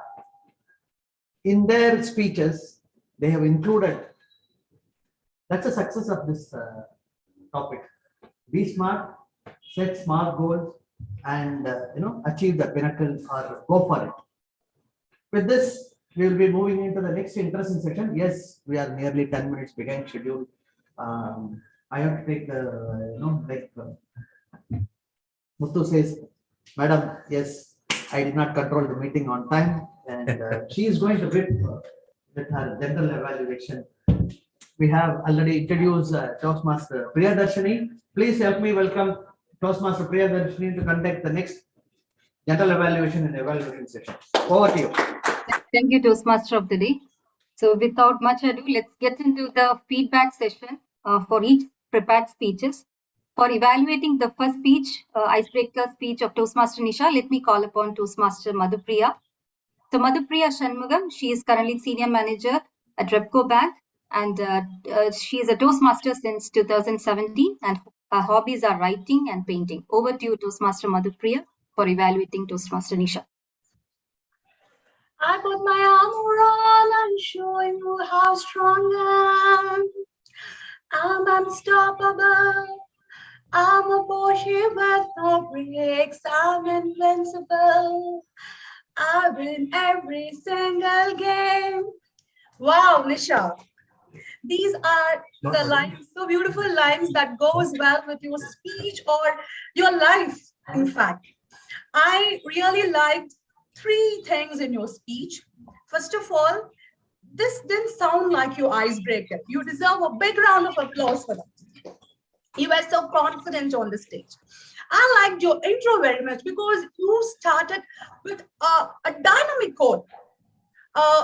in their speeches, they have included. That's the success of this topic. Be smart, set smart goals, and achieve the pinnacle or go for it. With this, we will be moving into the next interesting section. Yes, we are nearly 10 minutes behind schedule. I have to take the Muthu says, Madam, yes, I did not control the meeting on time, and she is going to bid with her general evaluation. We have already introduced Toastmaster Priyadarshini. Please help me welcome Toastmaster Priyadarshini to conduct the next general evaluation and evaluation session. Over to you.
Thank you, Toastmaster of the day. So without much ado, let's get into the feedback session for each prepared speeches. For evaluating the first speech, icebreaker speech of Toastmaster Nisha, let me call upon Toastmaster Madhupriya. So Madhupriya Shanmugam, she is currently Senior Manager at Repco Bank, and she is a Toastmaster since 2017, and her hobbies are writing and painting. Over to you, Toastmaster Madhupriya, for evaluating Toastmaster Nisha.
I put my armor on and show you how strong I am. I'm unstoppable. I'm a Porsche with no brakes. I'm invincible. I win every single game. Wow, Nisha. These are the lines, so beautiful lines that goes well with your speech or your life, in fact. I really liked 3 things in your speech. First of all, this didn't sound like your icebreaker. You deserve a big round of applause for that. You were so confident on the stage. I liked your intro very much because you started with a dynamic quote.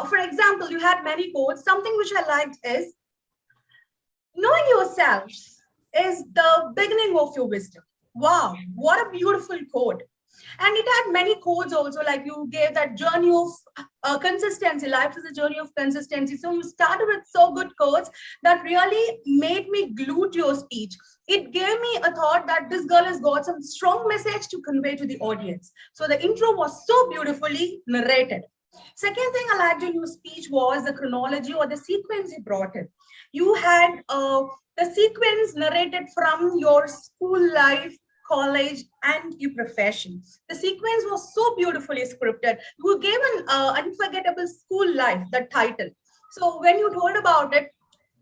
For example, you had many quotes. Something which I liked is, knowing yourself is the beginning of your wisdom. Wow, what a beautiful quote. And it had many quotes also, like you gave that journey of consistency. Life is a journey of consistency. So you started with so good quotes that really made me glued to your speech. It gave me a thought that this girl has got some strong message to convey to the audience. So the intro was so beautifully narrated. Second thing I liked in your speech was the chronology or the sequence you brought in. You had the sequence narrated from your school life, college, and your profession. The sequence was so beautifully scripted. You gave an unforgettable school life, the title. So when you told about it,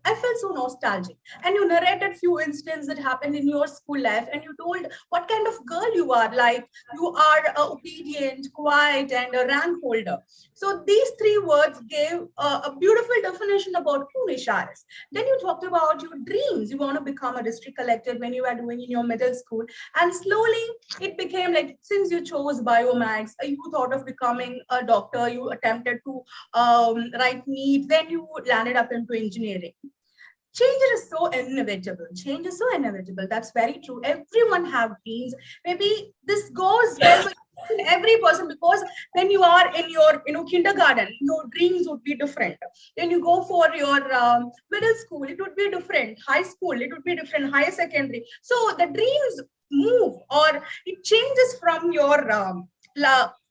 I felt so nostalgic. And you narrated few incidents that happened in your school life, and you told what kind of girl you are. Like you are obedient, quiet, and a rank holder. So these three words gave a beautiful definition about who Nisha is. Then you talked about your dreams. You want to become a district collector when you were doing in your middle school, and slowly it became like since you chose biomax, you thought of becoming a doctor. You attempted to write NEET, then you landed up into engineering. Change is so inevitable. Change is so inevitable. That's very true. Everyone have dreams. Maybe this goes well with every person, because when you are in your kindergarten, your dreams would be different. When you go for your middle school, it would be different. High school, it would be different. Higher secondary. So the dreams move, or it changes from your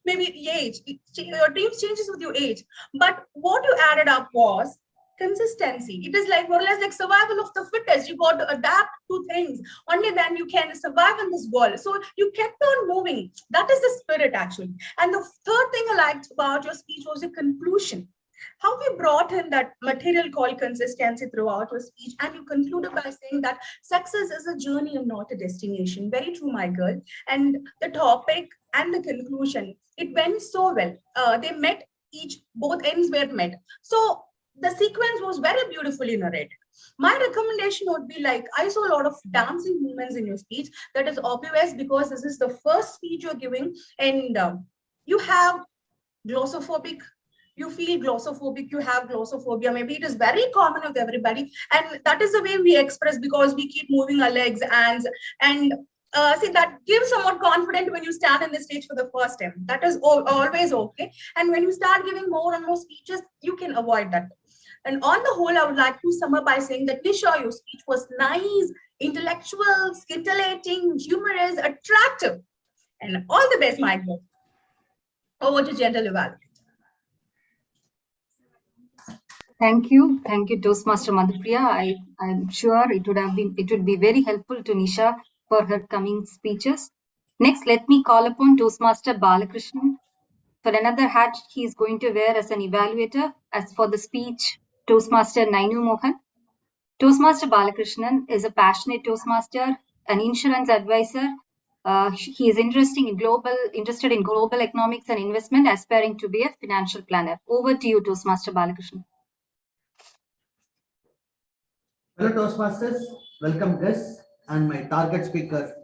maybe age. Your dreams changes with your age. But what you added up was consistency. It is like more or less like survival of the fittest. You got to adapt to things. Only then you can survive in this world. So you kept on moving. That is the spirit actually. And the third thing I liked about your speech was the conclusion. How we brought in that material called consistency throughout your speech, and you concluded by saying that success is a journey and not a destination. Very true, my girl. And the topic and the conclusion, it went so well. They met both ends were met. So the sequence was very beautifully narrated. My recommendation would be like, I saw a lot of dancing movements in your speech. That is obvious because this is the first speech you're giving, and you have glossophobic. You feel glossophobic, you have glossophobia. Maybe it is very common with everybody. And that is the way we express, because we keep moving our legs, hands, and see, that gives somewhat confident when you stand in the stage for the first time. That is always okay. And when you start giving more and more speeches, you can avoid that. And on the whole, I would like to sum up by saying that Nisha, your speech was nice, intellectual, scintillating, humorous, attractive, and all the best, my girl. Over to general evaluation.
Thank you, Toastmaster Madhupriya. I'm sure it would be very helpful to Nisha for her coming speeches. Next, let me call upon Toastmaster Balakrishnan. For another hat he is going to wear as an evaluator. As for the speech, Toastmaster Nainu Mohan. Toastmaster Balakrishnan is a passionate Toastmaster, an insurance advisor. He is interested in global economics and investment, aspiring to be a financial planner. Over to you, Toastmaster Balakrishnan.
Hello, Toastmasters. Welcome guests and my target speaker,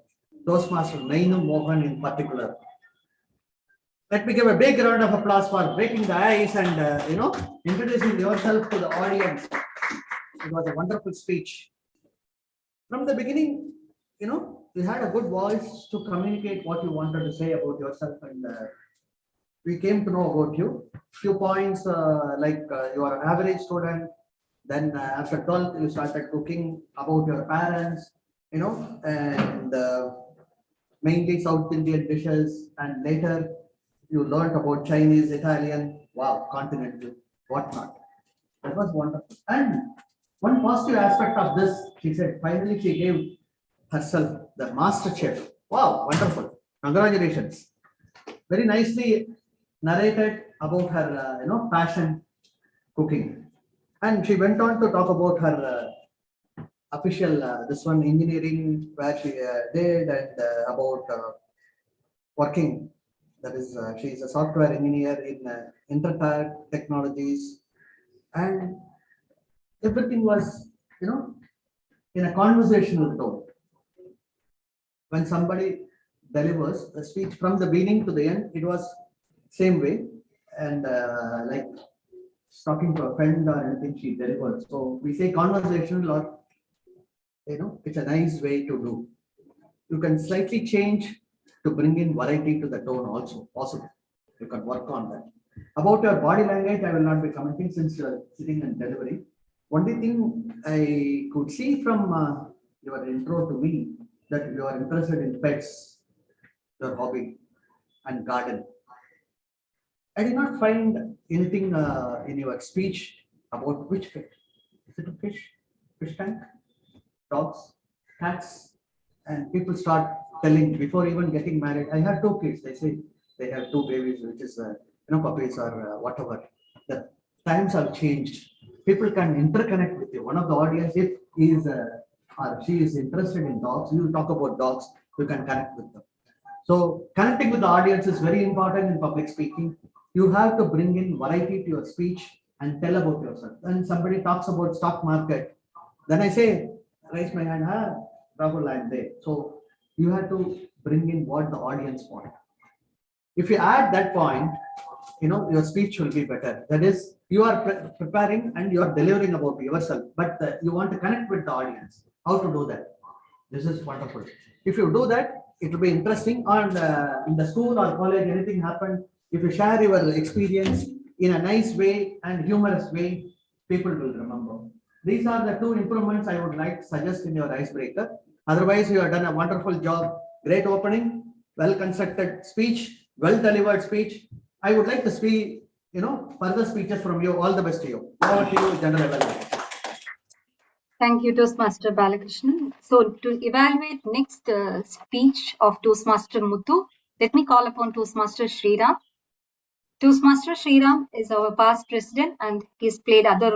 Toastmaster Nainu Mohan in particular. Let me give a big round of applause for breaking the ice and introducing yourself to the audience. It was a wonderful speech. From the beginning, you had a good voice to communicate what you wanted to say about yourself, and we came to know about you. Few points like you are an average student. Then after 12th, you started cooking about your parents, and mainly South Indian dishes, and later you learned about Chinese, Italian, wow, continental, whatnot. That was wonderful. And one positive aspect of this, she said, finally she gave herself the master chef. Wow, wonderful. Congratulations. Very nicely narrated about her, passion cooking. And she went on to talk about her official, this one, engineering, where she did, and about working. That is, she is a software engineer in Intertech Technologies, and everything was, in a conversational tone. When somebody delivers a speech from the beginning to the end, it was same way, and like talking to a friend or anything she delivered. So we say conversational, or it's a nice way to do. You can slightly change to bring in variety to the tone also possible. You can work on that. About your body language, I will not be commenting since you are sitting and delivery. Only thing I could see from your intro to me that you are interested in pets, your hobby, and garden. I did not find anything in your speech about which fish. Is it a fish? Fish tank? Dogs? Cats? And people start telling before even getting married. I have 2 kids. They say they have 2 babies, which is puppies or whatever. The times have changed. People can interconnect with you. One of the audience, if he is or she is interested in dogs, you talk about dogs, you can connect with them. So connecting with the audience is very important in public speaking. You have to bring in variety to your speech and tell about yourself. When somebody talks about stock market, then I say, raise my hand, Rahul, I'm there. So you have to bring in what the audience wants. If you add that point, your speech will be better. That is, you are preparing and you are delivering about yourself, but you want to connect with the audience. How to do that? This is wonderful. If you do that, it will be interesting. And in the school or college, anything happened, if you share your experience in a nice way and humorous way, people will remember. These are the 2 improvements I would like to suggest in your icebreaker. Otherwise, you have done a wonderful job. Great opening, well constructed speech, well delivered speech. I would like to speak, further speeches from you. All the best to you. Over to you, General Evaluation.
Thank you, Toastmaster Balakrishnan. So to evaluate next speech of Toastmaster Muthu, let me call upon Toastmaster Sriram. Toastmaster Sriram is our past president and he's played other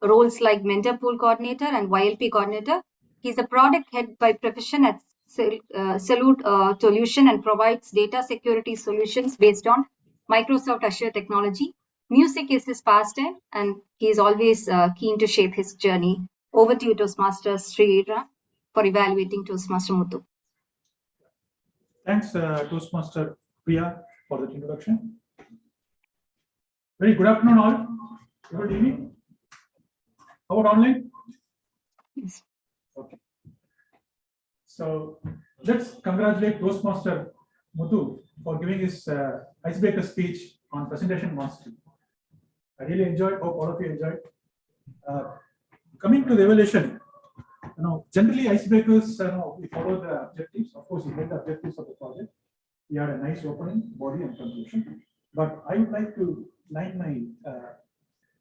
roles like mentor pool coordinator and YLP coordinator. He's a product head by profession at Salute Solution and provides data security solutions based on Microsoft Azure technology. Music is his pastime and he is always keen to shape his journey. Over to you, Toastmaster Sriram, for evaluating Toastmaster Muthu.
Thanks, Toastmaster Priya, for that introduction. Very good afternoon, all. Good evening. How about online?
Yes.
Okay. So let's congratulate Toastmaster Muthu for giving his icebreaker speech on presentation mastery. I really enjoyed. Hope all of you enjoyed. Coming to the evaluation, generally icebreakers, we follow the objectives. Of course, we get the objectives of the project. We had a nice opening, body, and conclusion. But I would like to line my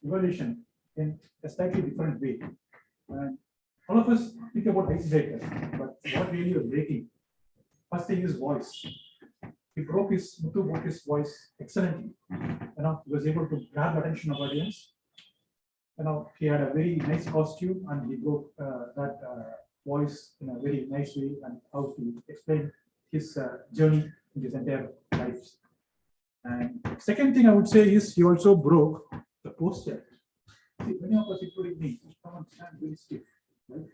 evaluation in a slightly different way. And all of us think about icebreakers, but what really was breaking? First thing is voice. Muthu broke his voice excellently. He was able to grab the attention of audience. He had a very nice costume and he broke that voice in a very nice way and how to explain his journey in his entire life. And second thing I would say is he also broke the posture. See, many of us, including me, come stand very stiff, right?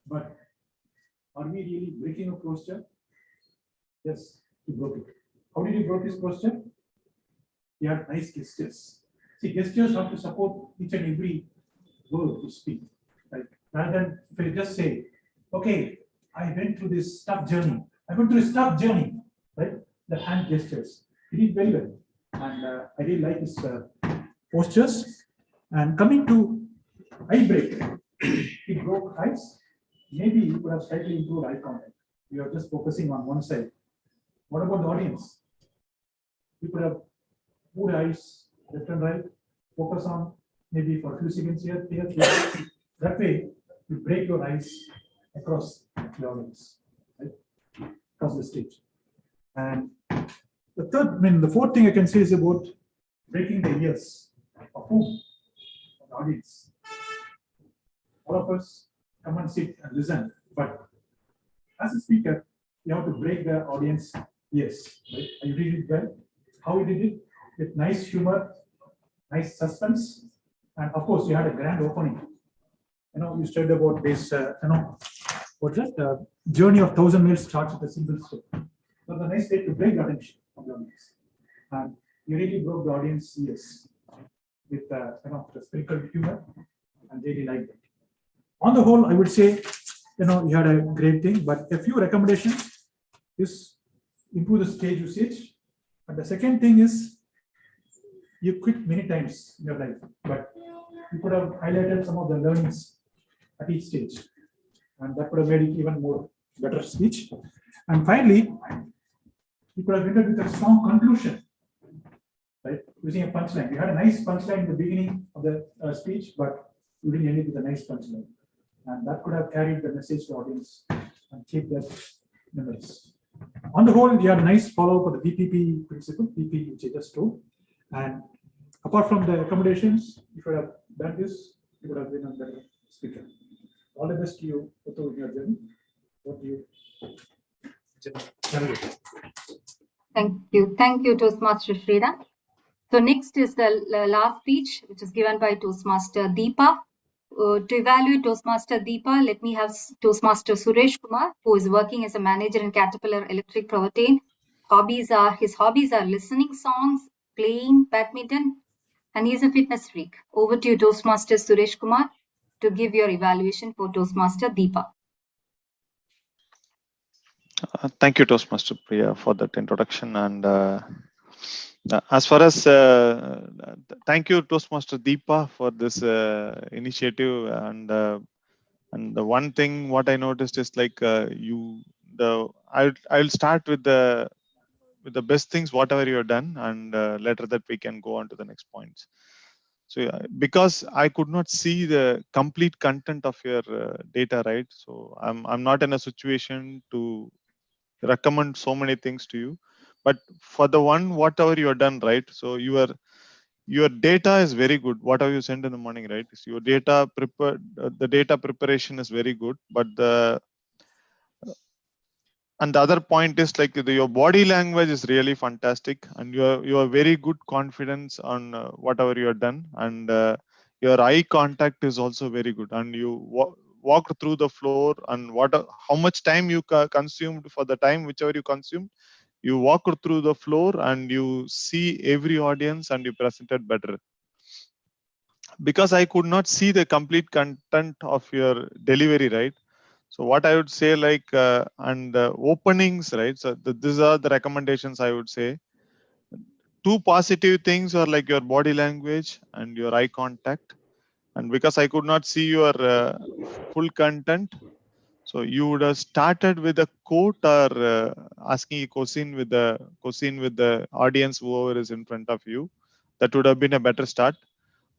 But are we really breaking a posture? Yes, he broke it. How did he break his posture? He had nice gestures. See, gestures have to support each and every word to speak. Right? Rather than if you just say, okay, I went through this tough journey. I went through this tough journey, right? The hand gestures. He did very well. And I really like his postures. And coming to eye break, he broke eyes. Maybe he could have slightly improved eye contact. You are just focusing on one side. What about the audience? You could have moved eyes left and right, focus on maybe for a few seconds here. That way, you break your eyes across the audience, right? Across the stage. And the fourth thing I can say is about breaking the ears of whom? Of the audience. All of us come and sit and listen, but as a speaker, you have to break the audience ears. Right? And you did it well. How you did it? With nice humor, nice suspense, and of course, you had a grand opening. You said about this, what's that? Journey of 1,000 miles starts with a single step. So the nice way to break the attention of the audience. And you really broke the audience ears with the sprinkled humor, and they really liked it. On the whole, I would say, you had a great thing, but a few recommendations is improve the stage usage. And the second thing is you quit many times in your life, but you could have highlighted some of the learnings at each stage, and that would have made it even more better speech. And finally, you could have ended with a strong conclusion, right? using a punchline. You had a nice punchline in the beginning of the speech, but you didn't end it with a nice punchline. And that could have carried the message to the audience and keep that memories. On the whole, you had a nice follow-up of the BPP principle, PP, which I just told. And apart from the accommodations, if you have done this, you would have been a better speaker. All the best to you in your journey. What do you?
Thank you, Toastmaster Sriram. So next is the last speech, which is given by Toastmaster Deepa. To evaluate Toastmaster Deepa, let me have Toastmaster Suresh Kumar, who is working as a manager in Caterpillar Electric Powertrain. His hobbies are listening songs, playing badminton, and he's a fitness freak. Over to you, Toastmaster Suresh Kumar, to give your evaluation for Toastmaster Deepa.
Thank you, Toastmaster Priya, for that introduction. And as far as thank you, Toastmaster Deepa, for this initiative. And the one thing what I noticed is like I'll start with the best things whatever you have done, and later that we can go on to the next points. So because I could not see the complete content of your data, right? So I'm not in a situation to recommend so many things to you, but for the one whatever you have done, right? So your data is very good. Whatever you send in the morning, right? So your data the data preparation is very good, but and the other point is like your body language is really fantastic, and you are very good confidence on whatever you have done, and your eye contact is also very good, and you walked through the floor, and how much time you consumed for the time whichever you consumed, you walked through the floor and you see every audience and you presented better. Because I could not see the complete content of your delivery, right? So what I would say, like and openings, right? So these are the recommendations I would say. Two positive things are like your body language and your eye contact. And because I could not see your full content, so you would have started with a quote or asking a question with the audience, whoever is in front of you. That would have been a better start.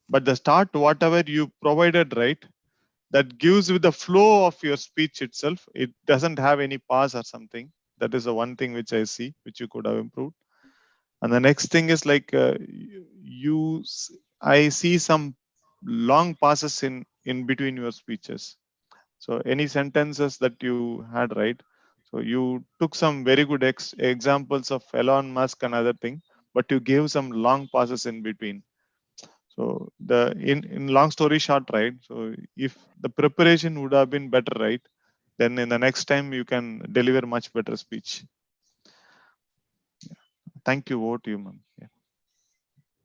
But the start, whatever you provided, right, that gives with the flow of your speech itself. It doesn't have any pause or something. That is the one thing which I see, which you could have improved. And the next thing is like I see some long pauses in between your speeches. So any sentences that you had, right? So you took some very good examples of Elon Musk and other thing, but you gave some long pauses in between. So in long story short, right? So if the preparation would have been better, right, then in the next time you can deliver much better speech. Yeah. Thank you. Over to you, ma'am. Yeah.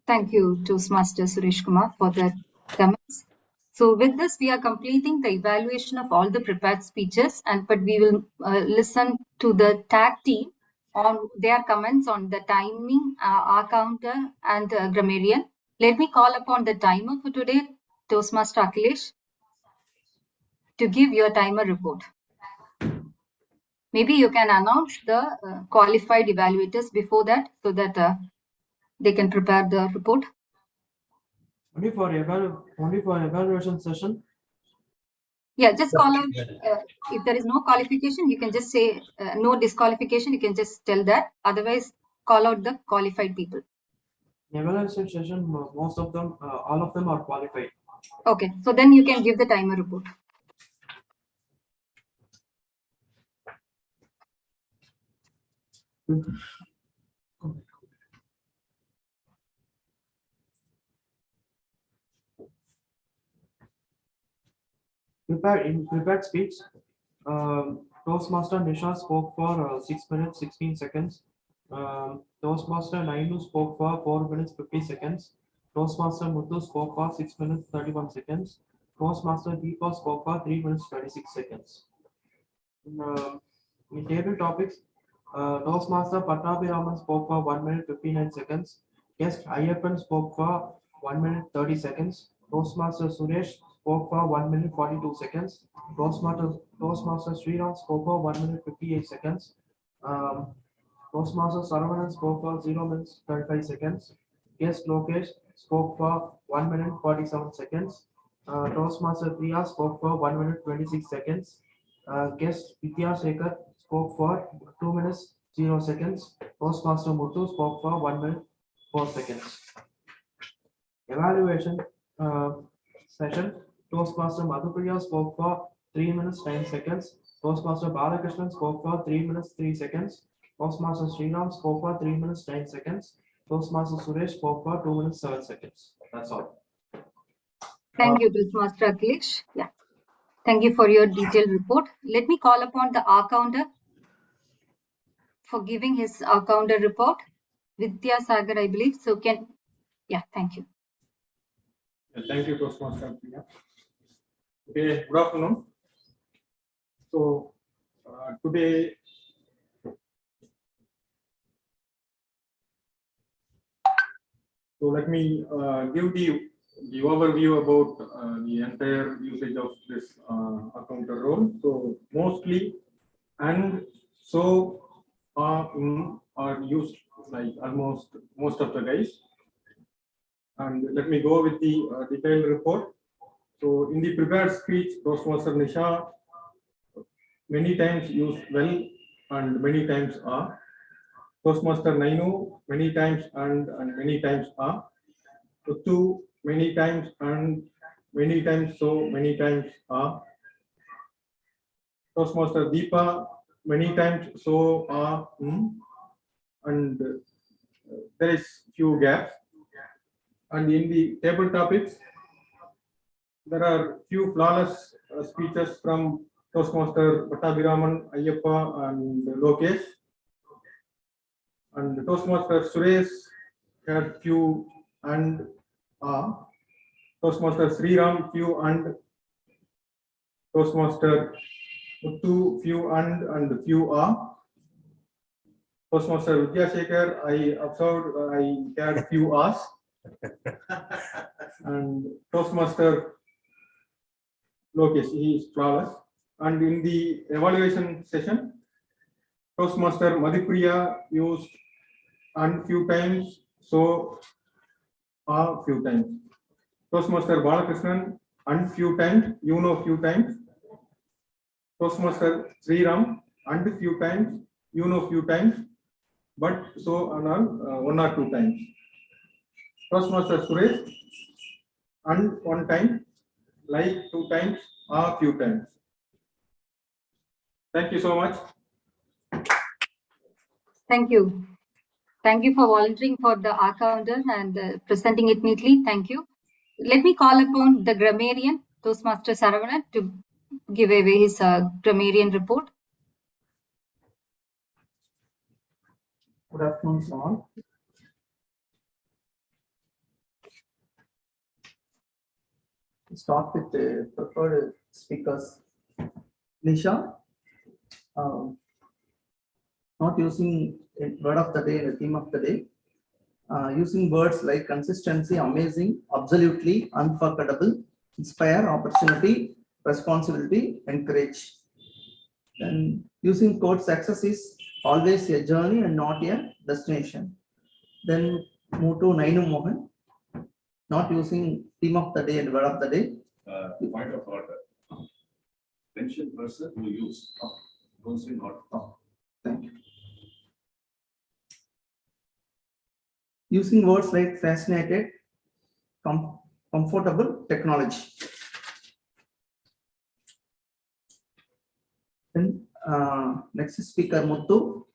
Thank you, Toastmaster Suresh Kumar, for the comments. So with this, we are completing the evaluation of all the prepared speeches, but we will listen to the tag team on their comments on the timing, our counter, and grammarian. Let me call upon the timer for today, Toastmaster Akhilesh, to give your timer report. Maybe you can announce the qualified evaluators before that, so that they can prepare the report.
Only for evaluation session.
Yeah, just call out. If there is no qualification, you can just say no disqualification. You can just tell that. Otherwise, call out the qualified people.
Evaluation session, most of them, all of them are qualified.
Okay, so then you can give the timer report.
Prepared speech. Toastmaster Nisha spoke for 6 minutes 16 seconds. Toastmaster Nainu spoke for 4 minutes 50 seconds. Toastmaster Muthu spoke for 6 minutes 31 seconds. Toastmaster Deepa spoke for 3 minutes 26 seconds. In table topics, Toastmaster Pattabhiraman spoke for 1 minute 59 seconds. Guest Ayyappan spoke for 1 minute 30 seconds. Toastmaster Suresh spoke for 1 minute 42 seconds. Toastmaster Sriram spoke for 1 minute 58 seconds. Toastmaster Saravanan spoke for 0 minutes 35 seconds. Guest Lokesh spoke for 1 minute 47 seconds. Toastmaster Priya spoke for 1 minute 26 seconds. Guest Vidya Shekhar spoke for 2 minutes 0 seconds. Toastmaster Muthu spoke for 1 minute 4 seconds. Evaluation session. Toastmaster Madhupriya spoke for 3 minutes 9 seconds. Toastmaster Balakrishnan spoke for 3 minutes 3 seconds. Toastmaster Sriram spoke for 3 minutes 9 seconds. Toastmaster Suresh spoke for 2 minutes 7 seconds. That's all.
Thank you, Toastmaster Akhilesh. Yeah. Thank you for your detailed report. Let me call upon the R-counter for giving his R-counter report. Vidya Sagar, I believe. So thank you.
Thank you, Toastmaster Priya. Okay, good afternoon. So today, let me give the overview about the entire usage of this accounter role. So mostly and so are used like almost most of the guys. And let me go with the detailed report. So in the prepared speech, Toastmaster Nisha many times used well and many times are. Toastmaster Nainu many times and many times are. Uttu many times and many times so many times are. Toastmaster Deepa many times so are and there is few gaps. And in the table topics, there are few flawless speeches from Toastmaster Pattabhiraman, Ayyappa, and Lokesh. And Toastmaster Suresh had few and Toastmaster Sriram few and Toastmaster Muthu few and few are. Toastmaster Vidya Shekhar, I observed I had few R's. And Toastmaster Lokesh, he is flawless. And in the evaluation session, Toastmaster Madhupriya used and few times, so a few times. Toastmaster Balakrishnan and few times, few times. Toastmaster Sriram and few times, few times, but so and all 1 or 2 times. Toastmaster Suresh and 1 time, like 2 times or few times. Thank you so much.
Thank you. Thank you for volunteering for the R-counter and presenting it neatly. Thank you. Let me call upon the grammarian, Toastmaster Saravanan, to give away his grammarian report.
Good afternoon, all. Start with the preferred speakers. Nisha, not using word of the day and the theme of the day, using words like consistency, amazing, absolutely, unforgettable, inspire, opportunity, responsibility, encourage. Then using quote, success is always a journey and not a destination. Then move to Nainu Mohan, not using theme of the day and word of the day.
Point of order. Mention person who use. Goes in order.
Thank you. Using words like fascinated, comfortable, technology. Then next speaker Muthu,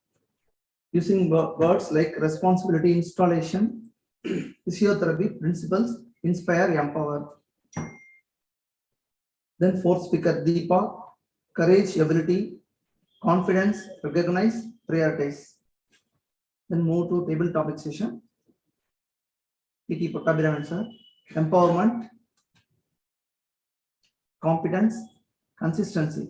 using words like responsibility, installation, physiotherapy, principles, inspire, empower. Then fourth speaker Deepa, courage, ability, confidence, recognize, prioritize. Then move to table topic session. P.T. Pattabhiraman sir, empowerment, competence, consistency.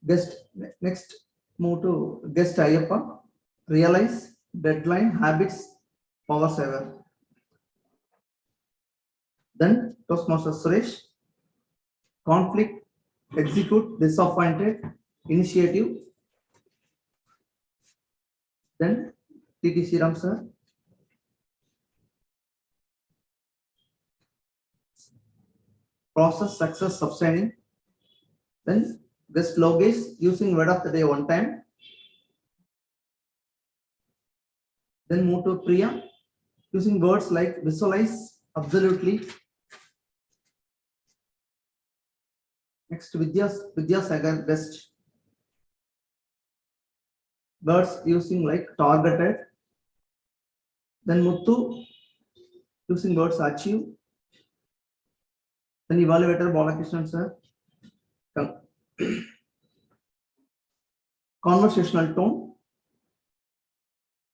Next move to guest Ayyappa, realize, deadline, habits, power saver. Then Toastmaster Suresh, conflict, execute, disappointed, initiative. Then T.T. Sriram sir, process success sustaining. Then guest Logesh using word of the day one time. Then move to Priya using words like visualize, absolutely. Next Vidya Sagar guest. Words using like targeted. Then Muthu using words achieve. Then evaluator Balakrishnan sir. Conversational tone.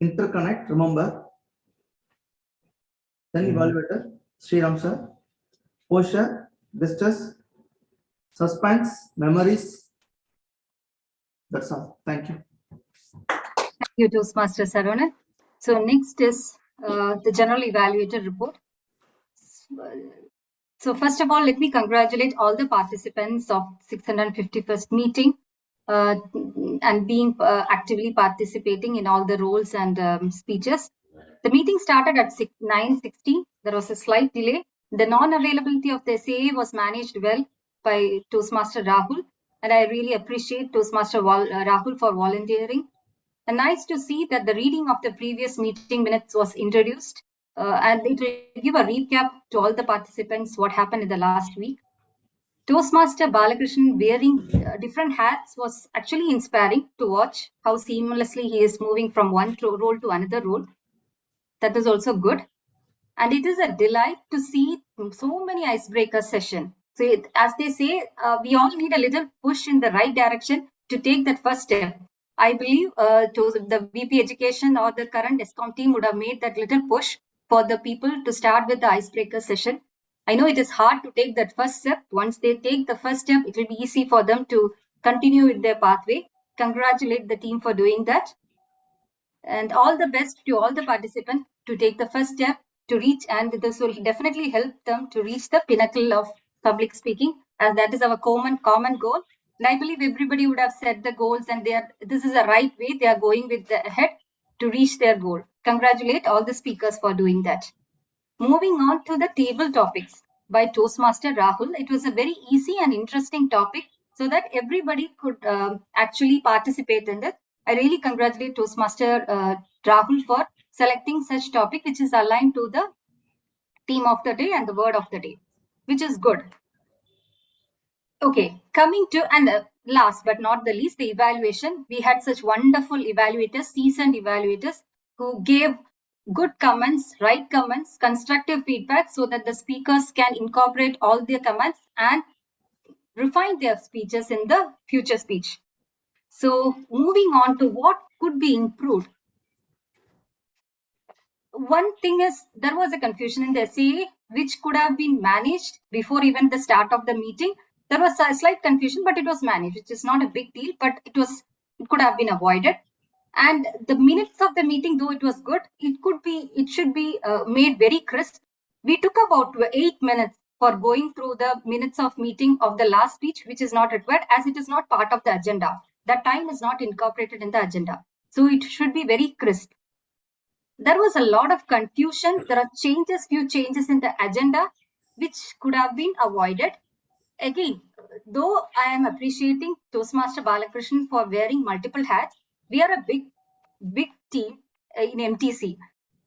Interconnect, remember. Then evaluator Sriram sir. Posture, vistas, suspense, memories. That's all. Thank you.
Thank you, Toastmaster Saronan. So next is the general evaluator report. So first of all, let me congratulate all the participants of 651st meeting and being actively participating in all the roles and speeches. The meeting started at 9:60. There was a slight delay. The non-availability of the SAA was managed well by Toastmaster Rahul, and I really appreciate Toastmaster Rahul for volunteering. And nice to see that the reading of the previous meeting minutes was introduced, and it will give a recap to all the participants what happened in the last week. Toastmaster Balakrishnan wearing different hats was actually inspiring to watch how seamlessly he is moving from one role to another role. That is also good. And it is a delight to see so many icebreaker sessions. So as they say, we all need a little push in the right direction to take that first step. I believe the VP Education or the current ESCOM team would have made that little push for the people to start with the icebreaker session. I know it is hard to take that first step. Once they take the first step, it will be easy for them to continue with their pathway. Congratulate the team for doing that. And all the best to all the participants to take the first step to reach, and this will definitely help them to reach the pinnacle of public speaking, as that is our common goal. And I believe everybody would have set the goals, and this is the right way they are going with the ahead to reach their goal. Congratulate all the speakers for doing that. Moving on to the table topics by Toastmaster Rahul. It was a very easy and interesting topic so that everybody could actually participate in it. I really congratulate Toastmaster Rahul for selecting such topic which is aligned to the theme of the day and the word of the day, which is good. Okay, coming to, and last but not the least, the evaluation. We had such wonderful evaluators, seasoned evaluators who gave good comments, right comments, constructive feedback so that the speakers can incorporate all their comments and refine their speeches in the future speech. So moving on to what could be improved. One thing is, there was a confusion in the SAA which could have been managed before even the start of the meeting. There was a slight confusion, but it was managed, which is not a big deal, but it could have been avoided. And the minutes of the meeting, though it was good, it should be made very crisp. We took about 8 minutes for going through the minutes of meeting of the last speech, which is not required as it is not part of the agenda. That time is not incorporated in the agenda. So it should be very crisp. There was a lot of confusion. There are few changes in the agenda, which could have been avoided. Again, though I am appreciating Toastmaster Balakrishnan for wearing multiple hats, we are a big team in MTC.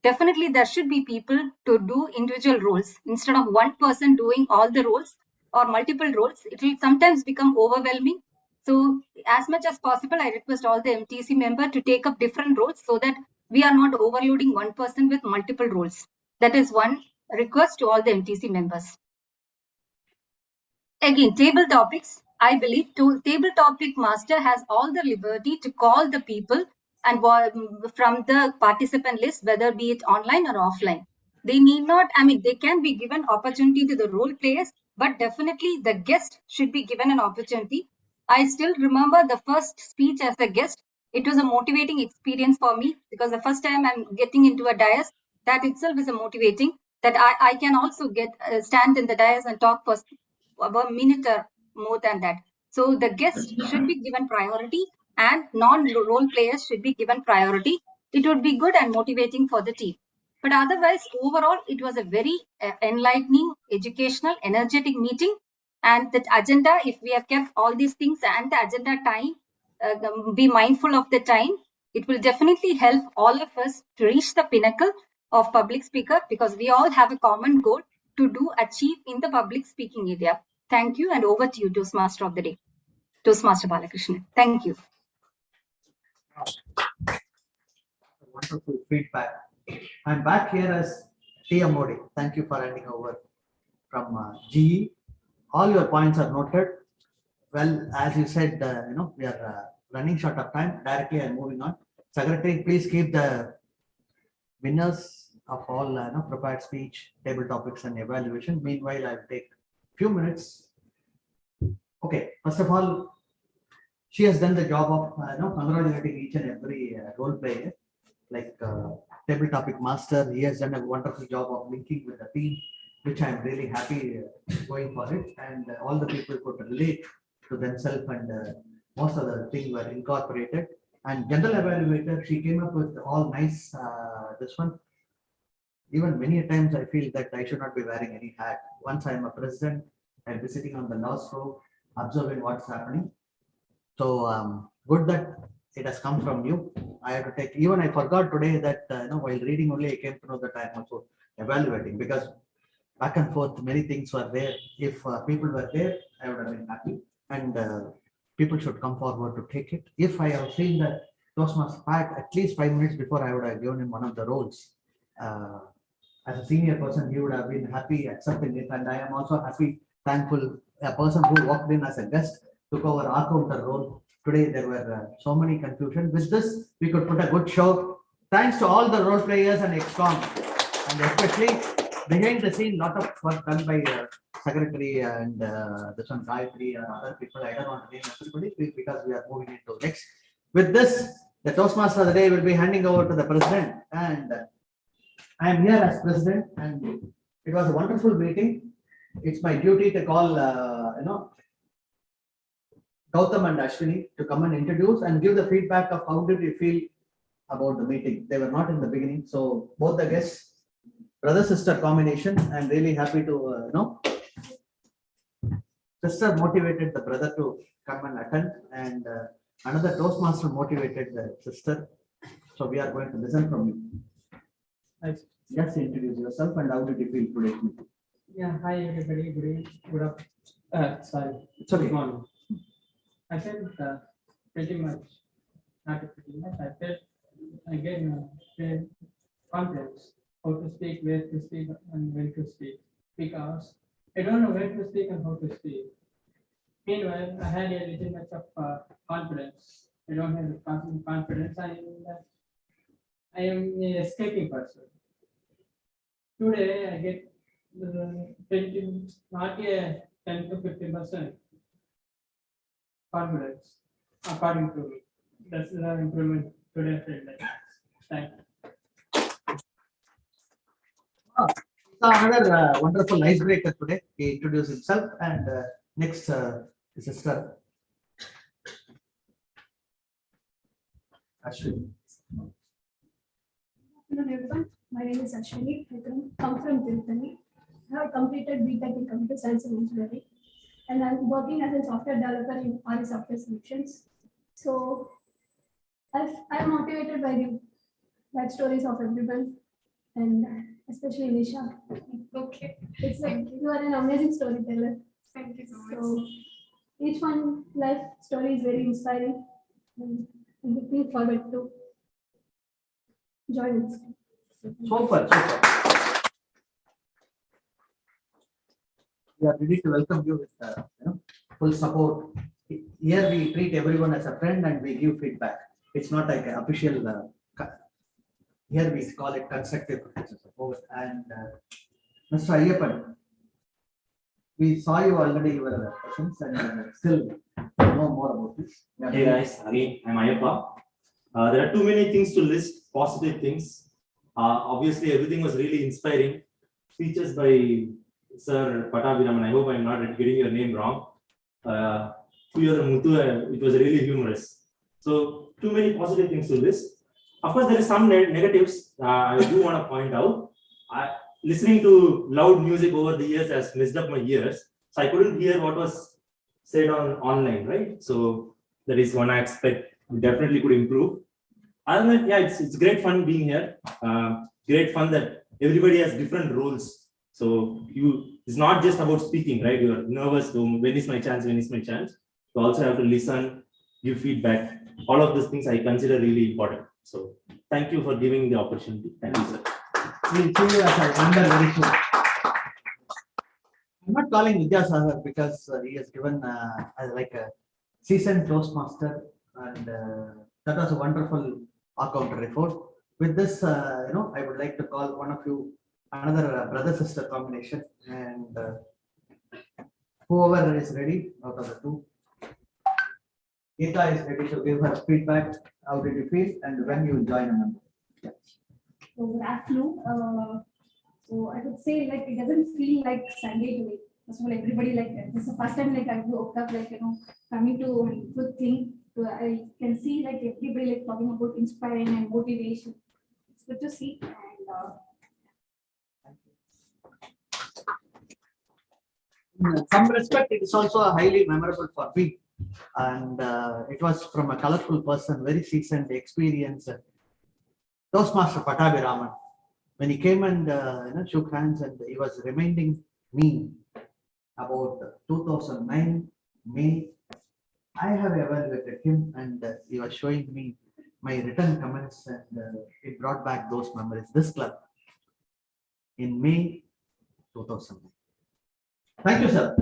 Definitely, there should be people to do individual roles instead of one person doing all the roles or multiple roles. It will sometimes become overwhelming. So as much as possible, I request all the MTC member to take up different roles so that we are not overloading one person with multiple roles. That is one request to all the MTC members. Again, table topics. I believe table topic master has all the liberty to call the people and from the participant list, whether be it online or offline. They need not, they can be given opportunity to the role players, but definitely the guest should be given an opportunity. I still remember the first speech as a guest. It was a motivating experience for me because the first time I'm getting into a dais, that itself is a motivating that I can also stand in the dais and talk for about a minute or more than that. So the guest should be given priority and non-role players should be given priority. It would be good and motivating for the team. But otherwise, overall, it was a very enlightening, educational, energetic meeting And the agenda, if we have kept all these things and the agenda time, be mindful of the time, it will definitely help all of us to reach the pinnacle of public speaker, because we all have a common goal to achieve in the public speaking area. Thank you, and over to you, Toastmaster of the day, Toastmaster Balakrishnan. Thank you.
Wonderful feedback. I'm back here as T.M. Modi. Thank you for handing over from GE. All your points are noted. Well, as you said, we are running short of time. Directly, I'm moving on. Secretary, please keep the winners of all prepared speech, table topics, and evaluation. Meanwhile, I'll take a few minutes. Okay, first of all, she has done the job of congratulating each and every role player. Like table topic master, he has done a wonderful job of linking with the team, which I'm really happy going for it. And all the people could relate to themselves, and most of the things were incorporated. And general evaluator, she came up with all nice this one. Even many times I feel that I should not be wearing any hat. Once I'm a president, I'll be sitting on the last row, observing what's happening. So good that it has come from you. I have to take, even I forgot today that while reading only I came to know that I'm also evaluating, because back and forth many things were there. If people were there, I would have been happy, and people should come forward to take it. If I have seen the Toastmaster pack at least 5 minutes before, I would have given him one of the roles. As a senior person, he would have been happy accepting it, and I am also happy, thankful. A person who walked in as a guest took over our counter role. Today there were so many confusion. With this, we could put a good show. Thanks to all the role players and ExCom, and especially behind the scene, lot of work done by secretary and this one Gayatri and other people. I don't want to name everybody because we are moving into next. With this, the Toastmaster of the day will be handing over to the president, and I am here as president, and it was a wonderful meeting. It's my duty to call Gautam and Ashwini to come and introduce and give the feedback of how did you feel about the meeting. They were not in the beginning, so both the guests, brother-sister combination. I'm really happy to sister motivated the brother to come and attend, and another Toastmaster motivated the sister. So we are going to listen from you.
Nice.
Just introduce yourself and how did you feel today's meeting?
Yeah, hi everybody. Good afternoon. Sorry.
It's okay.
Good morning. I felt pretty much, not pretty much, I felt again confidence how to speak, where to speak, and when to speak, because I don't know where to speak and how to speak. Meanwhile, I had a little much of confidence. I don't have the confidence. I am a escaping person. Today, I get 20, not a 10 to 15% confidence, according to me. That's the improvement today. I feel like. Thank you.
Another wonderful icebreaker today. He introduced himself, and next sister Ashwini.
Hello everyone, my name is Ashwini. I come from Tirupati. I have completed BTech in Computer Science and Engineering, and I'm working as a software developer in RE Software Solutions. So I'm motivated by the life stories of everyone, and especially Nisha.
Okay.
It's like you are an amazing storyteller.
Thank you so much.
So each one life story is very inspiring, and I'm looking forward to join this.
Super. We are ready to welcome you with full support. Here we treat everyone as a friend and we give feedback. It's not like an official. Here we call it constructive support. And Mr. Ayyappan, we saw you already your questions and still know more about this. Yeah.
Hey guys, again, I'm Ayyappa. There are too many things to list, positive things. Obviously, everything was really inspiring. Speeches by Sir Pattabhiraman. I hope I'm not getting your name wrong. It was really humorous. So, too many positive things to list. Of course, there is some negatives I do want to point out. Listening to loud music over the years has messed up my ears. So I couldn't hear what was said on online, right? So that is one aspect we definitely could improve. Other than that, yeah, it's great fun being here. Great fun that everybody has different roles. So it's not just about speaking, right? You're nervous. So when is my chance? When is my chance? You also have to listen, give feedback. All of these things I consider really important. So thank you for giving the opportunity. Thank you, sir.
We'll see you as I wonder very soon. I'm not calling Vidyasagar because he has given like a seasoned Toastmaster, and that was a wonderful walkout report. With this, I would like to call one of you another brother-sister combination, and whoever is ready out of the two. Geeta is ready to give her feedback. How did you feel, and when you join a member?
So good afternoon. So I would say like it doesn't feel like Sunday today. First of all, everybody like this is the first time like I woke up like coming to a good thing. So I can see like everybody like talking about inspiring and motivation. It's good to see. And
In some respect, it is also highly memorable for me, and it was from a colorful person, very seasoned, experienced Toastmaster Pattabhiraman. When he came and shook hands, and he was reminding me about 2009 May. I have evaluated him, and he was showing me my written comments, and it brought back those memories. This club in May 2009. Thank you, sir.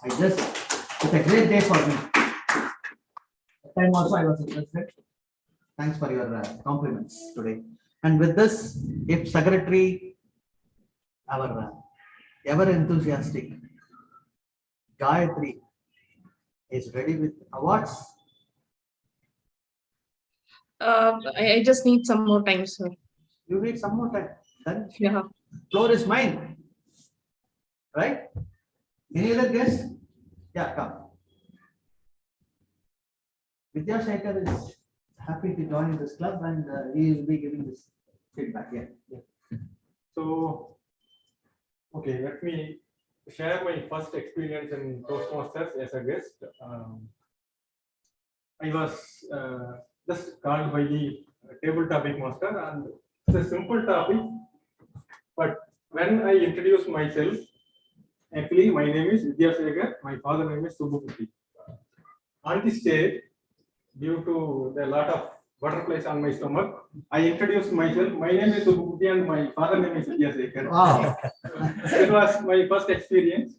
It's a great day for me. That time also I was interested. Thanks for your compliments today. And with this, if Secretary, our ever enthusiastic Gayatri is ready with awards.
I just need some more time, sir.
You need some more time. Then
Yeah.
floor is mine. Right? Any other guest? Yeah, come. Vidyasagar is happy to join this club, and he will be giving this feedback. Yeah.
So, okay, let me share my first experience in Toastmasters as a guest. I was just called by the table topic master, and it's a simple topic. But when I introduce myself, actually my name is Vidyasagar, my father name is Subbukutti. On the stage, due to a lot of butterflies on my stomach, I introduced myself. My name is Subbukutti and my father name is Vidyasagar.
Wow.
It was my first experience,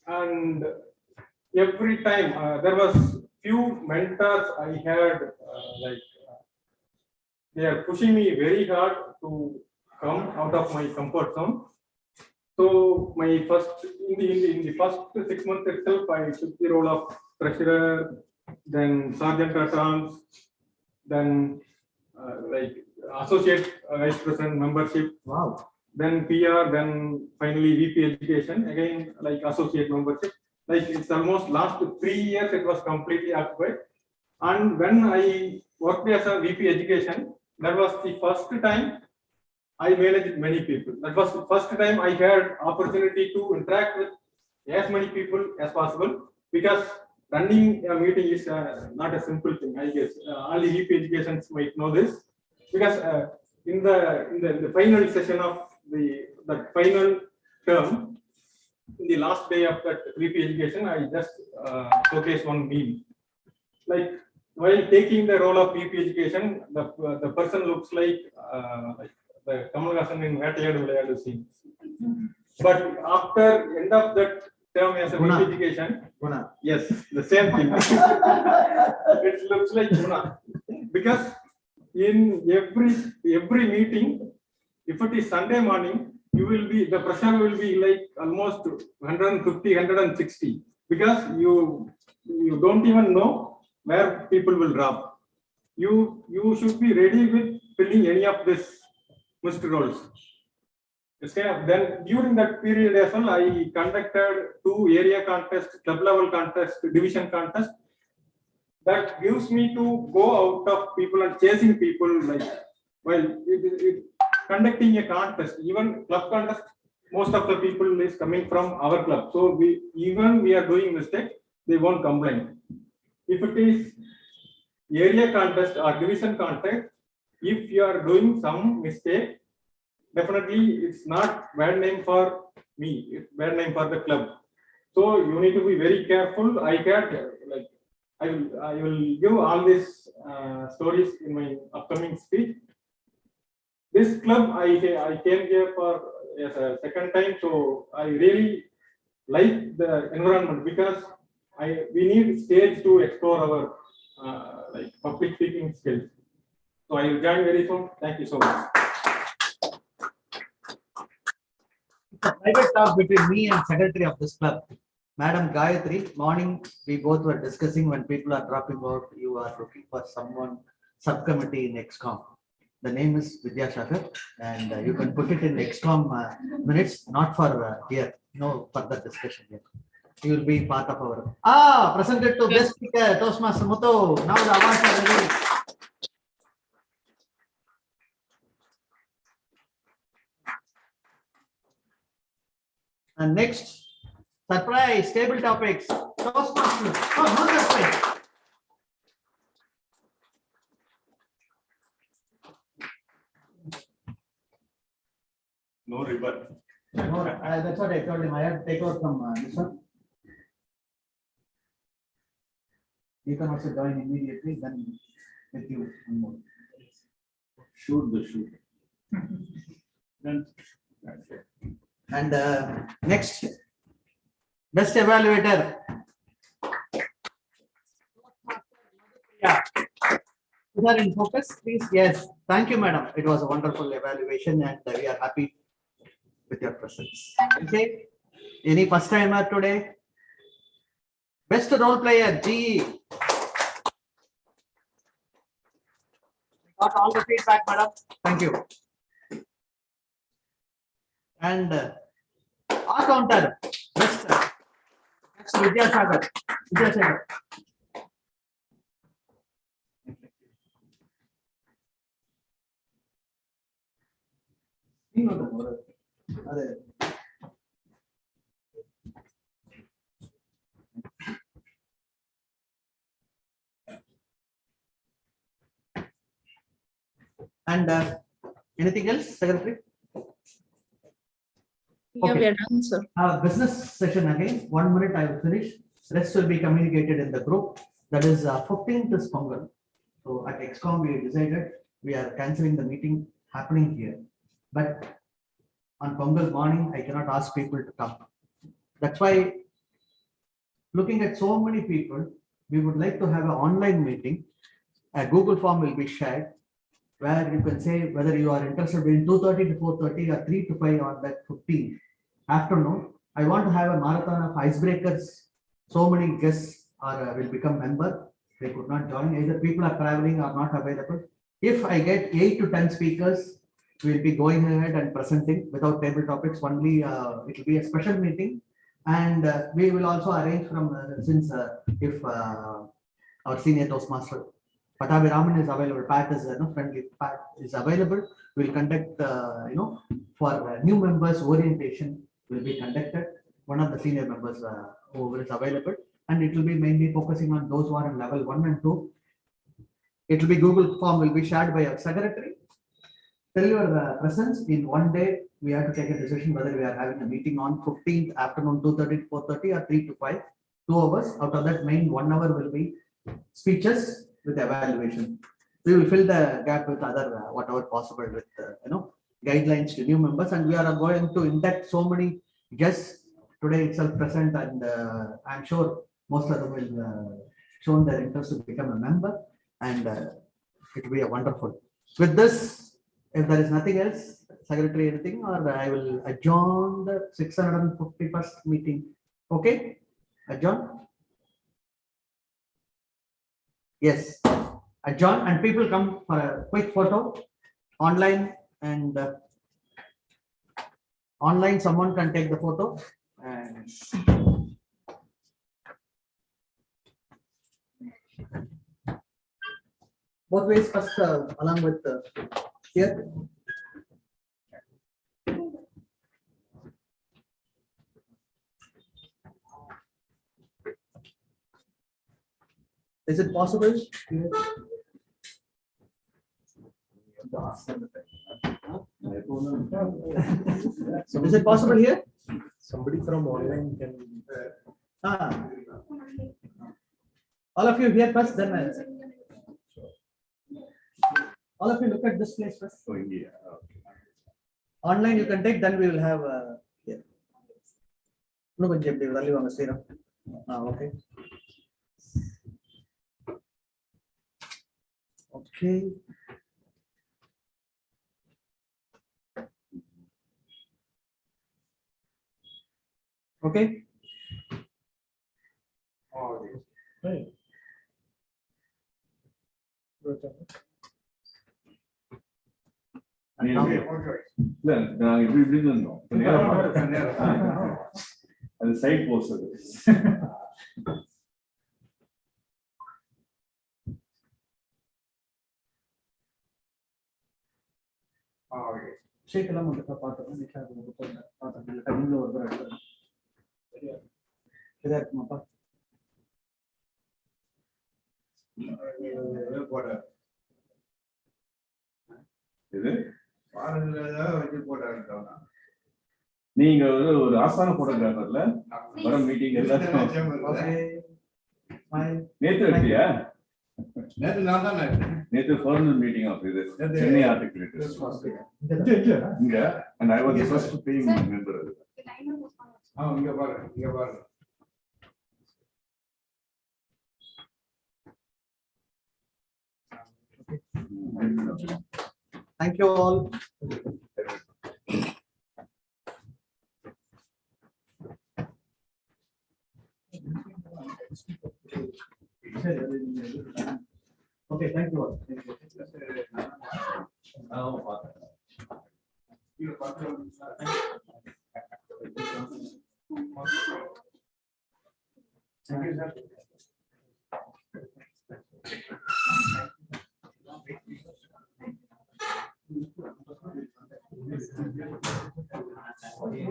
and every time there was few mentors I had they are pushing me very hard to come out of my comfort zone. So my first in the first 6 months itself, I took the role of treasurer, then sergeant at arms, then associate vice president membership.
Wow.
Then PR, then finally VP education, again like associate membership. Like it's almost last 3 years it was completely occupied. And when I worked as a VP education, that was the first time I managed many people. That was the first time I had opportunity to interact with as many people as possible, because running a meeting is not a simple thing. I guess all the VP educations might know this, because in the final session of the final term, in the last day of that VP education, I just showcased one meme. Like while taking the role of VP education, the person looks like the Kamal Hassan in Vettayadu Vilayadu scene. But after end of that term as a VP education, yes, the same thing. It looks like Guna. Because in every meeting, if it is Sunday morning, the pressure will be like almost 150, 160, because you don't even know where people will drop. You should be ready with filling any of this missed roles. Then during that period as well, I conducted 2 area contests, club level contests, division contests. That gives me to go out of people and chasing people, like while conducting a contest, even club contest, most of the people is coming from our club. So we are doing mistake, they won't complain. If it is area contest or division contest, if you are doing some mistake, definitely it's not bad name for me, it's bad name for the club. So you need to be very careful. I will give all these stories in my upcoming speech. This club I came here for a second time, so I really like the environment because we need stage to explore our public speaking skills. So I will join very soon. Thank you so much.
Private talk between me and secretary of this club, Madam Gayatri. Morning, we both were discussing when people are dropping out, you are looking for someone subcommittee in XCOM. The name is Vidya Shagar, and you can put it in XCOM minutes, not for here, no further discussion here. You will be part of our presented to best speaker, Toastmaster Muthu. Now the awards are ready. And next, surprise, table topics. Toastmasters. Oh, no surprise.
No ribbon.
No, that's what I told him. I have to take over from this one. You can also join immediately, then with you.
Shoot the shoot.
And next, best evaluator. Yeah. You are in focus, please. Yes. Thank you, madam. It was a wonderful evaluation, and we are happy with your presence. Okay. Any first timer today? Best role player, G. Got all the feedback, madam. Thank you. And our counter, best Vidya Shagar. Vidya Shagar. And anything else, Secretary?
Yeah, we are done, sir.
Business session again. 1 minute, I will finish. Rest will be communicated in the group. That is 15th is Pongal. So at XCOM, we decided we are cancelling the meeting happening here. But on Pongal morning, I cannot ask people to come. That's why, looking at so many people, we would like to have an online meeting. A Google form will be shared where you can say whether you are interested in 2:30 to 4:30 or 3 to 5 on that 15th afternoon. I want to have a marathon of icebreakers. So many guests will become member. They could not join. Either people are traveling or not available. If I get 8 to 10 speakers, we'll be going ahead and presenting without table topics. Only it will be a special meeting, and we will also arrange from since if our senior Toastmaster Patabi Raman is available, Pat is friendly, Pat is available. We'll conduct for new members orientation will be conducted. One of the senior members who is available, and it will be mainly focusing on those who are in level 1 and 2. It will be Google form will be shared by our secretary. Tell your presence in 1 day. We have to take a decision whether we are having a meeting on 15th afternoon 2:30 to 4:30 or 3 to 5. 2 hours. Out of that, main 1 hour will be speeches with evaluation. We will fill the gap with other whatever possible with guidelines to new members, and we are going to induct so many guests today itself present, and I'm sure most of them will shown their interest to become a member, and it will be a wonderful. With this, if there is nothing else, Secretary, anything, or I will adjourn the 651st meeting. Okay, adjourn. Yes, adjourn, and people come for a quick photo online, and online someone can take the photo. And both ways first along with here. Is it possible? Is it possible here?
Somebody from online can.
All of you here first, then all of you look at this place first.
Oh, yeah.
Online you can take, then we will have here. No, கொஞ்சம் இப்படி தள்ளி வாங்க Sriram. Okay. Okay. Okay.
Right.
இல்ல நான் இப்படி இருந்தோம் அது side Bose அது
ஷேக்கெல்லாம் மட்டும் பார்த்தோம் நிஷா பார்த்தோம் நீங்களும் ஒரு தடவை சரியா இருக்குமாப்பா
இது நீங்க ஒரு ஆசான போட்டோகிராஃபர்ல வர மீட்டிங் எல்லாத்தையும் நேத்து வச்சியா நேத்து ஃபார்மல் மீட்டிங் ஆஃப் இது சென்னை ஆர்டிகிள் இங்க and I was the first paying member
இங்க பாருங்க
Thank you all.
Okay, thank you all. Thank you.